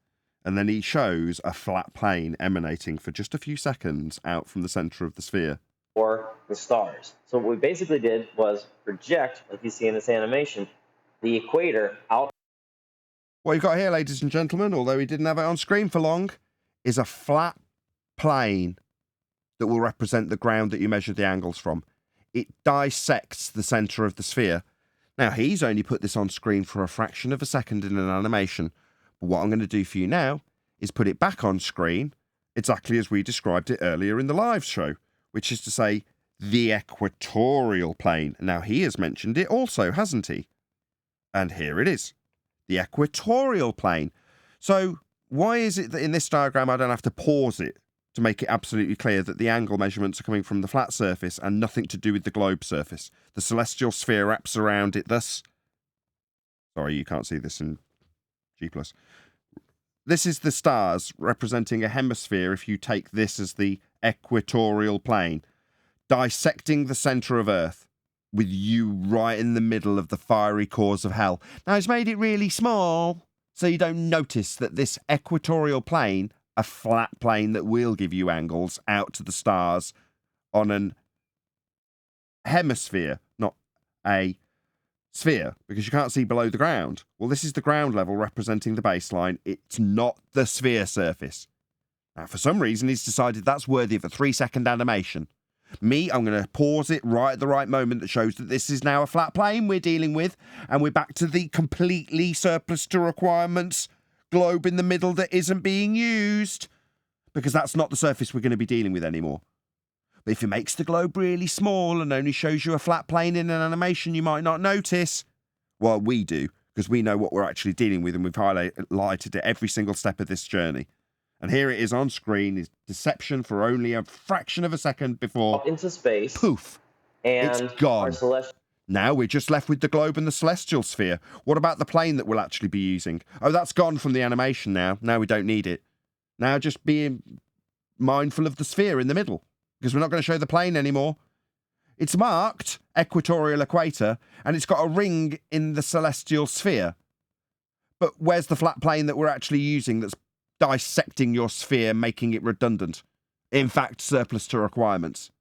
And then he shows a flat plane emanating for just a few seconds out from the center of the sphere. Or the stars. So what we basically did was project, like you see in this animation, the equator out. What you've got here, ladies and gentlemen, although he didn't have it on screen for long, is a flat plane that will represent the ground that you measure the angles from. It dissects the center of the sphere. Now, he's only put this on screen for a fraction of a second in an animation. But what I'm going to do for you now is put it back on screen exactly as we described it earlier in the live show, which is to say the equatorial plane. Now, he has mentioned it also, hasn't he? And here it is, the equatorial plane. So why is it that in this diagram I don't have to pause it to make it absolutely clear that the angle measurements are coming from the flat surface and nothing to do with the globe surface? The celestial sphere wraps around it thus. Sorry, you can't see this in G+. This is the stars representing a hemisphere if you take this as the equatorial plane, dissecting the centre of Earth with you right in the middle of the fiery cores of hell. Now, he's made it really small so you don't notice that this equatorial plane, a flat plane that will give you angles out to the stars on an hemisphere, not a sphere, because you can't see below the ground. Well, this is the ground level representing the baseline. It's not the sphere surface. Now, for some reason, he's decided that's worthy of a 3-second animation. Me, I'm going to pause it right at the right moment that shows that this is now a flat plane we're dealing with, and we're back to the completely surplus to requirements globe in the middle that isn't being used, because that's not the surface we're going to be dealing with anymore. But if it makes the globe really small and only shows you a flat plane in an animation you might not notice, well, we do, because we know what we're actually dealing with and we've highlighted it every single step of this journey. And here it is on screen, is deception for only a fraction of a second before, into space, poof, and it's gone. our celestial. Now we're just left with the globe and the celestial sphere. What about the plane that we'll actually be using? Oh, that's gone from the animation now. Now we don't need it. Now just being mindful of the sphere in the middle, because we're not going to show the plane anymore. It's marked equatorial equator, and it's got a ring in the celestial sphere. But where's the flat plane that we're actually using that's dissecting your sphere, making it redundant? In fact, surplus to requirements.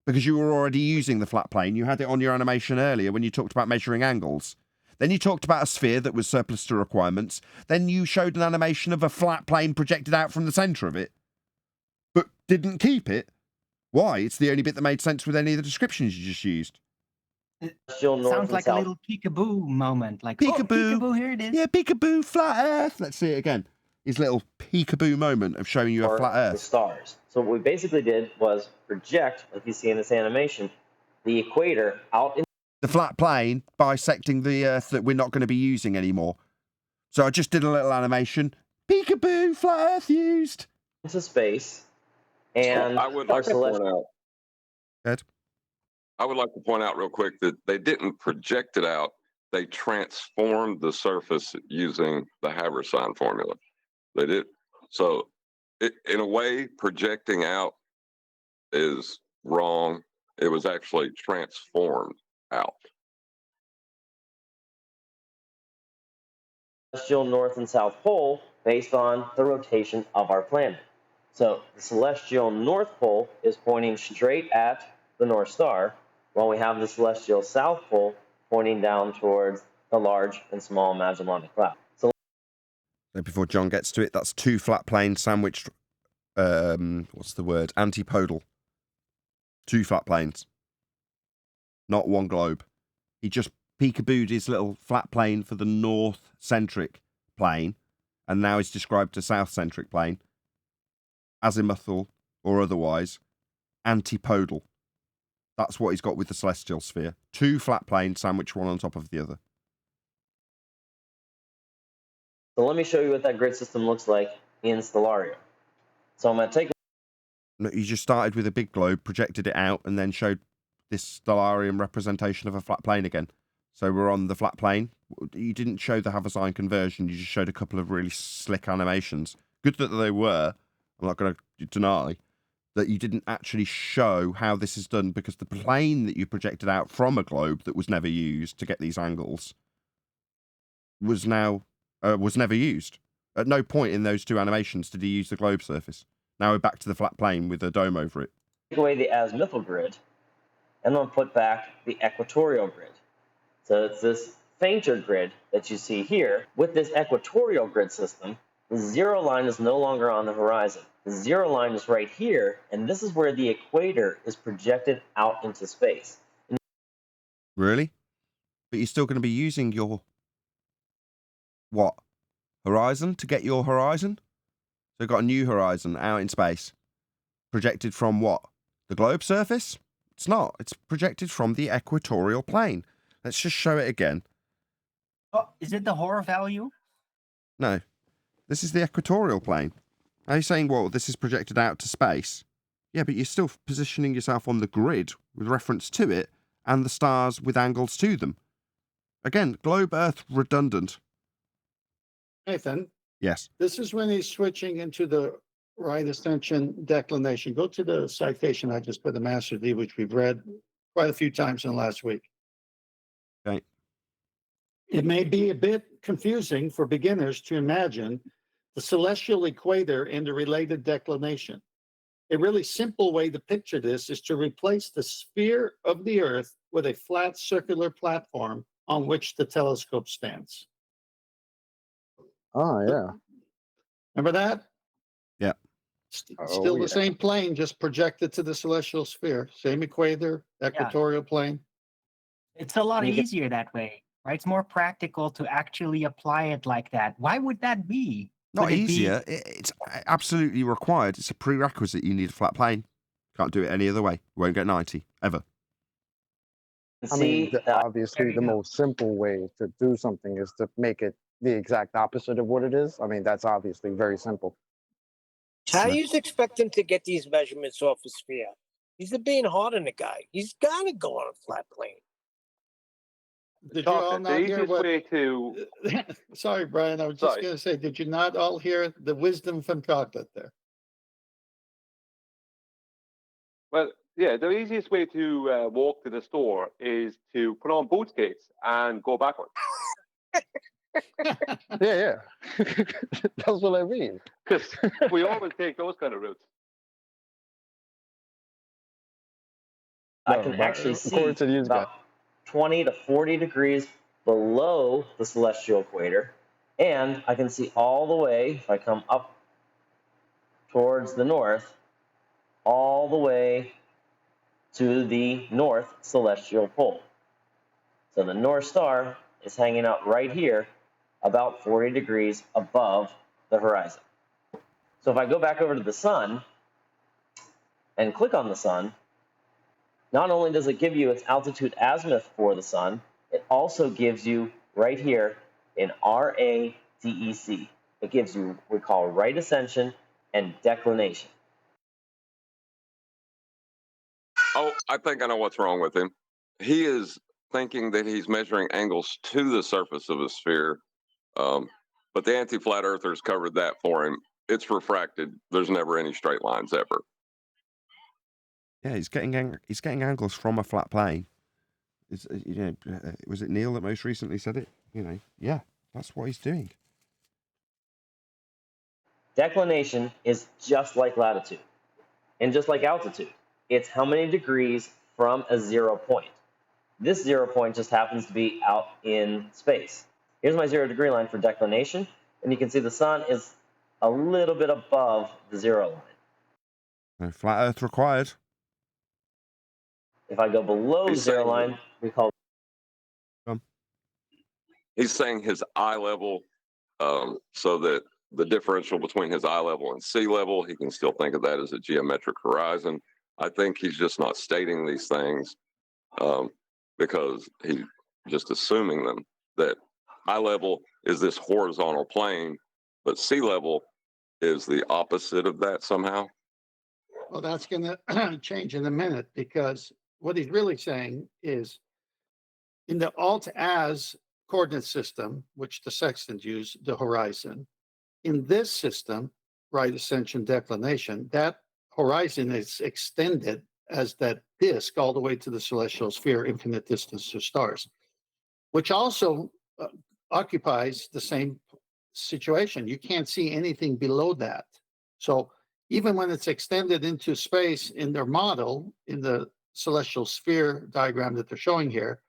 Because you were already using the flat plane. You had it on your animation earlier when you talked about measuring angles. Then you talked about a sphere that was surplus to requirements. Then you showed an animation of a flat plane projected out from the centre of it, but didn't keep it. Why? It's the only bit that made sense with any of the descriptions you just used. It sounds like a little peekaboo moment. Like, peekaboo. Oh, peekaboo, here it is. Yeah, peekaboo, flat Earth. Let's see it again. His little peekaboo moment of showing you a flat Earth. The stars. So what we basically did was project, like you see in this animation, the equator out in the flat plane bisecting the Earth that we're not going to be using anymore. So I just did a little animation. Peekaboo, flat Earth used. into space, and I would our like to point celestial. out. Ed? I would like to point out real quick that they didn't project it out. They transformed the surface using the Haber-Sign formula. They did. So, in a way, projecting out is wrong. It was actually transformed out. Celestial north and south pole based on the rotation of our planet. So the celestial north pole is pointing straight at the North Star, while we have the celestial south pole pointing down towards the large and small Magellanic Cloud. So before John gets to it, that's two flat planes sandwiched, what's the word? Antipodal. Two flat planes. Not one globe. He just peekabooed his little flat plane for the north-centric plane, and now he's described a south-centric plane, azimuthal or otherwise, antipodal. That's what he's got with the celestial sphere. Two flat planes sandwiched one on top of the other. So let me show you what that grid system looks like in Stellarium. So I'm going to take... You just started with a big globe, projected it out, and then showed this Stellarium representation of a flat plane again. So we're on the flat plane. You didn't show the Haber-Sign conversion. You just showed a couple of really slick animations. Good that they were. I'm not going to deny that you didn't actually show how this is done, because the plane that you projected out from a globe that was never used to get these angles was never used. At no point in those two animations did he use the globe surface. Now we're back to the flat plane with a dome over it. Take away the azimuthal grid, and then put back the equatorial grid. So it's this fainter grid that you see here. With this equatorial grid system, the zero line is no longer on the horizon. The zero line is right here, and this is where the equator is projected out into space. Really? But you're still going to be using your what? Horizon to get your horizon? So you've got a new horizon out in space. Projected from what? The globe surface? It's not. It's projected from the equatorial plane. Let's just show it again. Oh, is it the horror value? No. This is the equatorial plane. Are you saying, well, this is projected out to space? Yeah, but you're still positioning yourself on the grid with reference to it and the stars with angles to them. Again, globe Earth redundant. Nathan, Yes. this is when he's switching into the right ascension declination. Go to the citation I just put, the Master D, which we've read quite a few times in the last week. Okay. It may be a bit confusing for beginners to imagine the celestial equator and the related declination. A really simple way to picture this is to replace the sphere of the Earth with a flat circular platform on which the telescope stands. Oh, yeah. Remember that? Yeah. Still the same plane, just projected to the celestial sphere. Same equator, equatorial plane. It's a lot You get- easier that way, right? It's more practical to actually apply it like that. Why would that be? Not Would it be- easier. It's absolutely required. It's a prerequisite. You need a flat plane. Can't do it any other way. You won't get 90, ever. I mean, obviously, the most simple way to do something is to make it the exact opposite of what it is. I mean, that's obviously very simple. How do you expect him to get these measurements off a sphere? He's being hard on the guy. He's got to go on a flat plane. Did you all not hear what? to Sorry, Brian. I was just going to say, did you not all hear the wisdom from Chocolate there? Well, yeah, the easiest way to walk to the store is to put on boot skates and go backwards. Yeah. That's what I mean. Because we always take those kind of routes. I can actually see about 20 to 40 degrees below the celestial equator, and I can see all the way, if I come up towards the north, all the way to the north celestial pole. So the North Star is hanging out right here, about 40 degrees above the horizon. So if I go back over to the sun and click on the sun, not only does it give you its altitude azimuth for the sun, it also gives you right here in RADEC. It gives you what we call right ascension and declination. Oh, I think I know what's wrong with him. He is thinking that he's measuring angles to the surface of a sphere, but the anti-flat earthers covered that for him. It's refracted. There's never any straight lines ever. Yeah, he's getting angles from a flat plane. Was it Neil that most recently said it? Yeah, that's what he's doing. Declination is just like latitude and just like altitude. It's how many degrees from a 0 point. This 0 point just happens to be out in space. Here's my 0 degree line for declination, and you can see the sun is a little bit above the 0 line. No flat Earth required. If I go below the 0 line, we call. He's saying his eye level, so that the differential between his eye level and sea level, he can still think of that as a geometric horizon. I think he's just not stating these things because he's just assuming them, that eye level is this horizontal plane, but sea level is the opposite of that somehow. Well, that's going to change in a minute, because what he's really saying is in the alt-as coordinate system, which the sextants use, the horizon, in this system, right ascension declination, that horizon is extended as that disk all the way to the celestial sphere, infinite distance to stars, which also occupies the same situation. You can't see anything below that. So even when it's extended into space in their model, in the celestial sphere diagram that they're showing here,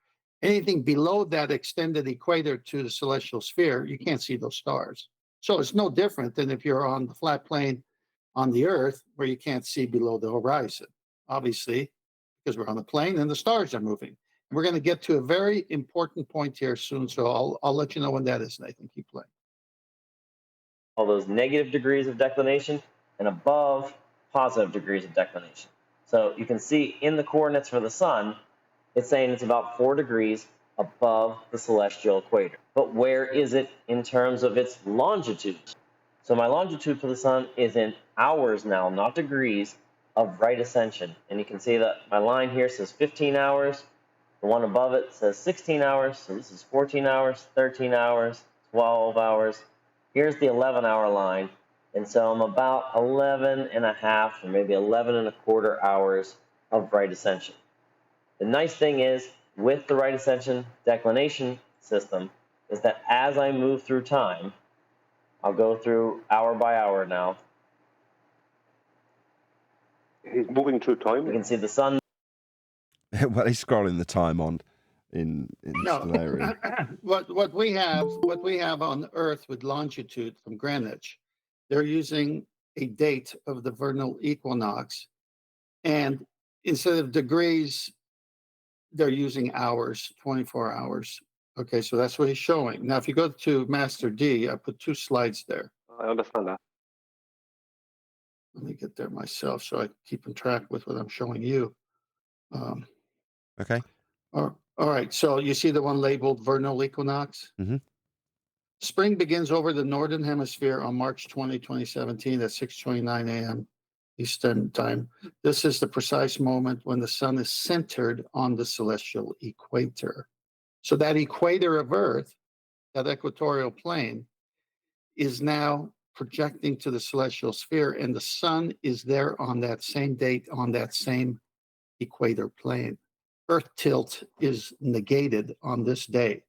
anything below that extended equator to the celestial sphere, you can't see those stars. So it's no different than if you're on the flat plane on the Earth where you can't see below the horizon, obviously, because we're on the plane and the stars are moving. And we're going to get to a very important point here soon, so I'll let you know when that is, Nathan. Keep playing. All those negative degrees of declination and above positive degrees of declination. So you can see in the coordinates for the sun, it's saying it's about 4 degrees above the celestial equator. But where is it in terms of its longitude? So my longitude for the sun is in hours now, not degrees, of right ascension. And you can see that my line here says 15 hours. The one above it says 16 hours. So this is 14 hours, 13 hours, 12 hours. Here's the 11-hour line. And so I'm about 11 and a half or maybe 11 and a quarter hours of right ascension. The nice thing is, with the right ascension declination system, is that as I move through time, I'll go through hour by hour now. He's moving through time. You can see the sun. Well, he's scrolling the time on in No, Stellarium. what we have on Earth with longitude from Greenwich, they're using a date of the vernal equinox, and instead of degrees, they're using hours, 24 hours. Okay, so that's what he's showing. Now, if you go to Master D, I put 2 slides there. I understand that. Let me get there myself so I keep in track with what I'm showing you. Okay. All right, so you see the one labeled vernal equinox? Mm-hmm. Spring begins over the northern hemisphere on March 20, 2017 at 6:29 a.m. Eastern time. This is the precise moment when the sun is centered on the celestial equator. So that equator of Earth, that equatorial plane, is now projecting to the celestial sphere, and the sun is there on that same date on that same equator plane. Earth tilt is negated on this day.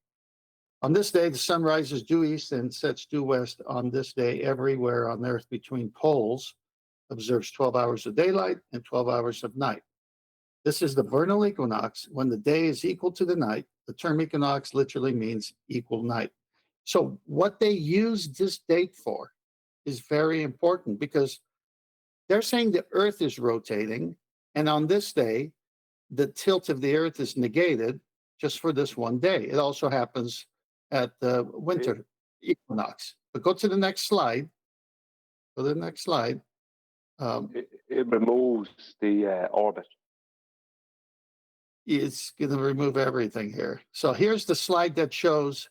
On this day, the sun rises due east and sets due west on this day everywhere on Earth between poles, observes 12 hours of daylight and 12 hours of night. This is the vernal equinox, when the day is equal to the night. The term equinox literally means equal night. So what they use this date for is very important, because they're saying the Earth is rotating, and on this day, the tilt of the Earth is negated just for this one day. It also happens at the winter equinox. But go to the next slide. Go to the next slide. It removes the orbit. It's going to remove everything here. So here's the slide that shows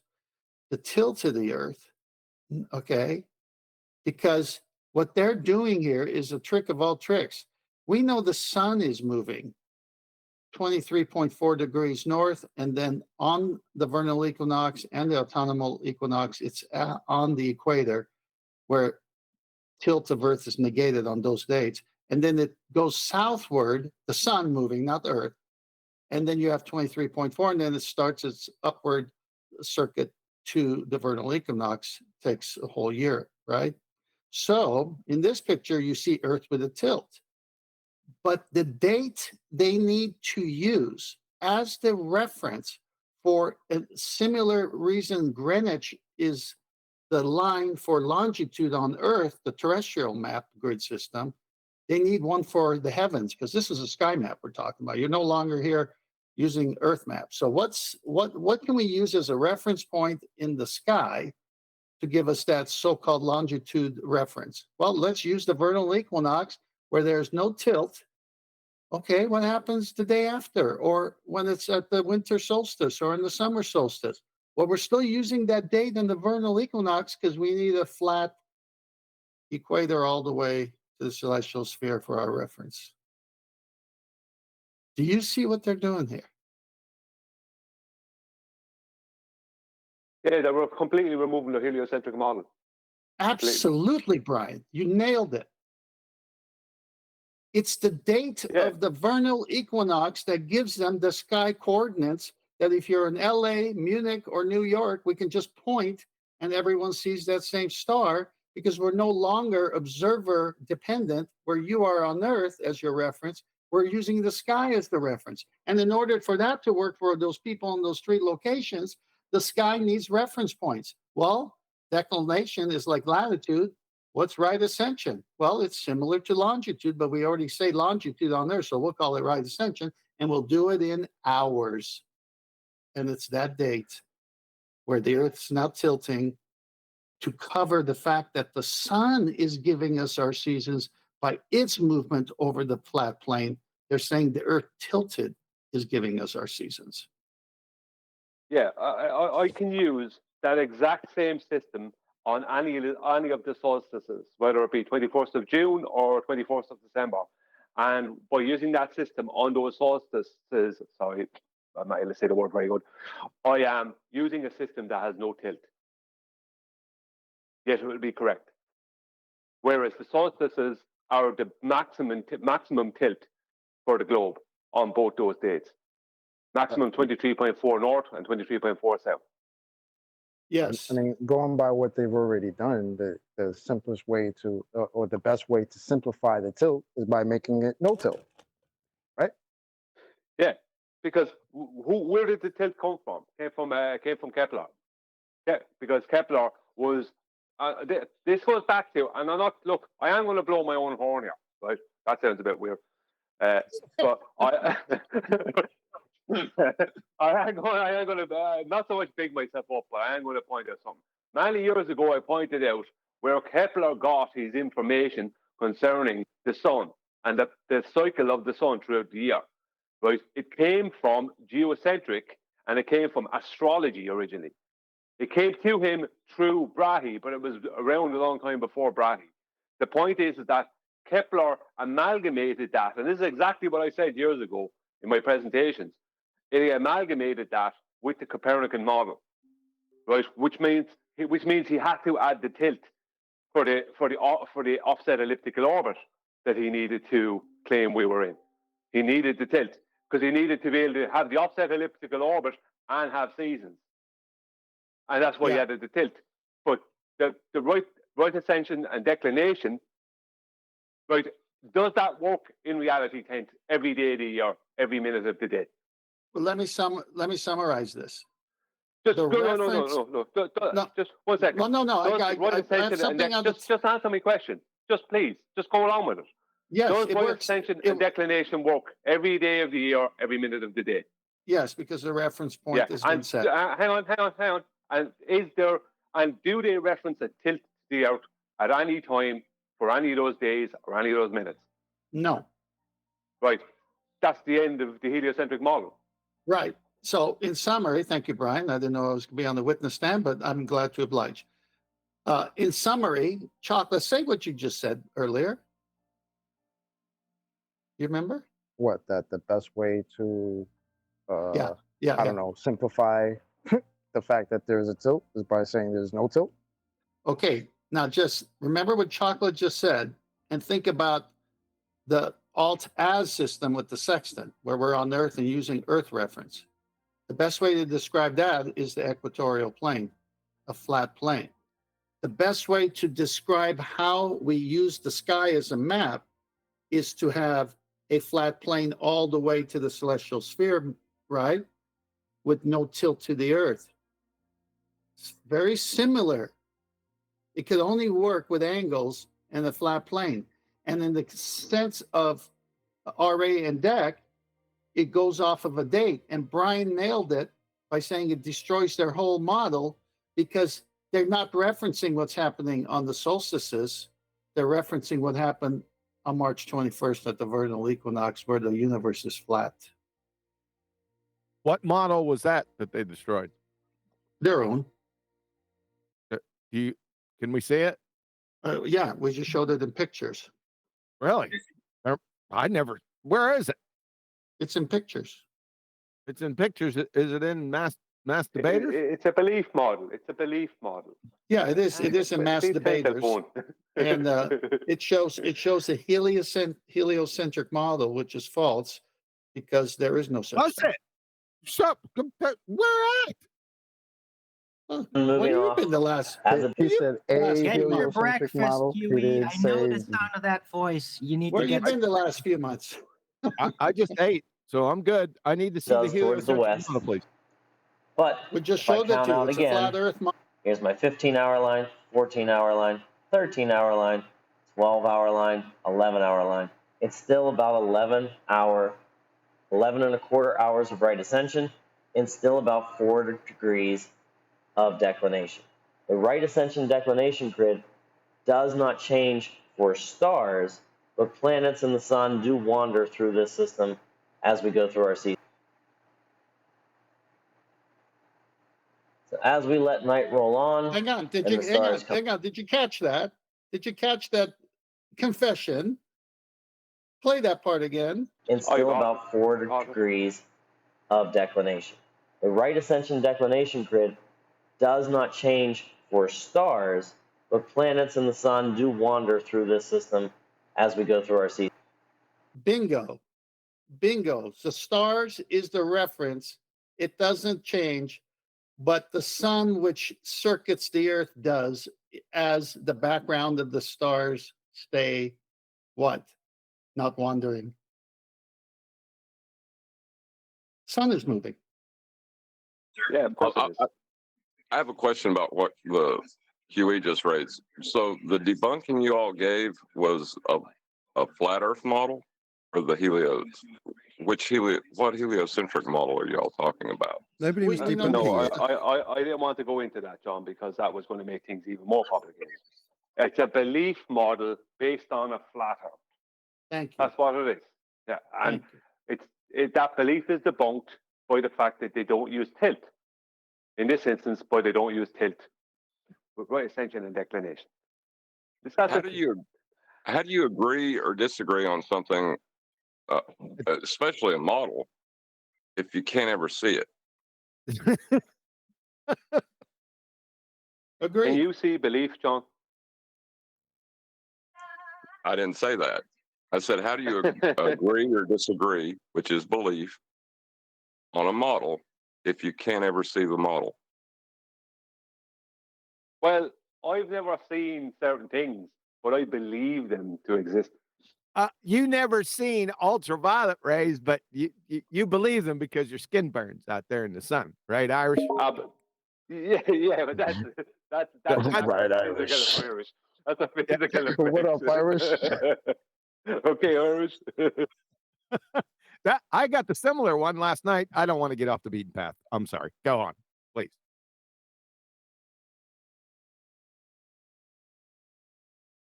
the tilt of the Earth, okay? Because what they're doing here is a trick of all tricks. We know the sun is moving 23.4 degrees north, and then on the vernal equinox and the autumnal equinox, it's on the equator, where tilt of Earth is negated on those dates. And then it goes southward, the sun moving, not the Earth. And then you have 23.4, and then it starts its upward circuit to the vernal equinox. Takes a whole year, right? So in this picture, you see Earth with a tilt. But the date they need to use as the reference for a similar reason Greenwich is the line for longitude on Earth, the terrestrial map grid system, they need one for the heavens, because this is a sky map we're talking about. You're no longer here using Earth maps. So what can we use as a reference point in the sky to give us that so-called longitude reference? Well, let's use the vernal equinox, where there's no tilt. Okay, what happens the day after, or when it's at the winter solstice or in the summer solstice? Well, we're still using that date in the vernal equinox because we need a flat equator all the way to the celestial sphere for our reference. Do you see what they're doing here? Yeah, they were completely removing the heliocentric model. Absolutely, Brian. You nailed it. It's the date of the vernal equinox that gives them the sky coordinates that if you're in LA, Munich, or New York, we can just point and everyone sees that same star because we're no longer observer dependent where you are on Earth as your reference. We're using the sky as the reference. And in order for that to work for those people in those 3 locations, the sky needs reference points. Well, declination is like latitude. What's right ascension? Well, it's similar to longitude, but we already say longitude on there, so we'll call it right ascension, and we'll do it in hours. And it's that date where the Earth's now tilting to cover the fact that the sun is giving us our seasons by its movement over the flat plane. They're saying the Earth tilted is giving us our seasons. Yeah, I can use that exact same system on any of the solstices, whether it be 21st of June or 21st of December. And by using that system on those solstices, sorry, I'm not able to say the word very good, I am using a system that has no tilt. Yet it will be correct. Whereas the solstices are the maximum tilt for the globe on both those dates. Maximum 23.4 north and 23.4 south. Yes. I mean, going by what they've already done, the simplest way to, or the best way to simplify the tilt is by making it no tilt, right? Yeah, because where did the tilt come from? Came from Kepler. Yeah, because Kepler was. This goes back to, and I'm not. Look, I am going to blow my own horn here, right? That sounds a bit weird, but I. I am going to not so much big myself up, but I am going to point out something. Many years ago, I pointed out where Kepler got his information concerning the sun and the cycle of the sun throughout the year. Right? It came from geocentric and it came from astrology originally. It came to him through Brahe, but it was around a long time before Brahe. The point is that Kepler amalgamated that, and this is exactly what I said years ago in my presentations. It amalgamated that with the Copernican model, right? Which means he had to add the tilt for the offset elliptical orbit that he needed to claim we were in. He needed the tilt because he needed to be able to have the offset elliptical orbit and have seasons, and that's why he added the tilt. But the right ascension and declination, right? Does that work in reality, Kent, every day of the year, every minute of the day? Well, let me summarize this. No. Just 1 second. No. I have something on just answer my question. Just please, just go along with it. Yes, does it right works. Ascension and declination work every day of the year, every minute of the day? Yes, because the reference point is been set. Hang on. And do they reference a tilt to the Earth at any time for any of those days or any of those minutes? No. Right. That's the end of the heliocentric model. Right. So, in summary, thank you, Brian. I didn't know I was going to be on the witness stand, but I'm glad to oblige. In summary, Chocolate, say what you just said earlier. You remember? What, that the best way to, I don't know, simplify the fact that there's a tilt is by saying there's no tilt? Okay. Now, just remember what Chocolate just said and think about the alt-as system with the sextant, where we're on Earth and using Earth reference. The best way to describe that is the equatorial plane, a flat plane. The best way to describe how we use the sky as a map is to have a flat plane all the way to the celestial sphere, right? With no tilt to the Earth. It's very similar. It could only work with angles and a flat plane. And in the sense of RA and DEC, it goes off of a date. And Brian nailed it by saying it destroys their whole model because they're not referencing what's happening on the solstices. They're referencing what happened on March 21st at the vernal equinox where the universe is flat. What model was that they destroyed? Their own. Can we see it? Yeah, we just showed it in pictures. Really? Where is it? It's in pictures. It's in pictures. Is it in mass debaters? It's a belief model. Yeah, it is. It is in mass debaters. And it shows a heliocentric model, which is false because there is no such thing. Where at? Where Moving you off. been the last? As a He said a Get your heliocentric breakfast, model. He Huey. didn't I know the say sound of that voice. You need Where to you get. been the last few months? I just ate, so I'm good. I need to see the does towards the heliocentric west. model, please. But We just if I showed it count to you. out It's a again, flat Earth model. here's my 15-hour line, 14-hour line, 13-hour line, 12-hour line, 11-hour line. It's still about 11 and a quarter hours of right ascension, and still about 4 degrees of declination. The right ascension declination grid does not change for stars, but planets and the sun do wander through this system as we go through our season. So as we let night roll on, Hang on. and the stars come. Hang on. Did you catch that? Did you catch that confession? Play that part again. It's still about 4 degrees of declination. The right ascension declination grid does not change for stars, but planets and the sun do wander through this system as we go through our season. Bingo. Bingo. The stars is the reference. It doesn't change, but the sun, which circuits the earth, does, as the background of the stars stay what? Not wandering. Sun is moving. Yeah, of course it is. I have a question about what the Huey just raised. So the debunking you all gave was a flat Earth model, or the what heliocentric model are y'all talking about? Nobody was We know debunking the- it. I didn't want to go into that, John, because that was going to make things even more complicated. It's a belief model based on a flat Earth. Thank you. That's what it is. Yeah, and Thank that belief is debunked by the fact that they don't use tilt. In this instance, but they don't use tilt with right ascension and declination. How do you agree or disagree on something, especially a model, if you can't ever see it? Agree. Can you see belief, John? I didn't say that. I said, how do you agree or disagree, which is belief, on a model if you can't ever see the model? Well, I've never seen certain things, but I believe them to exist. You never seen ultraviolet rays, but you believe them because your skin burns out there in the sun, right, Irish? Yeah, but that's Right, Irish. That's a physical effect. What up, Irish? Okay, Irish. I got the similar one last night. I don't want to get off the beaten path. I'm sorry. Go on, please.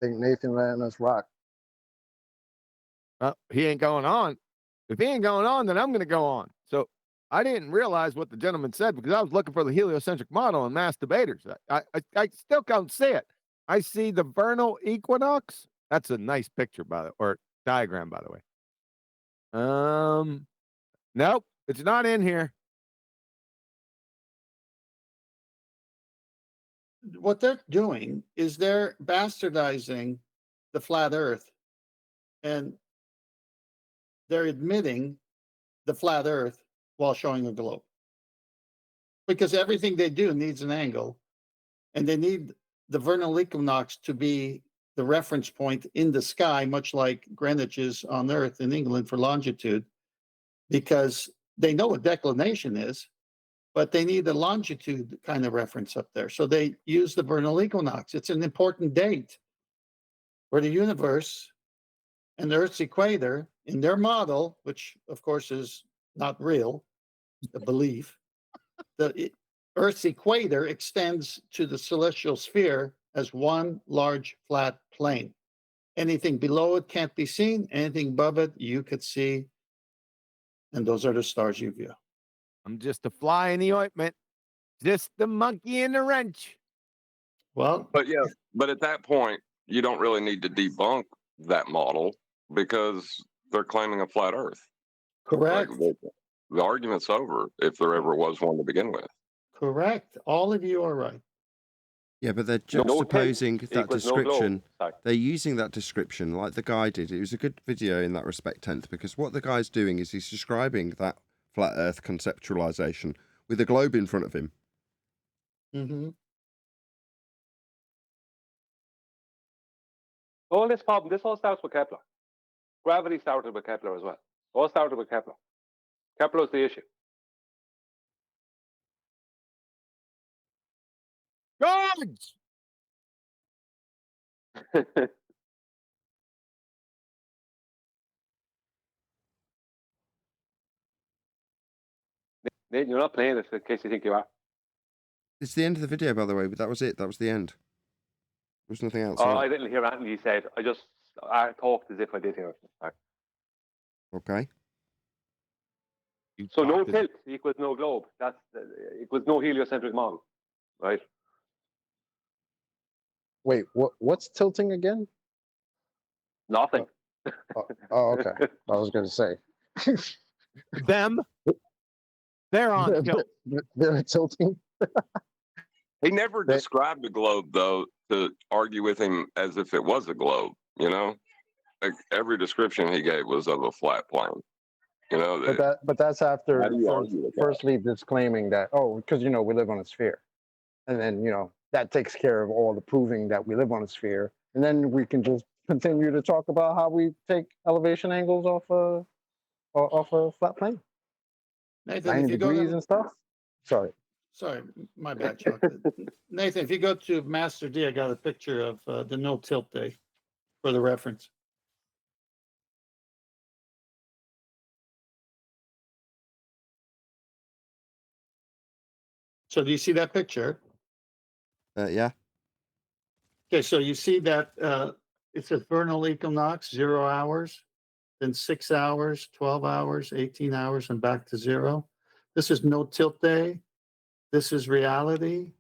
I think Nathan letting us rock. He ain't going on. If he ain't going on, then I'm going to go on. So I didn't realize what the gentleman said because I was looking for the heliocentric model in mass debaters. I still can't see it. I see the vernal equinox. That's a nice picture, or diagram, by the way. Nope, it's not in here. What they're doing is they're bastardizing the flat Earth, and they're admitting the flat Earth while showing a globe. Because everything they do needs an angle, and they need the vernal equinox to be the reference point in the sky, much like Greenwich is on Earth in England for longitude, because they know what declination is, but they need a longitude kind of reference up there. So they use the vernal equinox. It's an important date for the universe and the Earth's equator in their model, which of course is not real, a belief. The Earth's equator extends to the celestial sphere as one large flat plane. Anything below it can't be seen. Anything above it you could see. And those are the stars you view. I'm just a fly in the ointment, just the monkey in the wrench. Well, but at that point, you don't really need to debunk that model because they're claiming a flat Earth. Correct. Like, the argument's over if there ever was one to begin with. Correct. All of you are right. Yeah, but they're juxtaposing that description. They're using that description like the guy did. It was a good video in that respect, 10th, because what the guy's doing is he's describing that flat Earth conceptualization with a globe in front of him. Mm-hmm. All this problem, this all starts with Kepler. Gravity started with Kepler as well. All started with Kepler. Kepler's the issue. Gods! Nathan, you're not playing this in case you think you are. It's the end of the video, by the way, but that was it. That was the end. There was nothing else. Oh, I didn't hear anything you said. I talked as if I did hear it. Right. Okay. So no tilt equals no globe. That's equals no heliocentric model, right? Wait, what's tilting again? Nothing. Oh, okay. I was going to say. Them. They're on tilt. They're tilting. He never described the globe, though, to argue with him as if it was a globe, you know? Like every description he gave was of a flat plane. You know, but that's after how do you argue with that? firstly disclaiming that, because we live on a sphere, and then that takes care of all the proving that we live on a sphere, and then we can just continue to talk about how we take elevation angles off a flat plane, Nathan, 90 if you go degrees to, and stuff. Sorry, my bad, Chuck. Nathan, if you go to Master D, I got a picture of the no tilt day for the reference. So do you see that picture? Yeah. Okay, so you see that it says vernal equinox, 0 hours, then 6 hours, 12 hours, 18 hours, and back to 0. This is no tilt day. This is reality.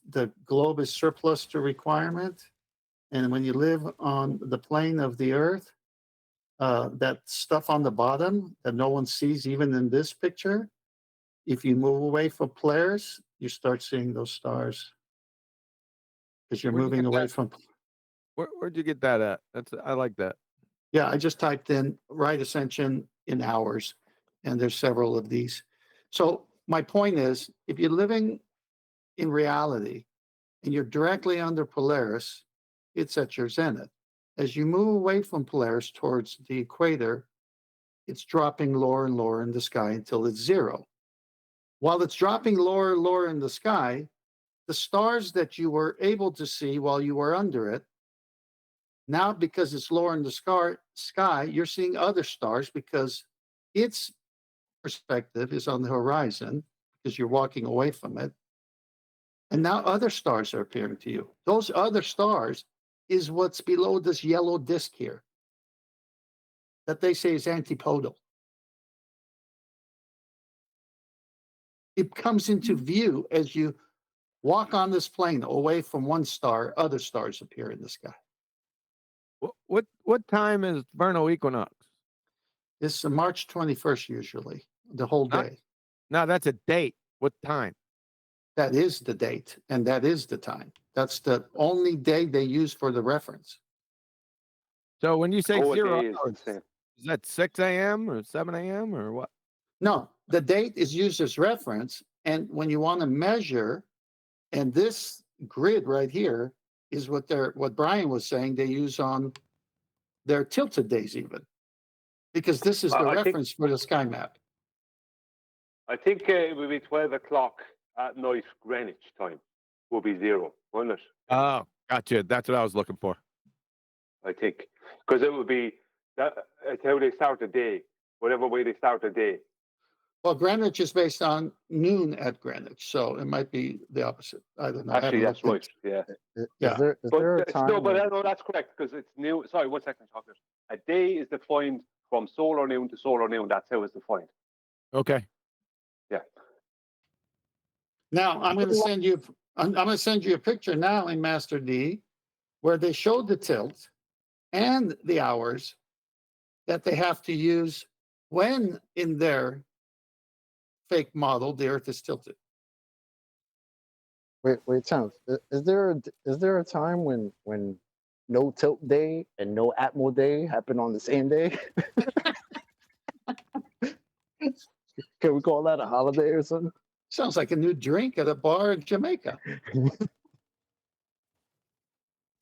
The globe is surplus to requirement. And when you live on the plane of the earth, that stuff on the bottom that no one sees, even in this picture, if you move away from Polaris, you start seeing those stars because you're moving away from. Where'd you get that at? I like that. Yeah, I just typed in right ascension in hours, and there's several of these. So my point is, if you're living in reality and you're directly under Polaris, it's at your zenith. As you move away from Polaris towards the equator, it's dropping lower and lower in the sky until it's 0. While it's dropping lower and lower in the sky, the stars that you were able to see while you were under it, now because it's lower in the sky, you're seeing other stars because its perspective is on the horizon because you're walking away from it. And now other stars are appearing to you. Those other stars is what's below this yellow disk here that they say is antipodal. It comes into view as you walk on this plane away from one star, other stars appear in the sky. What time is vernal equinox? It's March 21st usually, the whole day. No, that's a date. What time? That is the date, and that is the time. That's the only day they use for the reference. So when you say 0 is hours, is that 6 a.m. or 7 a.m. or what? No, the date is used as reference, and when you want to measure, and this grid right here is what Brian was saying they use on their tilted days even, because this is the reference for the sky map. I think it will be 12 o'clock at night Greenwich time will be 0, won't it? Oh, gotcha. That's what I was looking for. I think. Because it would be, that's how they start the day, whatever way they start the day. Well, Greenwich is based on noon at Greenwich, so it might be the opposite. I don't know. Actually, that's right. Yeah. Is there a time? No, but no, that's correct because it's new. Sorry, 1 second, Chocolate. A day is defined from solar noon to solar noon. That's how it's defined. Okay. Yeah. Now I'm going to send you. I'm going to send you a picture now in Master D, where they showed the tilt and the hours that they have to use when in their fake model the Earth is tilted. Wait, Tom. Is there a time when no tilt day and no atmo day happen on the same day? Can we call that a holiday or something? Sounds like a new drink at a bar in Jamaica.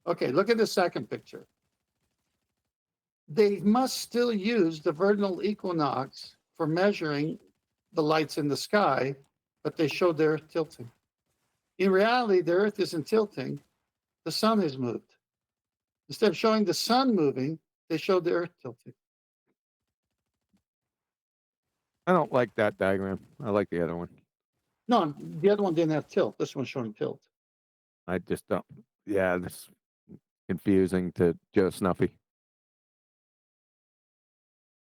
Okay, look at the second picture. They must still use the vernal equinox for measuring the lights in the sky, but they showed the Earth tilting. In reality, the Earth isn't tilting, the sun is moved. Instead of showing the sun moving, they showed the Earth tilting. I don't like that diagram. I like the other one. No, the other one didn't have tilt. This one's showing tilt. I just don't. Yeah, this confusing to Joe Snuffy.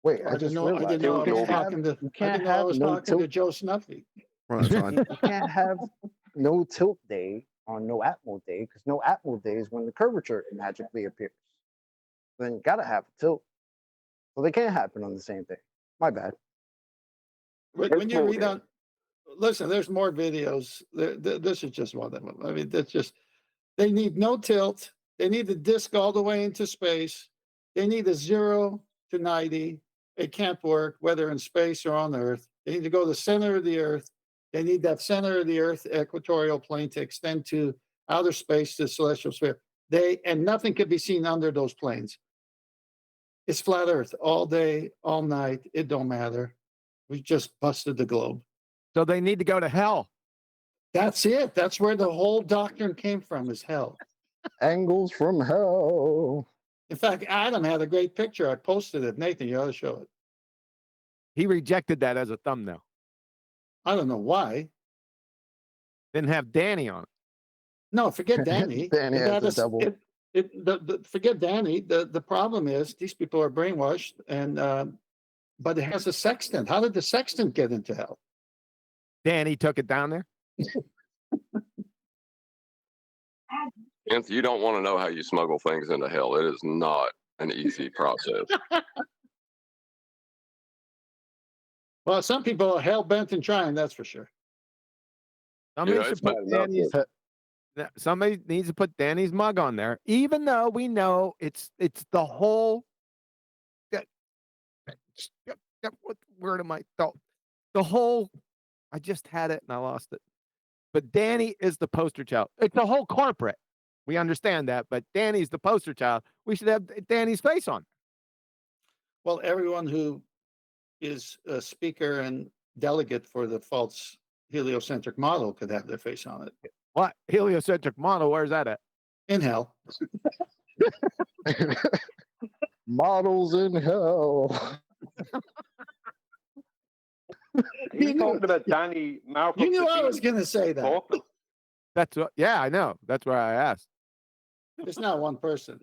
Wait, I I just didn't know. I realized didn't know I you was can't have, talking to. you I can't didn't know I have was no talking to tilt. Joe Snuffy. Right, that's fine. You can't have no tilt day on no atmo day because no atmo day is when the curvature magically appears. Then you gotta have a tilt. So they can't happen on the same day. My bad. When you read on, listen, there's more videos. This is just one of them. I mean, that's just, they need no tilt. They need the disc all the way into space. They need a 0 to 90. It can't work, whether in space or on Earth. They need to go to the center of the Earth. They need that center of the Earth equatorial plane to extend to outer space to the celestial sphere. And nothing can be seen under those planes. It's flat Earth all day, all night. It don't matter. We just busted the globe. So they need to go to hell. That's it. That's where the whole doctrine came from, is hell. Angles from hell. In fact, Adam had a great picture. I posted it. Nathan, you ought to show it. He rejected that as a thumbnail. I don't know why. Didn't have Danny on it. No, forget Danny. Danny has a double. Forget Danny. The problem is these people are brainwashed, and but it has a sextant. How did the sextant get into hell? Danny took it down there. If you don't want to know how you smuggle things into hell, it is not an easy process. Well, some people are hell bent in trying. That's for sure. Somebody needs to put Danny's mug on there, even though we know it's the whole. What word am I? The whole. I just had it and I lost it. But Danny is the poster child. It's the whole corporate. We understand that, but Danny's the poster child. We should have Danny's face on. Well, everyone who is a speaker and delegate for the false heliocentric model could have their face on it. What heliocentric model? Where's that at? In hell. Models in hell. He's talking about Danny Malcolm. You knew I was going to say that. That's what. Yeah, I know. That's why I asked. It's not one person.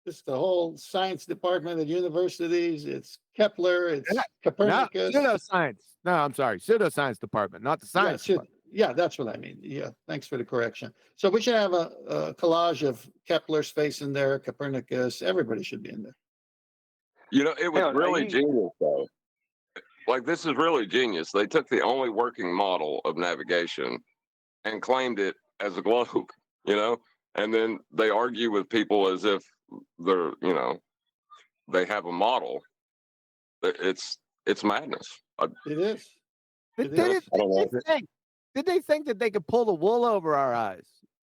It's the whole science department at universities. It's Kepler. It's Copernicus. No, pseudoscience. No, I'm sorry. Pseudoscience department, not the science. Yeah, that's what I mean. Yeah, thanks for the correction. So we should have a collage of Kepler's face in there, Copernicus. Everybody should be in there. You know, it was really genius, though. Like, this is really genius. They took the only working model of navigation and claimed it as a globe, you know, and then they argue with people as if they're, you know, they have a model. It's madness. It is. Did they think that they could pull the wool over our eyes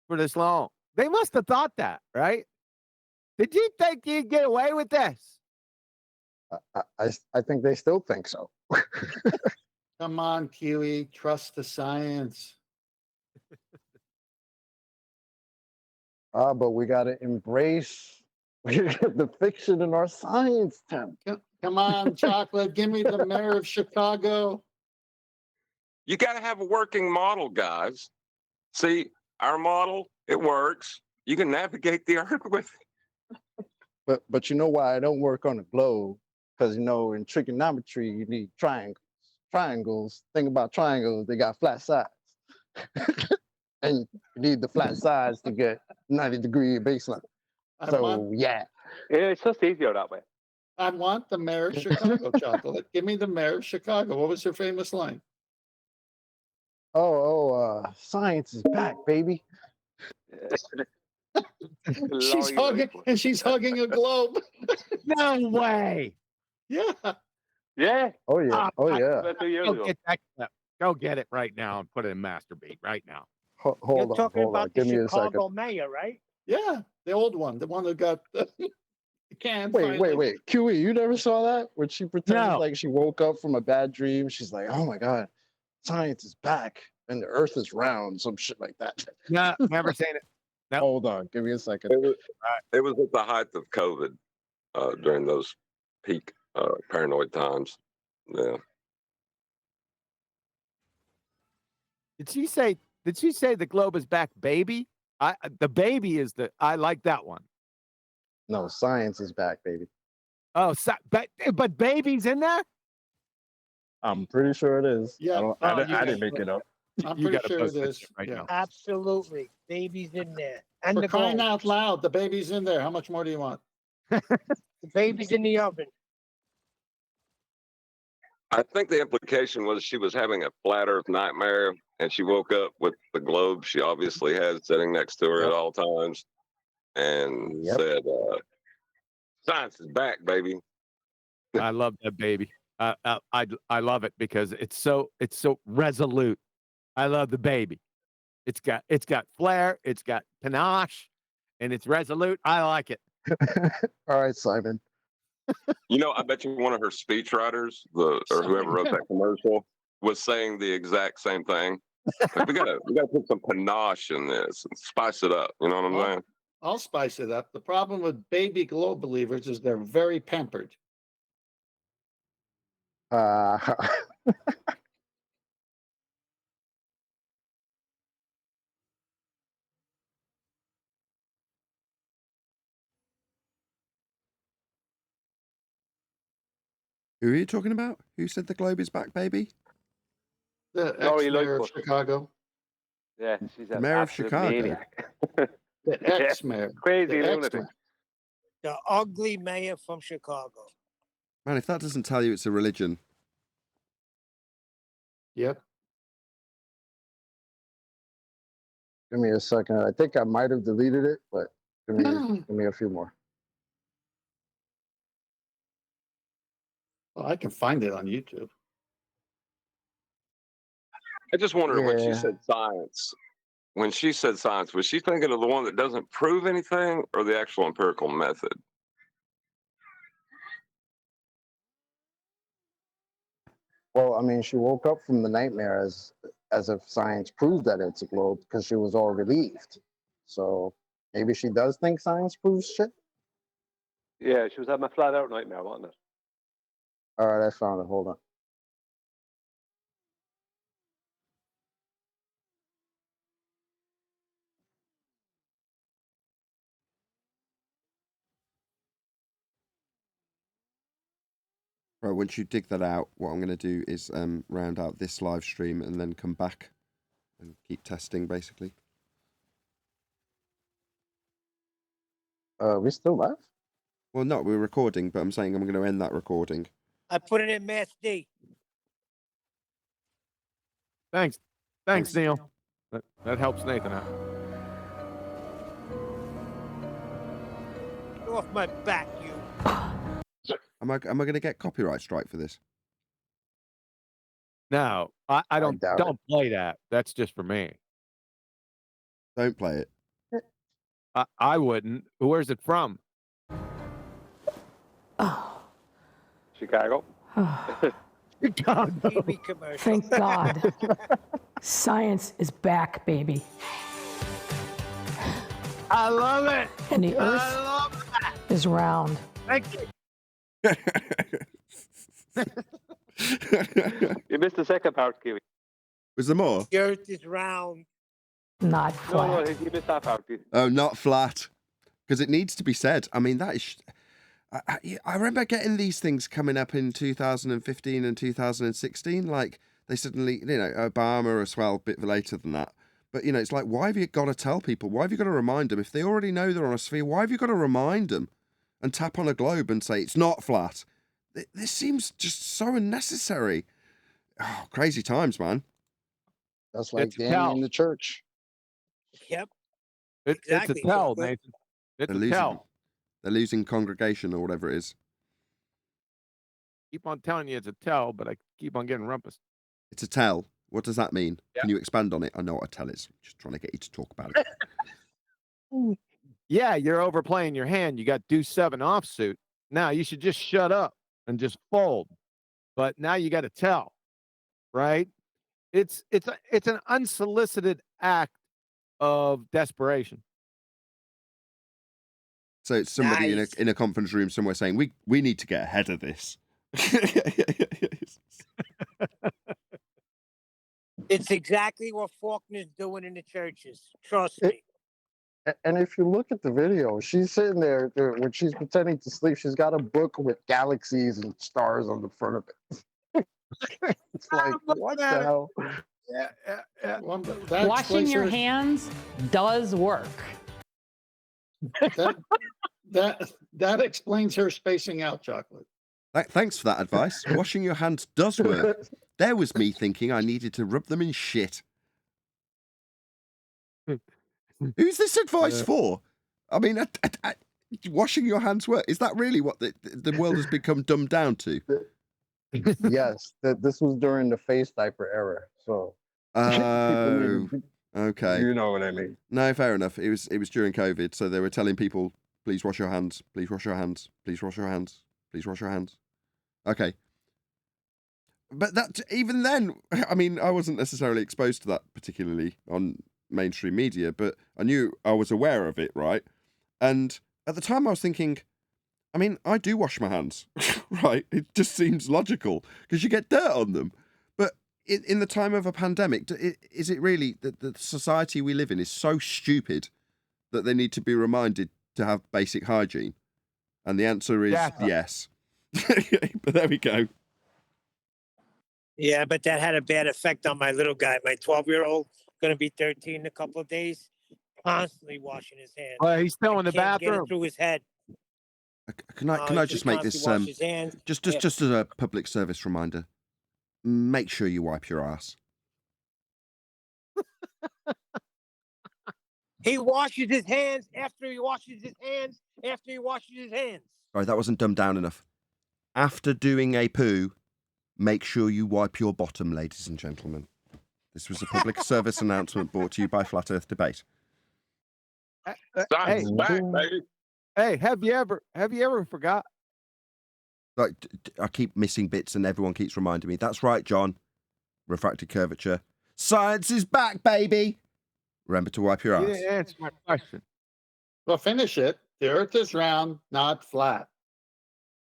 for this long? They must have thought that, right? Did you think you'd get away with this? I think they still think so. Come on, Kiwi, trust the science. But we got to embrace the fiction in our science, Tim. Come on, Chocolate, give me the mayor of Chicago. You got to have a working model, guys. See, our model, it works. You can navigate the earth with it. But you know why I don't work on a globe? Because, you know, in trigonometry, you need triangles. Triangles, think about triangles, they got flat sides. And you need the flat sides to get 90-degree baseline. Yeah, it's just easier that way. I want the mayor of Chicago, Chocolate. Give me the mayor of Chicago. What was her famous line? Science is back, baby. She's hugging a globe. No way. Yeah. Yeah. Oh yeah. Oh yeah. About 2 years Go ago. get that clip. Go get it right now and put it in masturbate right now. Hold You're on. talking Hold on. about the Give me a second. Chicago mayor, right? Yeah, the old one, the one that got the can. Wait. QE, you never saw that? When she pretended No. like she woke up from a bad dream. She's like, oh my God, science is back and the earth is round. Some shit like that. No, never seen it. Nope. Hold on. Give me a second. It was at the height of COVID during those peak paranoid times. Yeah. Did she say the globe is back, baby? The baby is I like that one. No, science is back, baby. Oh, but baby's in there? I'm pretty sure it is. Yeah. I didn't make it up. I'm You pretty gotta sure post it that is. shit right Yeah. now. Absolutely. Baby's in there. And For the crying globe. out loud, the baby's in there. How much more do you want? The baby's in the oven. I think the implication was she was having a flat Earth nightmare, and she woke up with the globe she obviously had sitting next to her at all times, and said, "Science is back, baby." I love that baby. I love it because it's so resolute. I love the baby. It's got flair, it's got panache, and it's resolute. I like it. All right, Simon. You know, I bet you one of her speechwriters, or whoever wrote that commercial, was saying the exact same thing. Like, we gotta put some panache in this and spice it up. You know what I'm saying? I'll spice it up. The problem with baby globe believers is they're very pampered. Who are you talking about? Who said the globe is back, baby? The Laurie ex-mayor of Lightfoot. Chicago. Yeah, she's The an mayor of absolute Chicago. maniac. The ex-mayor. Crazy The lunatic. ex-mayor. The ugly mayor from Chicago. Man, if that doesn't tell you it's a religion. Yep. Give me a second. I think I might have deleted it, but give me a few more. Well, I can find it on YouTube. I just wondered when she Yeah. said science. When she said science, was she thinking of the one that doesn't prove anything, or the actual empirical method? Well, I mean, she woke up from the nightmare as if science proved that it's a globe because she was all relieved. So maybe she does think science proves shit. Yeah, she was having a flat out nightmare, wasn't it? All right, I found it. Hold on. Right, once you dig that out, what I'm going to do is round out this live stream and then come back and keep testing, basically. We still live? Well, no, we're recording, but I'm saying I'm going to end that recording. I put it in Mass D. Thanks, Neil. That helps Nathan out. Get off my back, you. Am I going to get copyright strike for this? No, I don't doubt don't play that. That's just for me. Don't play it. I wouldn't. Where's it from? Chicago. TV commercial. Thank God. Science is back, baby. I love it. And the I earth love that. is round. Thank you. You missed the second part, Kiwi. Was there more? The earth is round. Not No, flat. you missed that part. Oh, not flat. Because it needs to be said. I mean, that is... I remember getting these things coming up in 2015 and 2016. Like, they suddenly... You know, Obama as well, a bit later than that. But, you know, it's like, why have you got to tell people? Why have you got to remind them? If they already know they're on a sphere, why have you got to remind them and tap on a globe and say, it's not flat? This seems just so unnecessary. Oh, crazy times, man. That's like It's a Danny tell. in the church. Yep. It's Exactly, a tell, Joker. Nathan. It's They're a losing. tell. They're losing congregation or whatever it is. keep on telling you it's a tell, but I keep on getting rumpus. It's a tell. What does that mean? Yeah. Can you expand on it? I know what a tell is. Just trying to get you to talk about it. Yeah, you're overplaying your hand. You got deuce 7 offsuit. Now you should just shut up and just fold. But now you got to tell, right? It's an unsolicited act of desperation. So it's somebody Nice. in a conference room somewhere saying, we need to get ahead of this. It's exactly what Faulkner's doing in the churches. Trust me. And if you look at the video, she's sitting there when she's pretending to sleep. She's got a book with galaxies and stars on the front of it. It's like, what the hell? Yeah. Well, that Washing explains your her- hands does work. that explains her spacing out, Chocolate. Thanks for that advice. Washing your hands does work. There was me thinking I needed to rub them in shit. Who's this advice for? I mean, washing your hands work. Is that really what the world has become dumbed down to? Yes, this was during the face diaper era. So, Oh, okay. You know what I mean. No, fair enough. It was during COVID, so they were telling people, please wash your hands, please wash your hands, please wash your hands, please wash your hands. Okay. But that, even then, I mean, I wasn't necessarily exposed to that particularly on mainstream media, but I knew, I was aware of it, right? And at the time I was thinking, I mean, I do wash my hands, right? It just seems logical because you get dirt on them. But in the time of a pandemic, is it really that the society we live in is so stupid that they need to be reminded to have basic hygiene? And the answer is yes. But there we go. Yeah, but that had a bad effect on my little guy. My 12-year-old, going to be 13 in a couple of days, constantly washing his hands. Well, he's still in the Can't get it bathroom. through his head. Can I just make this just as a public service reminder? Make sure you wipe your ass. He washes his hands after he washes his hands after he washes his hands. Sorry, that wasn't dumbed down enough. After doing a poo, make sure you wipe your bottom, ladies and gentlemen. This was a public service announcement brought to you by Flat Earth Debate. Hey, back, baby. Hey, have you ever forgot? Like, I keep missing bits and everyone keeps reminding me. That's right, John. Refracted curvature. Science is back, baby. Remember to wipe your You ass. didn't answer my question. Well, finish it. The earth is round, not flat.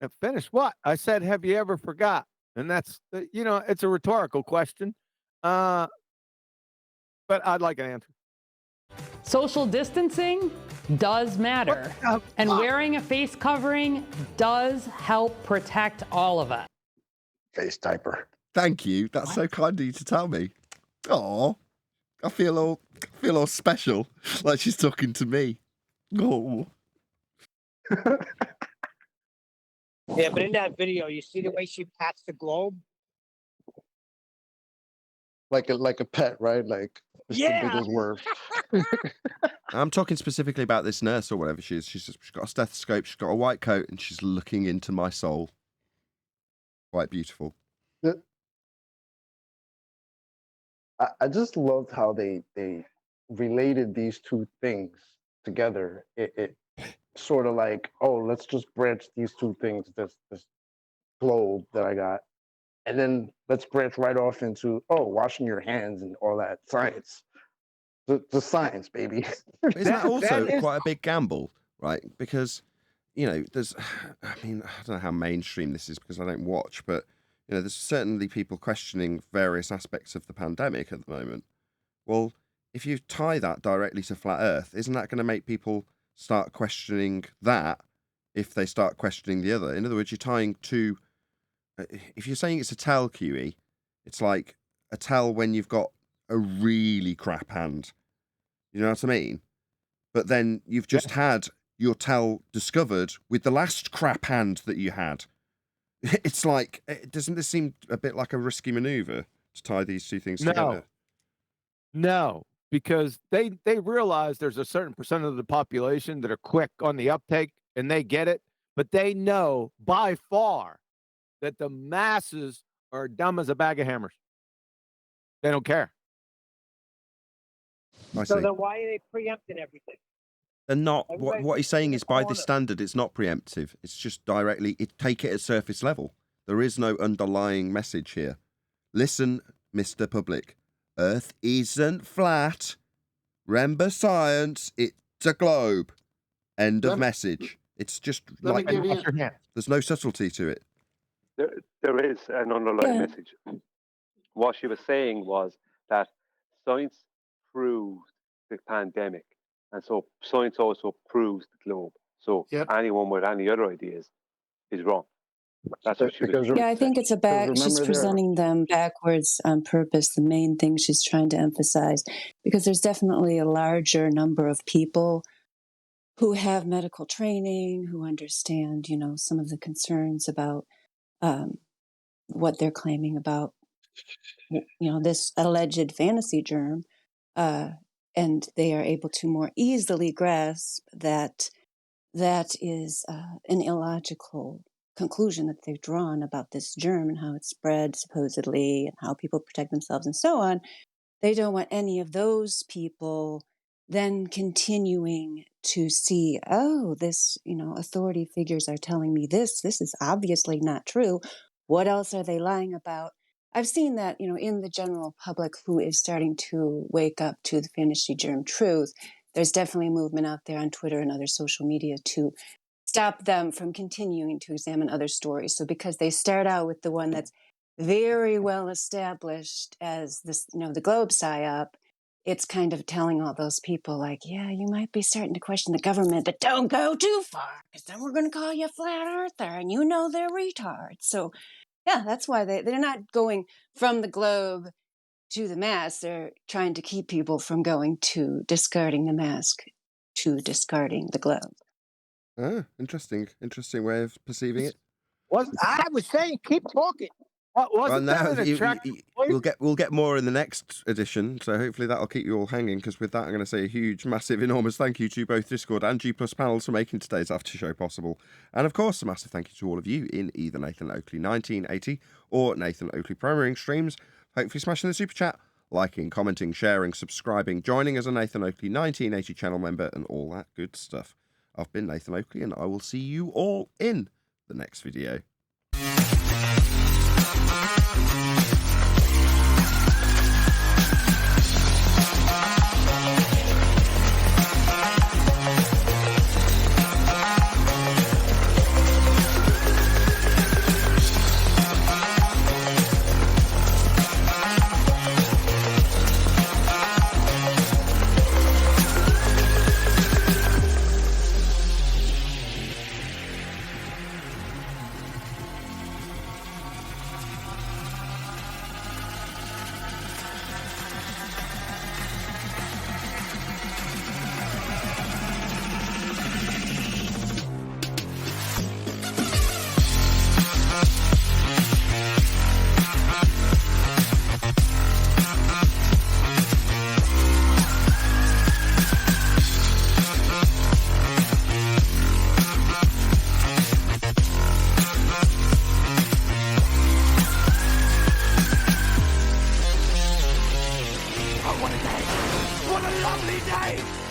And finish what? I said, have you ever forgot? And that's, it's a rhetorical question. But I'd like an answer. Social distancing does matter. And wearing a face covering does help protect all of us. Face diaper. Thank you. That's so kind of you to tell me. Oh, I feel all special, like she's talking to me. Oh. Yeah, but in that video, you see the way she pats the globe? Like a pet, right? Like Mr. Bigglesworth. I'm talking specifically about this nurse or whatever she is. She's got a stethoscope, she's got a white coat, and she's looking into my soul. Quite beautiful. I just loved how they related these two things together. It sort of like, oh, let's just branch these two things, this globe that I got, and then let's branch right off into, oh, washing your hands and all that science. The science, baby. Isn't that also quite a big gamble, right? Because, there's, I mean, I don't know how mainstream this is because I don't watch, but, there's certainly people questioning various aspects of the pandemic at the moment. Well, if you tie that directly to flat Earth, isn't that going to make people start questioning that if they start questioning the other? In other words, you're tying two, if you're saying it's a tell, QE, it's like a tell when you've got a really crap hand. You know what I mean? But then you've just had your tell discovered with the last crap hand that you had. It's like, doesn't this seem a bit like a risky maneuver to tie these two things together? No, because they realize there's a certain percent of the population that are quick on the uptake and they get it, but they know by far that the masses are dumb as a bag of hammers. They don't care. I So see. then why are they preempting everything? And not Everybody's what he's saying in is the by corner. this standard, it's not preemptive. It's just directly take it at surface level. There is no underlying message here. Listen, Mr. Public, Earth isn't flat. Remember science, it's a globe. End of message. It's just like there's no subtlety to it. There is an underlying message. What she was saying was that science proved the pandemic, and so science also proves the globe. So anyone with any other ideas is wrong. That's what she was. Yeah, I think it's she's presenting them backwards on purpose. The main thing she's trying to emphasize, because there's definitely a larger number of people who have medical training, who understand, you know, some of the concerns about what they're claiming about, you know, this alleged fantasy germ, and they are able to more easily grasp that that is an illogical conclusion that they've drawn about this germ and how it spread supposedly and how people protect themselves and so on. They don't want any of those people then continuing to see, oh, this, you know, authority figures are telling me this is obviously not true. What else are they lying about? I've seen that, you know, in the general public who is starting to wake up to the fantasy germ truth. There's definitely a movement out there on Twitter and other social media to stop them from continuing to examine other stories. So because they start out with the one that's very well established as this, you know, the globe psyop, it's kind of telling all those people like, yeah, you might be starting to question the government, but don't go too far, because then we're going to call you a flat earther, and you know they're retards. So yeah, that's why they're not going from the globe to the mask. They're trying to keep people from going to discarding the mask to discarding the globe. Ah, interesting way of perceiving it. I was saying, keep talking. Wasn't that an attractive point? We'll get more in the next edition, so hopefully that'll keep you all hanging. Because with that, I'm going to say a huge, massive, enormous thank you to both Discord and G+ panels for making today's after show possible, and of course, a massive thank you to all of you in either Nathan Oakley 1980 or Nathan Oakley premiering streams. Hopefully, smashing the super chat, liking, commenting, sharing, subscribing, joining as a Nathan Oakley 1980 channel member, and all that good stuff. I've been Nathan Oakley, and I will see you all in the next video. What a lovely day!